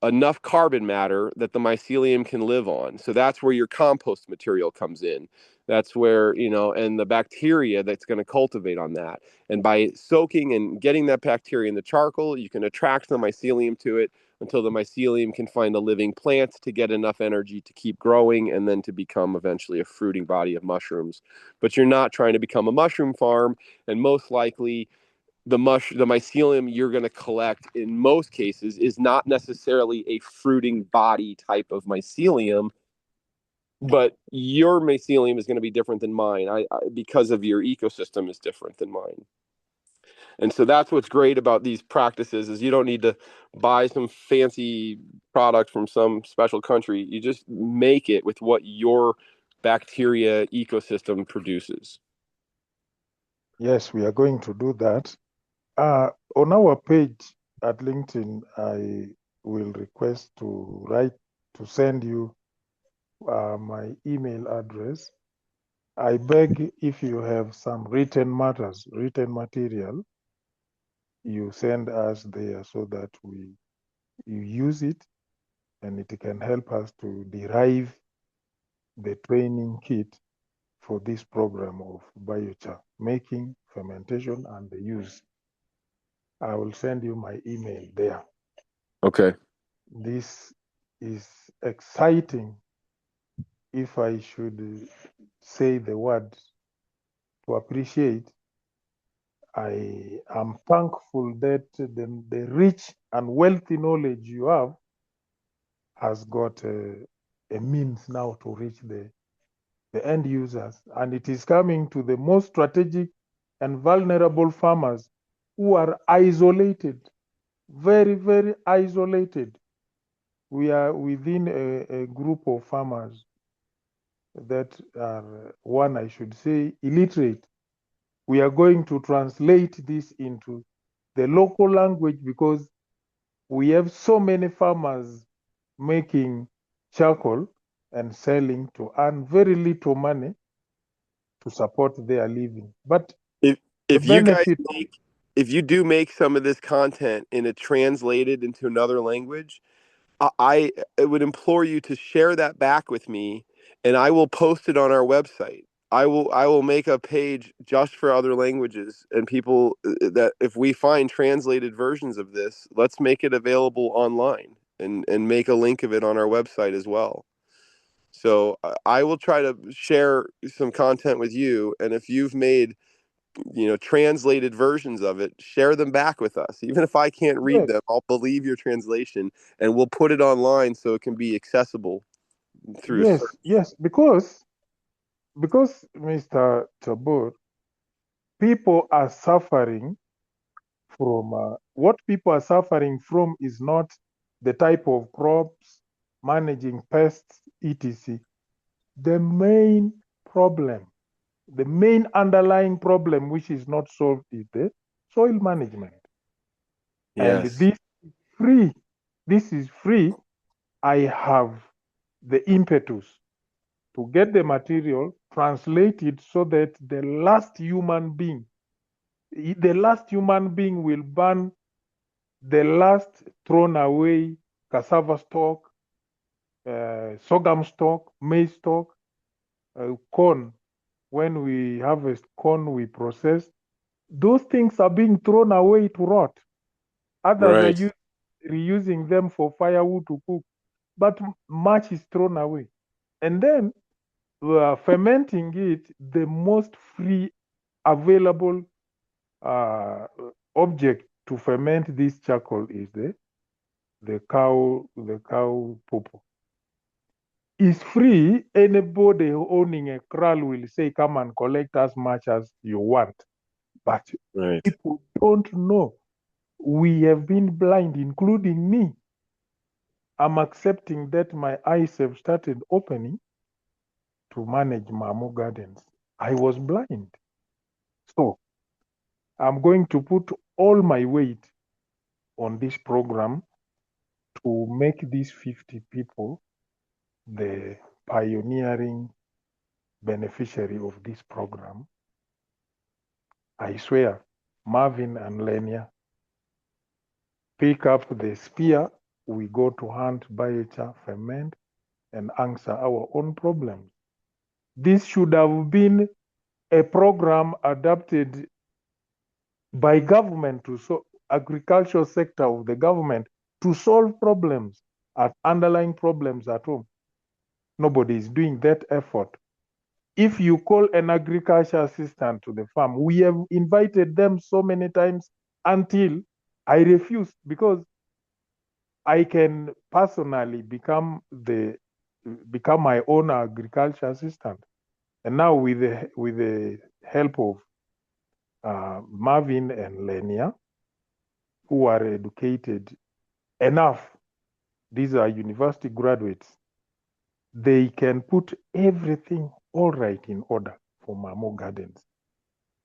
enough carbon matter that the mycelium can live on. So that's where your compost material comes in. That's where, and the bacteria that's going to cultivate on that. And by soaking and getting that bacteria in the charcoal, you can attract the mycelium to it until the mycelium can find a living plant to get enough energy to keep growing and then to become eventually a fruiting body of mushrooms. But you're not trying to become a mushroom farm, and most likely the mycelium you're going to collect in most cases is not necessarily a fruiting body type of mycelium, but your mycelium is going to be different than mine. Because of your ecosystem is different than mine. And so that's what's great about these practices is you don't need to buy some fancy product from some special country. You just make it with what your bacteria ecosystem produces. Yes, we are going to do that. On our page at LinkedIn, I will request to send you my email address. I beg, if you have some written material, you send us there so that you use it, and it can help us to derive the training kit for this program of biochar, making, fermentation, and the use. I will send you my email there. Okay. This is exciting, if I should say the word to appreciate. I am thankful that the rich and wealthy knowledge you have has got a means now to reach the end users, and it is coming to the most strategic and vulnerable farmers who are isolated, very, very isolated. We are within a group of farmers that are, one, I should say, illiterate. We are going to translate this into the local language because we have so many farmers making charcoal and selling to earn very little money to support their living. But If the if you guys benefit, if you do make some of this content and it translated into another language, I would implore you to share that back with me, and I will post it on our website. I will make a page just for other languages and people that if we find translated versions of this, let's make it available online and make a link of it on our website as well. So I will try to share some content with you, and if you've made translated versions of it, share them back with us. Even if I can't read yes, them, I'll believe your translation and we'll put it online so it can be accessible through a search. yes, because Mr. Tabor, people are suffering from what people are suffering from is not the type of crops, managing pests, etc. The main problem, the main underlying problem which is not solved is the soil management. And Yes. free. This is free. I have the impetus to get the material, translate it so that the last human being will burn the last thrown away cassava stalk, sorghum stalk, maize stalk, corn. When we harvest corn, we process. Those things are being thrown away to rot. Others Right. are reusing them for firewood to cook, but much is thrown away. And then we are fermenting it. The most free available object to ferment this charcoal is the cow poop. It's free. Anybody owning a kraal will say, come and collect as much as you want. But Right. people don't know. We have been blind, including me. I'm accepting that my eyes have started opening to manage Mamo Gardens. I was blind. So I'm going to put all my weight on this program to make these 50 people the pioneering beneficiary of this program. I swear, Marvin and Lenia, pick up the spear. We go to hunt, biochar, ferment, and answer our own problems. This should have been a program adapted by government agricultural sector of the government to solve problems, underlying problems at home. Nobody is doing that effort. If you call an agriculture assistant to the farm, we have invited them so many times until I refused, because I can personally become my own agriculture assistant. And now with the help of Marvin and Lenia, who are educated enough, these are university graduates, they can put everything all right in order for Mamo Gardens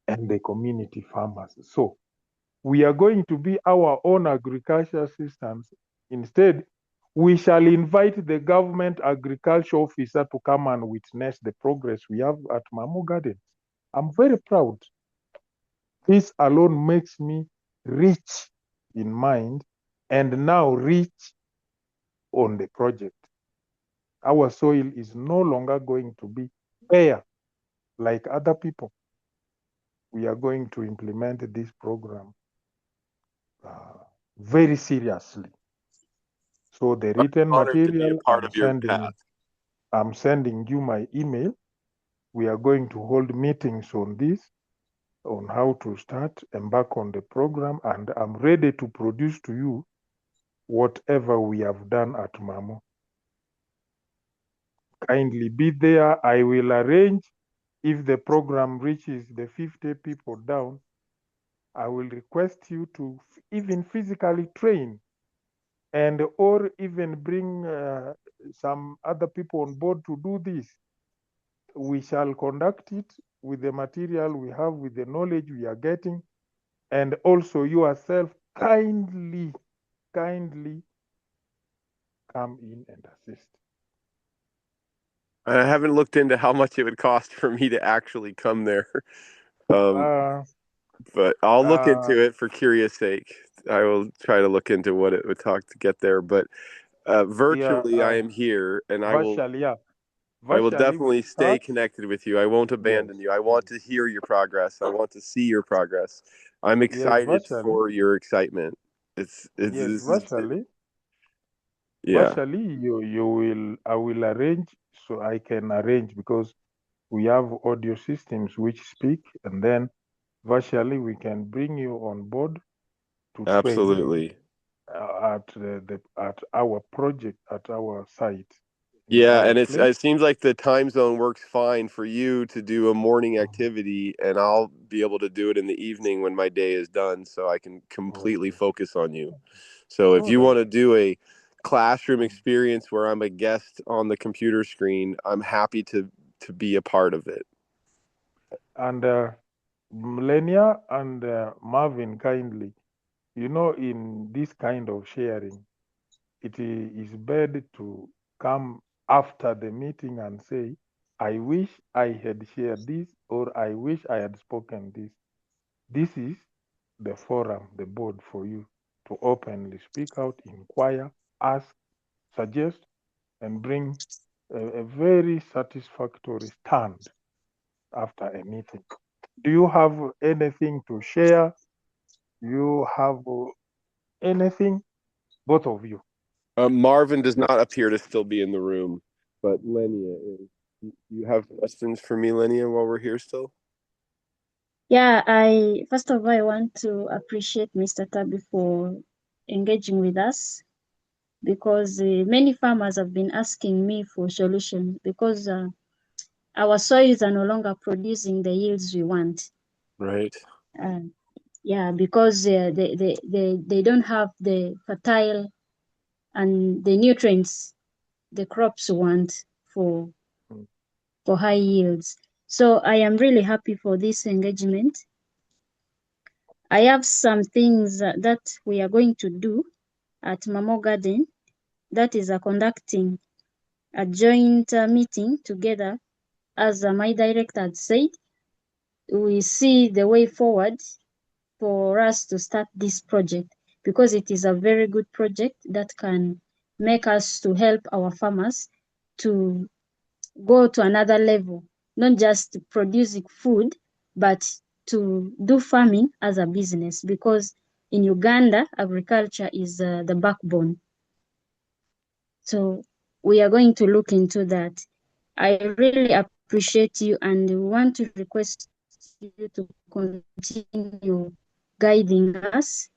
and the community farmers. So we are going to be our own agriculture assistants. Instead, we shall invite the government agriculture officer to come and witness the progress we have at Mamo Gardens. I'm very proud. This alone makes me rich in mind and now rich on the project. Our soil is no longer going to be bare like other people. We are going to implement this program very seriously. So the written Honored to be a material, part of your path. I'm sending you my email. We are going to hold meetings on this, on how to start, embark on the program, and I'm ready to produce to you whatever we have done at Mamo. Kindly be there. I will arrange, if the program reaches the 50 people down, I will request you to even physically train and or even bring some other people on board to do this. We shall conduct it with the material we have, with the knowledge we are getting, and also yourself kindly come in and assist. I haven't looked into how much it would cost for me to actually come there, but I'll look into it for curious sake. I will try to look into what it would talk to get there. But virtually, I am here, and Virtually, yeah. I will Virtually, we definitely stay start. connected with you. I won't abandon Yes. you. I want to hear your progress. I want to see your progress. I'm Yes, excited virtually. for your excitement. It's Yes, this is virtually. yeah. Virtually, you will. I will arrange, so I can arrange, because we have audio systems which speak, and then virtually we can bring you on board to train Absolutely. at our project, at our site, in Yeah, our and place. it seems like the time zone works fine for you to do a morning activity, and I'll be able to do it in the evening when my day is done, so I can completely Okay. focus on you. So if All you right. want to do a classroom experience where I'm a guest on the computer screen, I'm happy to be a part of it. And Millennia and Marvin, kindly, in this kind of sharing, it is bad to come after the meeting and say, I wish I had shared this, or I wish I had spoken this. This is the forum, the board, for you to openly speak out, inquire, ask, suggest, and bring a very satisfactory stand after a meeting. Do you have anything to share? You have anything? Both of you. Marvin does not appear to still be in the room, but Lenia is. You have questions for me, Lenia, while we're here still? Yeah, I first of all I want to appreciate Mr. Tabi for engaging with us, because many farmers have been asking me for solutions, because our soils are no longer producing the yields we want. Right. Uh, yeah, because they don't have the fertile and the nutrients the crops want for Mm. for high yields. So I am really happy for this engagement. I have some things that we are going to do at Mamo Garden, that is conducting a joint meeting together. As my director had said, we see the way forward for us to start this project, because it is a very good project that can make us to help our farmers to go to another level, not just producing food, but to do farming as a business, because in Uganda, agriculture is the backbone. So we are going to look into that. I really appreciate you, and we want to request you to continue guiding us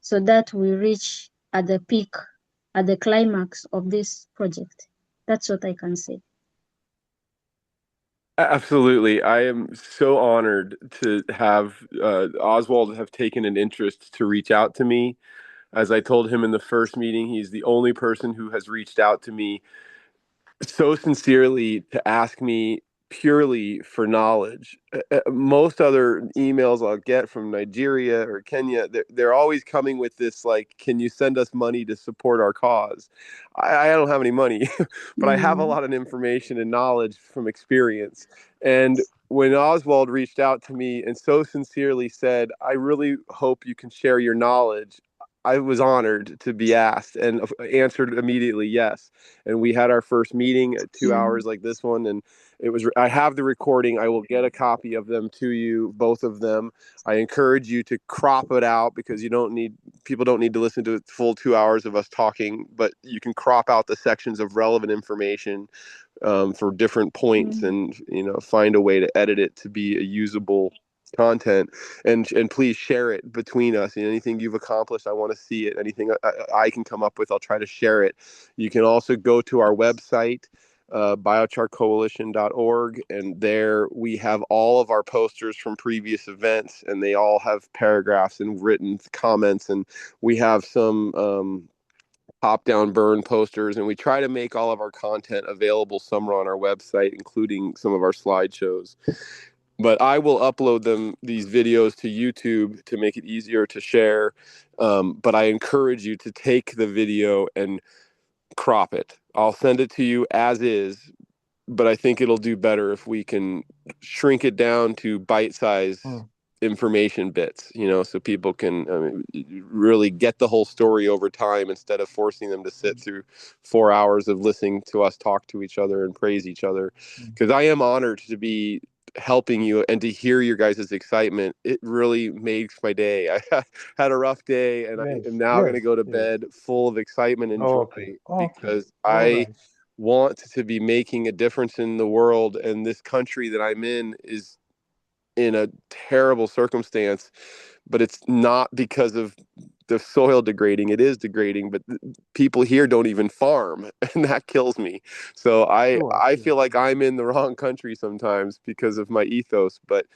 so that we reach at the peak, at the climax of this project. That's what I can say. Absolutely. I am so honored to have Oswald have taken an interest to reach out to me. As I told him in the first meeting, he's the only person who has reached out to me so sincerely to ask me purely for knowledge. Most other emails I'll get from Nigeria or Kenya, they're always coming with this, like, can you send us money to support our cause? I don't have any money, but I have a lot of information and knowledge from experience. And when Oswald reached out to me and so sincerely said, I really hope you can share your knowledge, I was honored to be asked and answered immediately yes. And we had our first meeting at 2 hours like this one, and I have the recording. I will get a copy of them to you, both of them. I encourage you to crop it out because people don't need to listen to the full 2 hours of us talking, but you can crop out the sections of relevant information for different points, and find a way to edit it to be a usable content, and please share it between us. Anything you've accomplished, I want to see it. Anything I can come up with, I'll try to share it. You can also go to our website, biocharcoalition.org, and there we have all of our posters from previous events, and they all have paragraphs and written comments, and we have some pop down burn posters, and we try to make all of our content available somewhere on our website, including some of our slideshows. But I will upload these videos to YouTube to make it easier to share. But I encourage you to take the video and crop it. I'll send it to you as is, but I think it'll do better if we can shrink it down to bite-sized information bits, so people can really get the whole story over time instead of forcing them to sit through 4 hours of listening to us talk to each other and praise each other. Because I am honored to be helping you and to hear your guys' excitement. It really makes my day. I had a rough day, and I am now going to go to bed full of excitement and joy because I want to be making a difference in the world, and this country that I'm in is in a terrible circumstance, but it's not because of the soil degrading. It is degrading, but people here don't even farm, and that kills me. So I feel like I'm in the wrong country sometimes because of my ethos. But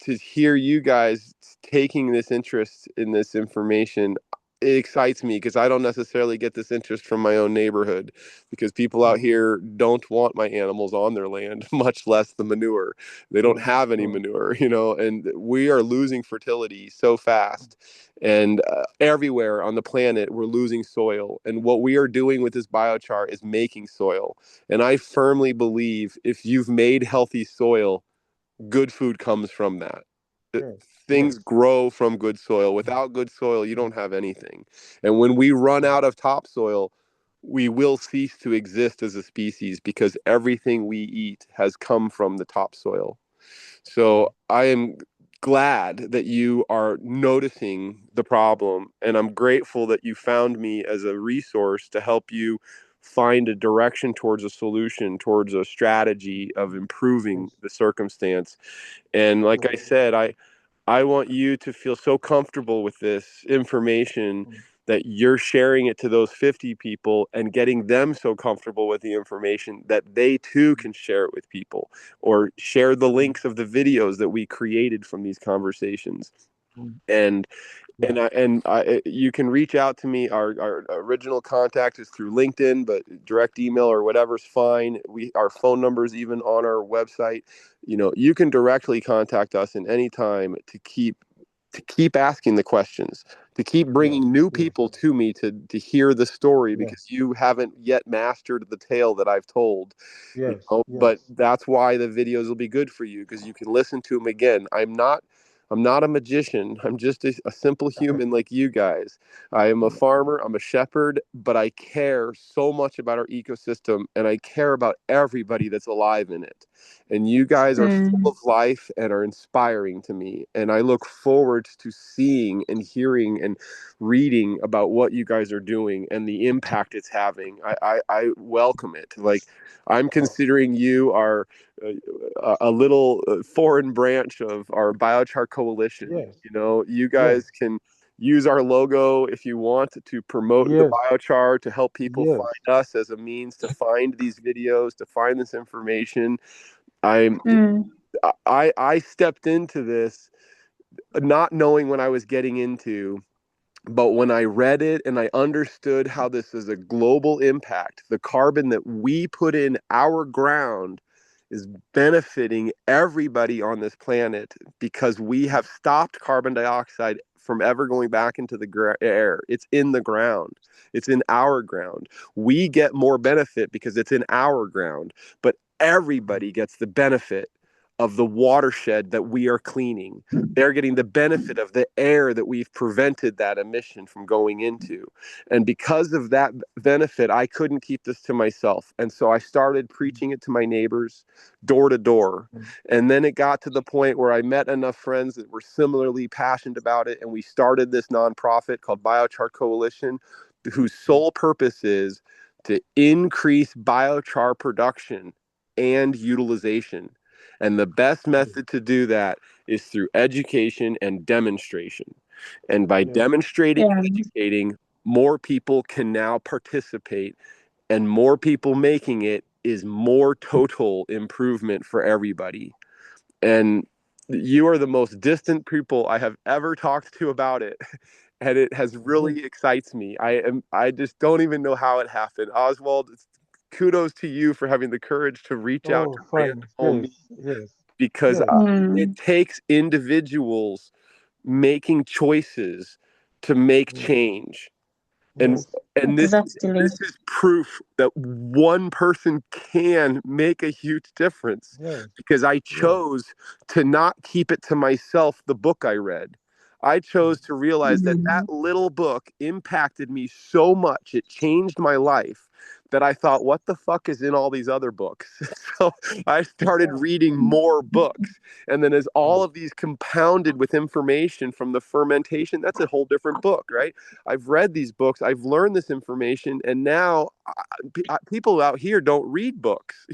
to hear you guys taking this interest in this information, it excites me because I don't necessarily get this interest from my own neighborhood, because people out here don't want my animals on their land, much less the manure. They don't have any manure, and we are losing fertility so fast. And everywhere on the planet, we're losing soil. And what we are doing with this biochar is making soil. And I firmly believe if you've made healthy soil, good food comes from that. Things grow from good soil. Without good soil, you don't have anything. And when we run out of topsoil, we will cease to exist as a species, because everything we eat has come from the topsoil. So I am glad that you are noticing the problem, and I'm grateful that you found me as a resource to help you find a direction towards a solution, towards a strategy of improving the circumstance. And like I said, I want you to feel so comfortable with this information that you're sharing it to those 50 people and getting them so comfortable with the information that they too can share it with people, or share the links of the videos that we created from these conversations. And you can reach out to me. Our original contact is through LinkedIn, but direct email or whatever's fine. Our phone number is even on our website. You can directly contact us in any time to keep asking the questions, to keep bringing new people to me to hear the story, because you haven't yet mastered the tale that I've told. But that's why the videos will be good for you, because you can listen to them again. I'm not a magician. I'm just a simple human like you guys. I am a farmer. I'm a shepherd, but I care so much about our ecosystem, and I care about everybody that's alive in it. And you guys are full of life and are inspiring to me. And I look forward to seeing and hearing and reading about what you guys are doing and the impact it's having. I welcome it. Like, I'm considering you our a little foreign branch of our biochar coalition. You guys can use our logo if you want to promote the biochar, to help people find us as a means to find these videos, to find this information. I stepped into this not knowing what I was getting into. But when I read it and I understood how this is a global impact, the carbon that we put in our ground is benefiting everybody on this planet, because we have stopped carbon dioxide from ever going back into the air. It's in the ground. It's in our ground. We get more benefit because it's in our ground, but everybody gets the benefit of the watershed that we are cleaning. They're getting the benefit of the air that we've prevented that emission from going into. And because of that benefit, I couldn't keep this to myself. And so I started preaching it to my neighbors door to door. And then it got to the point where I met enough friends that were similarly passionate about it. And we started this nonprofit called Biochar Coalition, whose sole purpose is to increase biochar production and utilization. And the best method to do that is through education and demonstration. And by demonstrating and educating, more people can now participate, and more people making it is more total improvement for everybody. And you are the most distant people I have ever talked to about it. And it has really excites me. I just don't even know how it happened. Oswald, kudos to you for having the courage to reach out to random homies, because it takes individuals making choices to make change. And Exactly. this is proof that one person can make a huge difference, because I chose to not keep it to myself, the book I read. I chose to realize that that little book impacted me so much. It changed my life, that I thought, what the fuck is in all these other books? So I started reading more books. And then as all of these compounded with information from the fermentation, that's a whole different book, right? I've read these books, I've learned this information, and now people out here don't read books.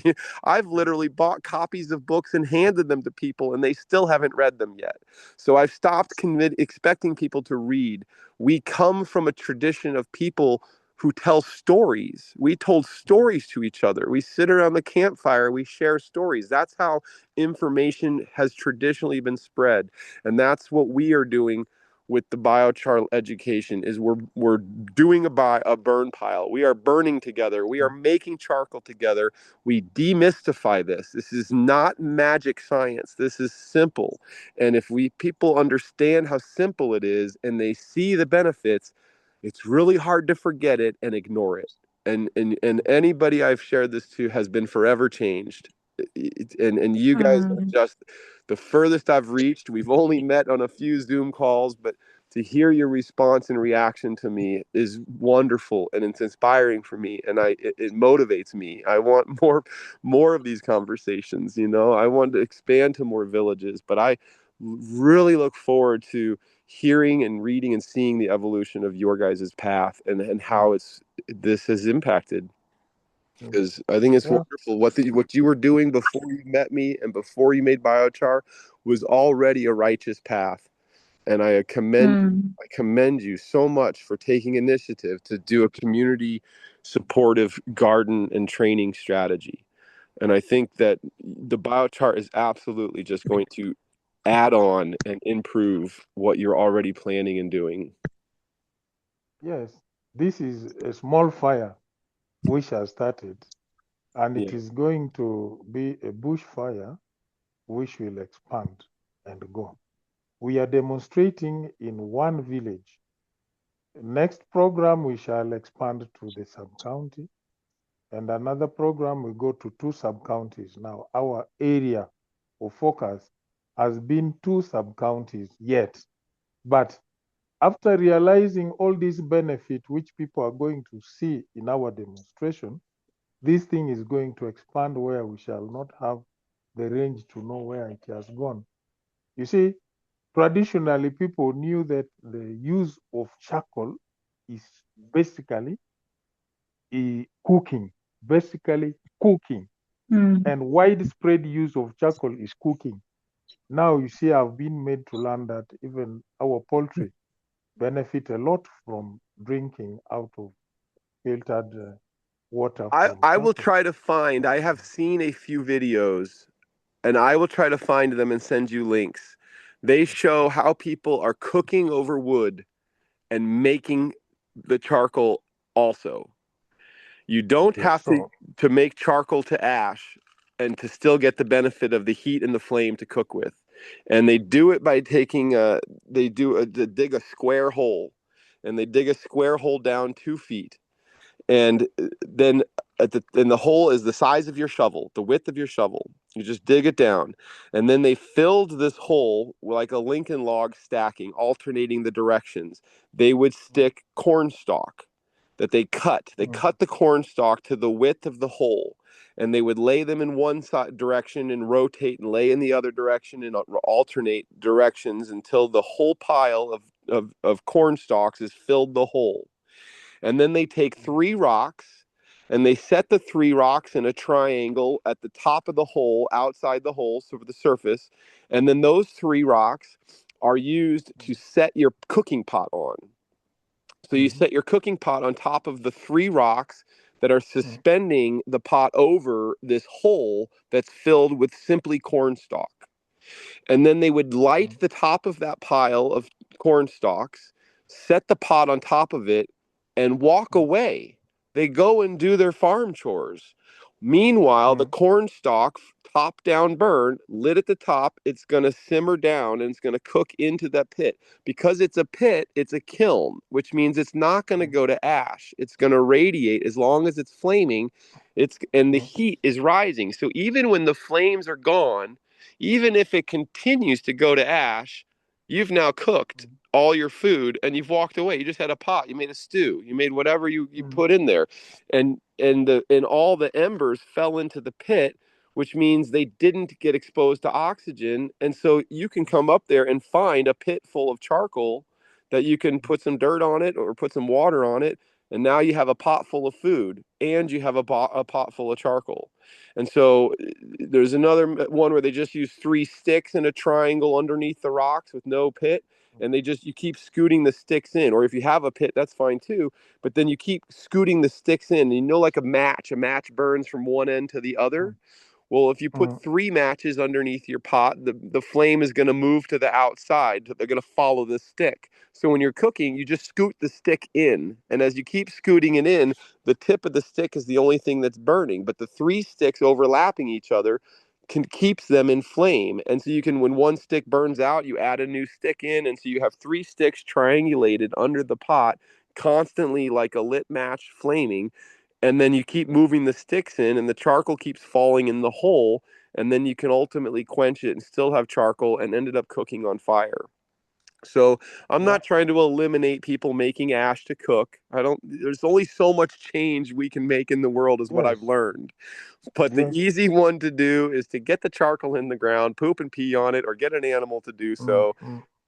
I've literally bought copies of books and handed them to people, and they still haven't read them yet. So I've stopped expecting people to read. We come from a tradition of people who tell stories. We told stories to each other. We sit around the campfire, we share stories. That's how information has traditionally been spread. And that's what we are doing with the biochar education. Is we're doing a burn pile. We are burning together. We are making charcoal together. We demystify this. This is not magic science. This is simple. And if people understand how simple it is and they see the benefits, it's really hard to forget it and ignore it. And anybody I've shared this to has been forever changed. And you guys are just the furthest I've reached. We've only met on a few Zoom calls, but to hear your response and reaction to me is wonderful, and it's inspiring for me, and it motivates me. I want more of these conversations. I want to expand to more villages, but I really look forward to hearing and reading and seeing the evolution of your guys' path, and how this has impacted. Because I think it's wonderful. What you were doing before you met me and before you made biochar was already a righteous path. And I commend you so much for taking initiative to do a community supportive garden and training strategy. And I think that the biochar is absolutely just going to add on and improve what you're already planning and doing. Yes, this is a small fire which has started, and it is going to be a bushfire which will expand and go. We are demonstrating in one village. Next program, we shall expand to the sub-county, and another program we go to 2 sub-counties. Now, our area of focus has been 2 sub-counties yet, but after realizing all these benefits which people are going to see in our demonstration, this thing is going to expand where we shall not have the range to know where it has gone. You see, traditionally people knew that the use of charcoal is basically cooking, and widespread use of charcoal is cooking. Now you see, I've been made to learn that even our poultry benefit a lot from drinking out of filtered water from I will charcoal. try to find, I have seen a few videos, and I will try to find them and send you links. They show how people are cooking over wood and making the charcoal also. You don't have to make charcoal to ash and to still get the benefit of the heat and the flame to cook with. And they do it by taking they dig a square hole, and they dig a square hole down 2 feet, and then and the hole is the size of your shovel, the width of your shovel. You just dig it down, and then they filled this hole like a Lincoln log stacking, alternating the directions. They would stick corn stalk that they cut. They cut the corn stalk to the width of the hole, and they would lay them in one direction and rotate and lay in the other direction and alternate directions until the whole pile of corn stalks has filled the hole. And then they take 3 rocks and they set the 3 rocks in a triangle at the top of the hole, outside the hole, so for the surface. And then those 3 rocks are used to set your cooking pot on. So you set your cooking pot on top of the 3 rocks that are suspending the pot over this hole that's filled with simply corn stalk. And then they would light the top of that pile of corn stalks, set the pot on top of it, and walk away. They go and do their farm chores. Meanwhile, the corn stalk, top down burn, lit at the top, it's going to simmer down and it's going to cook into that pit. Because it's a pit, it's a kiln, which means it's not going to go to ash. It's going to radiate as long as it's flaming. And the heat is rising. So even when the flames are gone, even if it continues to go to ash, you've now cooked all your food and you've walked away. You just had a pot, you made a stew, you made whatever you put in there. And all the embers fell into the pit, which means they didn't get exposed to oxygen. And so you can come up there and find a pit full of charcoal that you can put some dirt on it or put some water on it. And now you have a pot full of food and you have a pot full of charcoal. And so there's another one where they just use 3 sticks in a triangle underneath the rocks with no pit. And you keep scooting the sticks in. Or if you have a pit, that's fine too. But then you keep scooting the sticks in. And like a match burns from one end to the other. Well, if you put 3 matches underneath your pot, the flame is going to move to the outside. They're going to follow the stick. So when you're cooking, you just scoot the stick in. And as you keep scooting it in, the tip of the stick is the only thing that's burning. But the 3 sticks overlapping each other keeps them in flame. And so you can, when one stick burns out, you add a new stick in. And so you have 3 sticks triangulated under the pot, constantly like a lit match flaming. And then you keep moving the sticks in and the charcoal keeps falling in the hole, and then you can ultimately quench it and still have charcoal and ended up cooking on fire. So I'm not trying to eliminate people making ash to cook. There's only so much change we can make in the world is what I've learned. But the easy one to do is to get the charcoal in the ground, poop and pee on it, or get an animal to do so,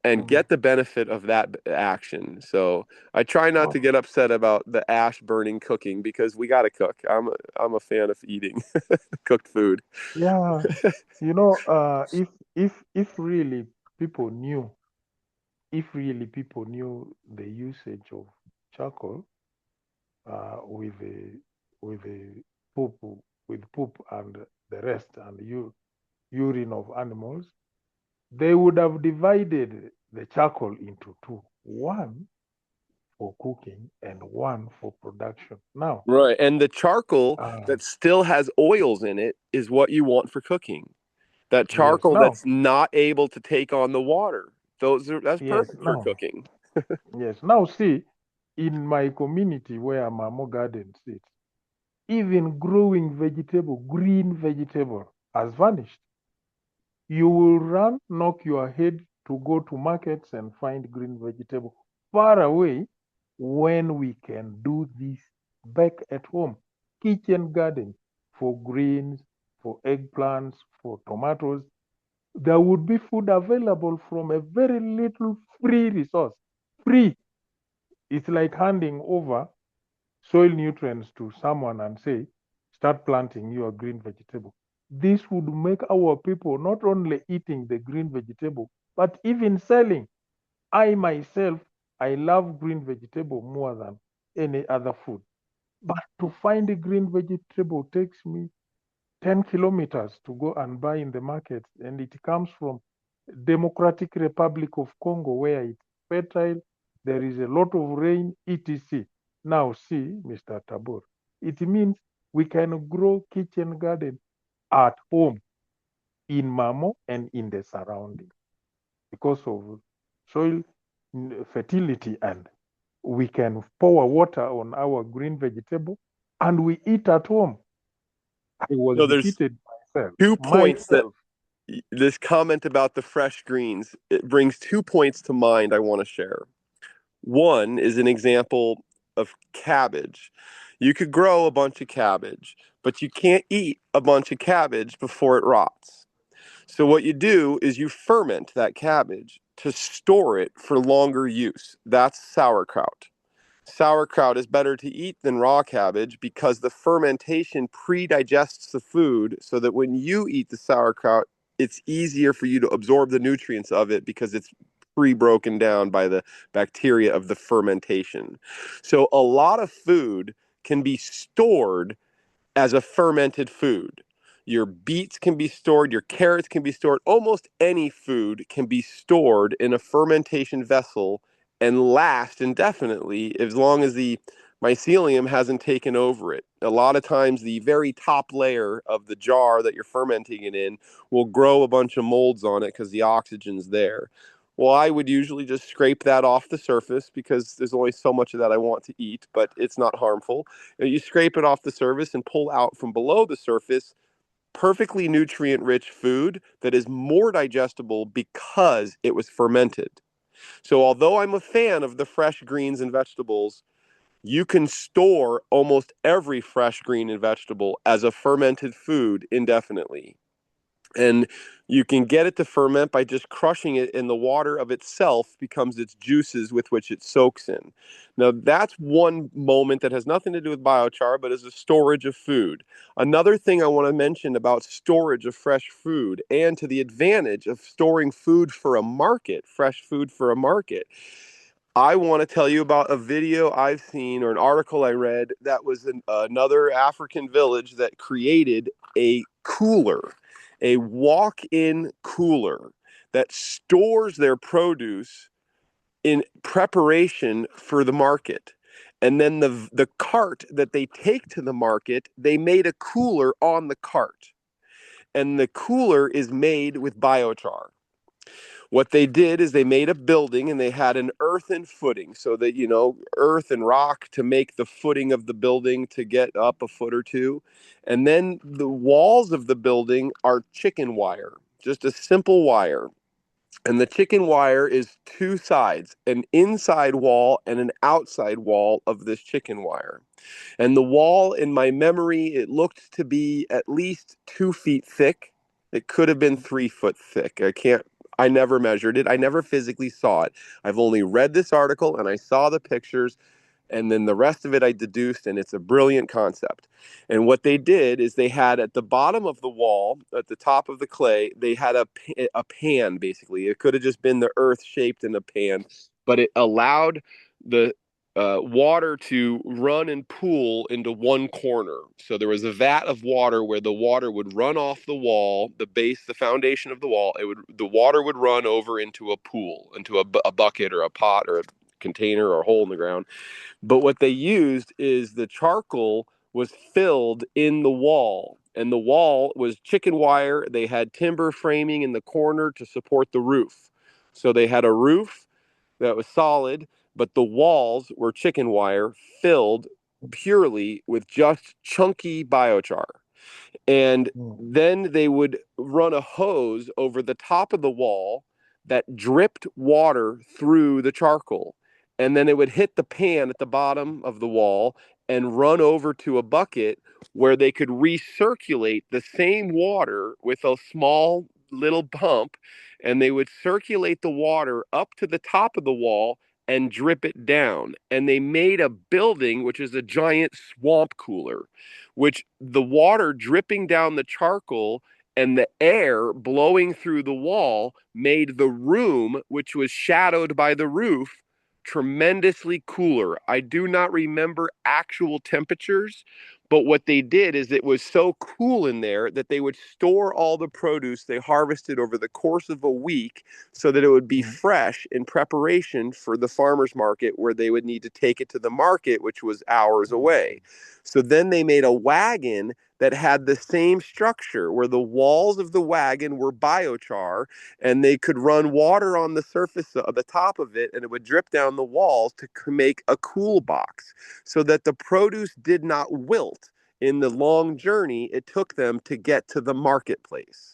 and get the benefit of that action. So I try not to get upset about the ash burning cooking because we got to cook. I'm a fan of eating cooked food. Yeah, if really people knew, the usage of charcoal with the poop and the rest and urine of animals, they would have divided the charcoal into 2. One for cooking and one for production. Now, right, and the charcoal that still has oils in it is what you want for cooking. That charcoal that's not able to take on the water. That's perfect for cooking. Yes. Now see, in my community where Mamo Gardens sits, even growing green vegetable, has vanished. You will knock your head to go to markets and find green vegetable far away when we can do this back at home. Kitchen garden for greens, for eggplants, for tomatoes. There would be food available from a very little free resource. Free. It's like handing over soil nutrients to someone and say, start planting your green vegetable. This would make our people not only eating the green vegetable, but even selling. I myself, I love green vegetable more than any other food. But to find a green vegetable takes me 10 kilometers to go and buy in the market. And it comes from Democratic Republic of Congo, where it's fertile, there is a lot of rain, etc. Now see, Mr. Tabor, it means we can grow kitchen garden at home in Mamo and in the surrounding because of soil fertility, and we can pour water on our green vegetable and we eat at home. I was So there's defeated myself. 2 points that this comment about the fresh greens, it brings 2 points to mind I want to share. One is an example of cabbage. You could grow a bunch of cabbage, but you can't eat a bunch of cabbage before it rots. So what you do is you ferment that cabbage to store it for longer use. That's sauerkraut. Sauerkraut is better to eat than raw cabbage because the fermentation pre-digests the food so that when you eat the sauerkraut, it's easier for you to absorb the nutrients of it because it's pre-broken down by the bacteria of the fermentation. So a lot of food can be stored as a fermented food. Your beets can be stored, your carrots can be stored. Almost any food can be stored in a fermentation vessel and last indefinitely as long as the mycelium hasn't taken over it. A lot of times, the very top layer of the jar that you're fermenting it in will grow a bunch of molds on it because the oxygen's there. Well, I would usually just scrape that off the surface because there's only so much of that I want to eat, but it's not harmful. You scrape it off the surface and pull out from below the surface perfectly nutrient rich food that is more digestible because it was fermented. So, although I'm a fan of the fresh greens and vegetables, you can store almost every fresh green and vegetable as a fermented food indefinitely. And you can get it to ferment by just crushing it, and the water of itself becomes its juices with which it soaks in. Now, that's one moment that has nothing to do with biochar, but is a storage of food. Another thing I want to mention about storage of fresh food and to the advantage of storing food for a market, fresh food for a market. I want to tell you about a video I've seen or an article I read that was another African village that created a cooler, a walk-in cooler that stores their produce in preparation for the market. And then the cart that they take to the market, they made a cooler on the cart. And the cooler is made with biochar. What they did is they made a building and they had an earthen footing so that, earth and rock to make the footing of the building to get up a foot or two. And then the walls of the building are chicken wire, just a simple wire. And the chicken wire is two sides, an inside wall and an outside wall of this chicken wire. And the wall, in my memory, it looked to be at least 2 feet thick. It could have been 3 foot thick. I never measured it. I never physically saw it. I've only read this article and I saw the pictures, and then the rest of it I deduced, and it's a brilliant concept. And what they did is they had at the bottom of the wall, at the top of the clay, they had a pan, basically. It could have just been the earth shaped in a pan, but it allowed the water to run and pool into one corner. So there was a vat of water where the water would run off the wall, the base, the foundation of the wall. The water would run over into a pool, into a bucket or a pot or a container or a hole in the ground. But what they used is the charcoal was filled in the wall, and the wall was chicken wire. They had timber framing in the corner to support the roof. So they had a roof that was solid, but the walls were chicken wire filled purely with just chunky biochar. And then they would run a hose over the top of the wall that dripped water through the charcoal. And then it would hit the pan at the bottom of the wall and run over to a bucket where they could recirculate the same water with a small little pump. And they would circulate the water up to the top of the wall and drip it down. And they made a building, which is a giant swamp cooler, which the water dripping down the charcoal and the air blowing through the wall made the room, which was shadowed by the roof, tremendously cooler. I do not remember actual temperatures, but what they did is it was so cool in there that they would store all the produce they harvested over the course of a week so that it would be fresh in preparation for the farmer's market where they would need to take it to the market, which was hours away. So then they made a wagon that had the same structure where the walls of the wagon were biochar and they could run water on the surface of the top of it and it would drip down the walls to make a cool box so that the produce did not wilt in the long journey it took them to get to the marketplace.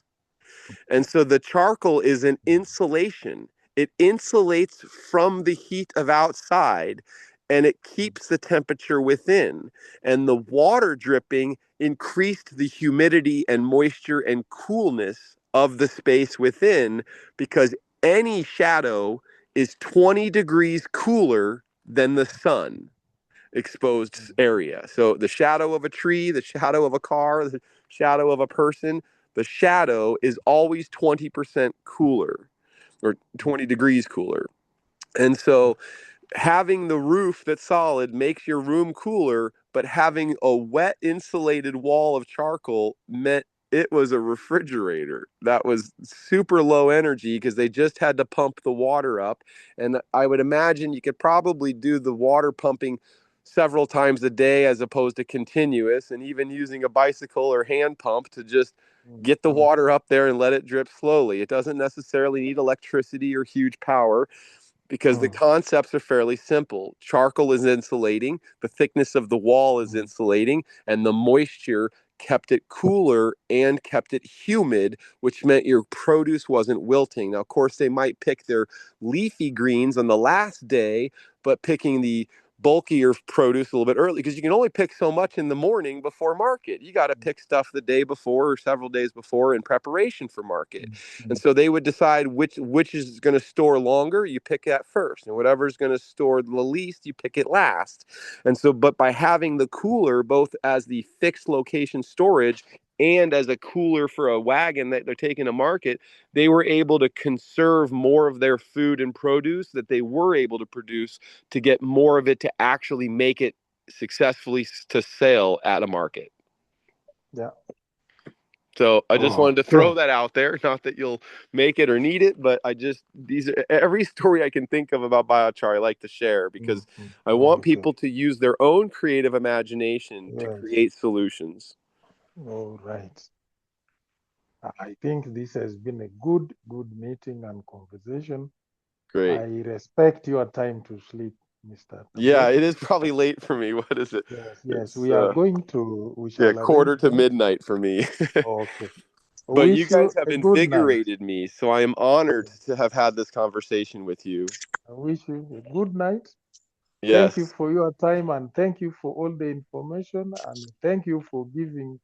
And so the charcoal is an insulation. It insulates from the heat of outside and it keeps the temperature within. And the water dripping increased the humidity and moisture and coolness of the space within because any shadow is 20 degrees cooler than the sun exposed area. So the shadow of a tree, the shadow of a car, the shadow of a person, the shadow is always 20% cooler or 20 degrees cooler. And so having the roof that's solid makes your room cooler, but having a wet insulated wall of charcoal meant it was a refrigerator that was super low energy because they just had to pump the water up. And I would imagine you could probably do the water pumping several times a day as opposed to continuous, and even using a bicycle or hand pump to just get the water up there and let it drip slowly. It doesn't necessarily need electricity or huge power because the concepts are fairly simple. Charcoal is insulating, the thickness of the wall is insulating, and the moisture kept it cooler and kept it humid, which meant your produce wasn't wilting. Now, of course, they might pick their leafy greens on the last day, but picking the bulkier produce a little bit early because you can only pick so much in the morning before market. You got to pick stuff the day before or several days before in preparation for market. And so they would decide which is going to store longer, you pick that first, and whatever is going to store the least, you pick it last. And so, but by having the cooler both as the fixed location storage and as a cooler for a wagon that they're taking to market, they were able to conserve more of their food and produce that they were able to produce to get more of it to actually make it successfully to sale at a market. Yeah. So I just wanted to Okay. throw that out there. Not that you'll make it or need it, but every story I can think of about biochar, I like to share because I want Okay. people to use their own creative imagination to Yes. create solutions. All right. I think this has been a good meeting and conversation. Great. I respect your time to sleep, Mr. Yeah, Tabet. it is probably late for me. What is it? Yes. It's We are going to, we shall arrange quarter to that. midnight for me. Okay. But you Wish guys you have a good night. invigorated me, so I am honored to have had this conversation with you. I wish you a good night. Thank you Yes. for your time and thank you for all the information and thank you for giving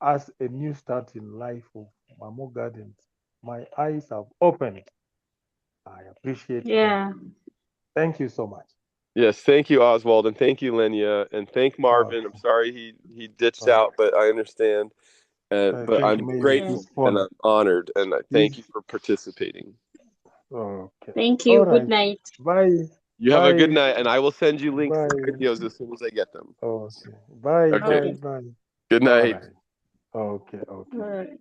us a new start in life of Mamo Gardens. My eyes have opened. I appreciate that. Yeah. Thank you so much. Yes, thank you, Oswald, and thank you, Lenya, and thank Marvin. I'm Okay. sorry he ditched out, but I understand. I But think I'm maybe Yeah. grateful his and phone. I'm honored, and I thank you His, for participating. okay. Thank All you. Good right. night. Bye. You have a good Bye. night, and I will send you links to Bye. videos as soon as I get them. Okay. Bye. Okay. Bye. Okay. Bye. Good All night. right. Okay. All Okay. right.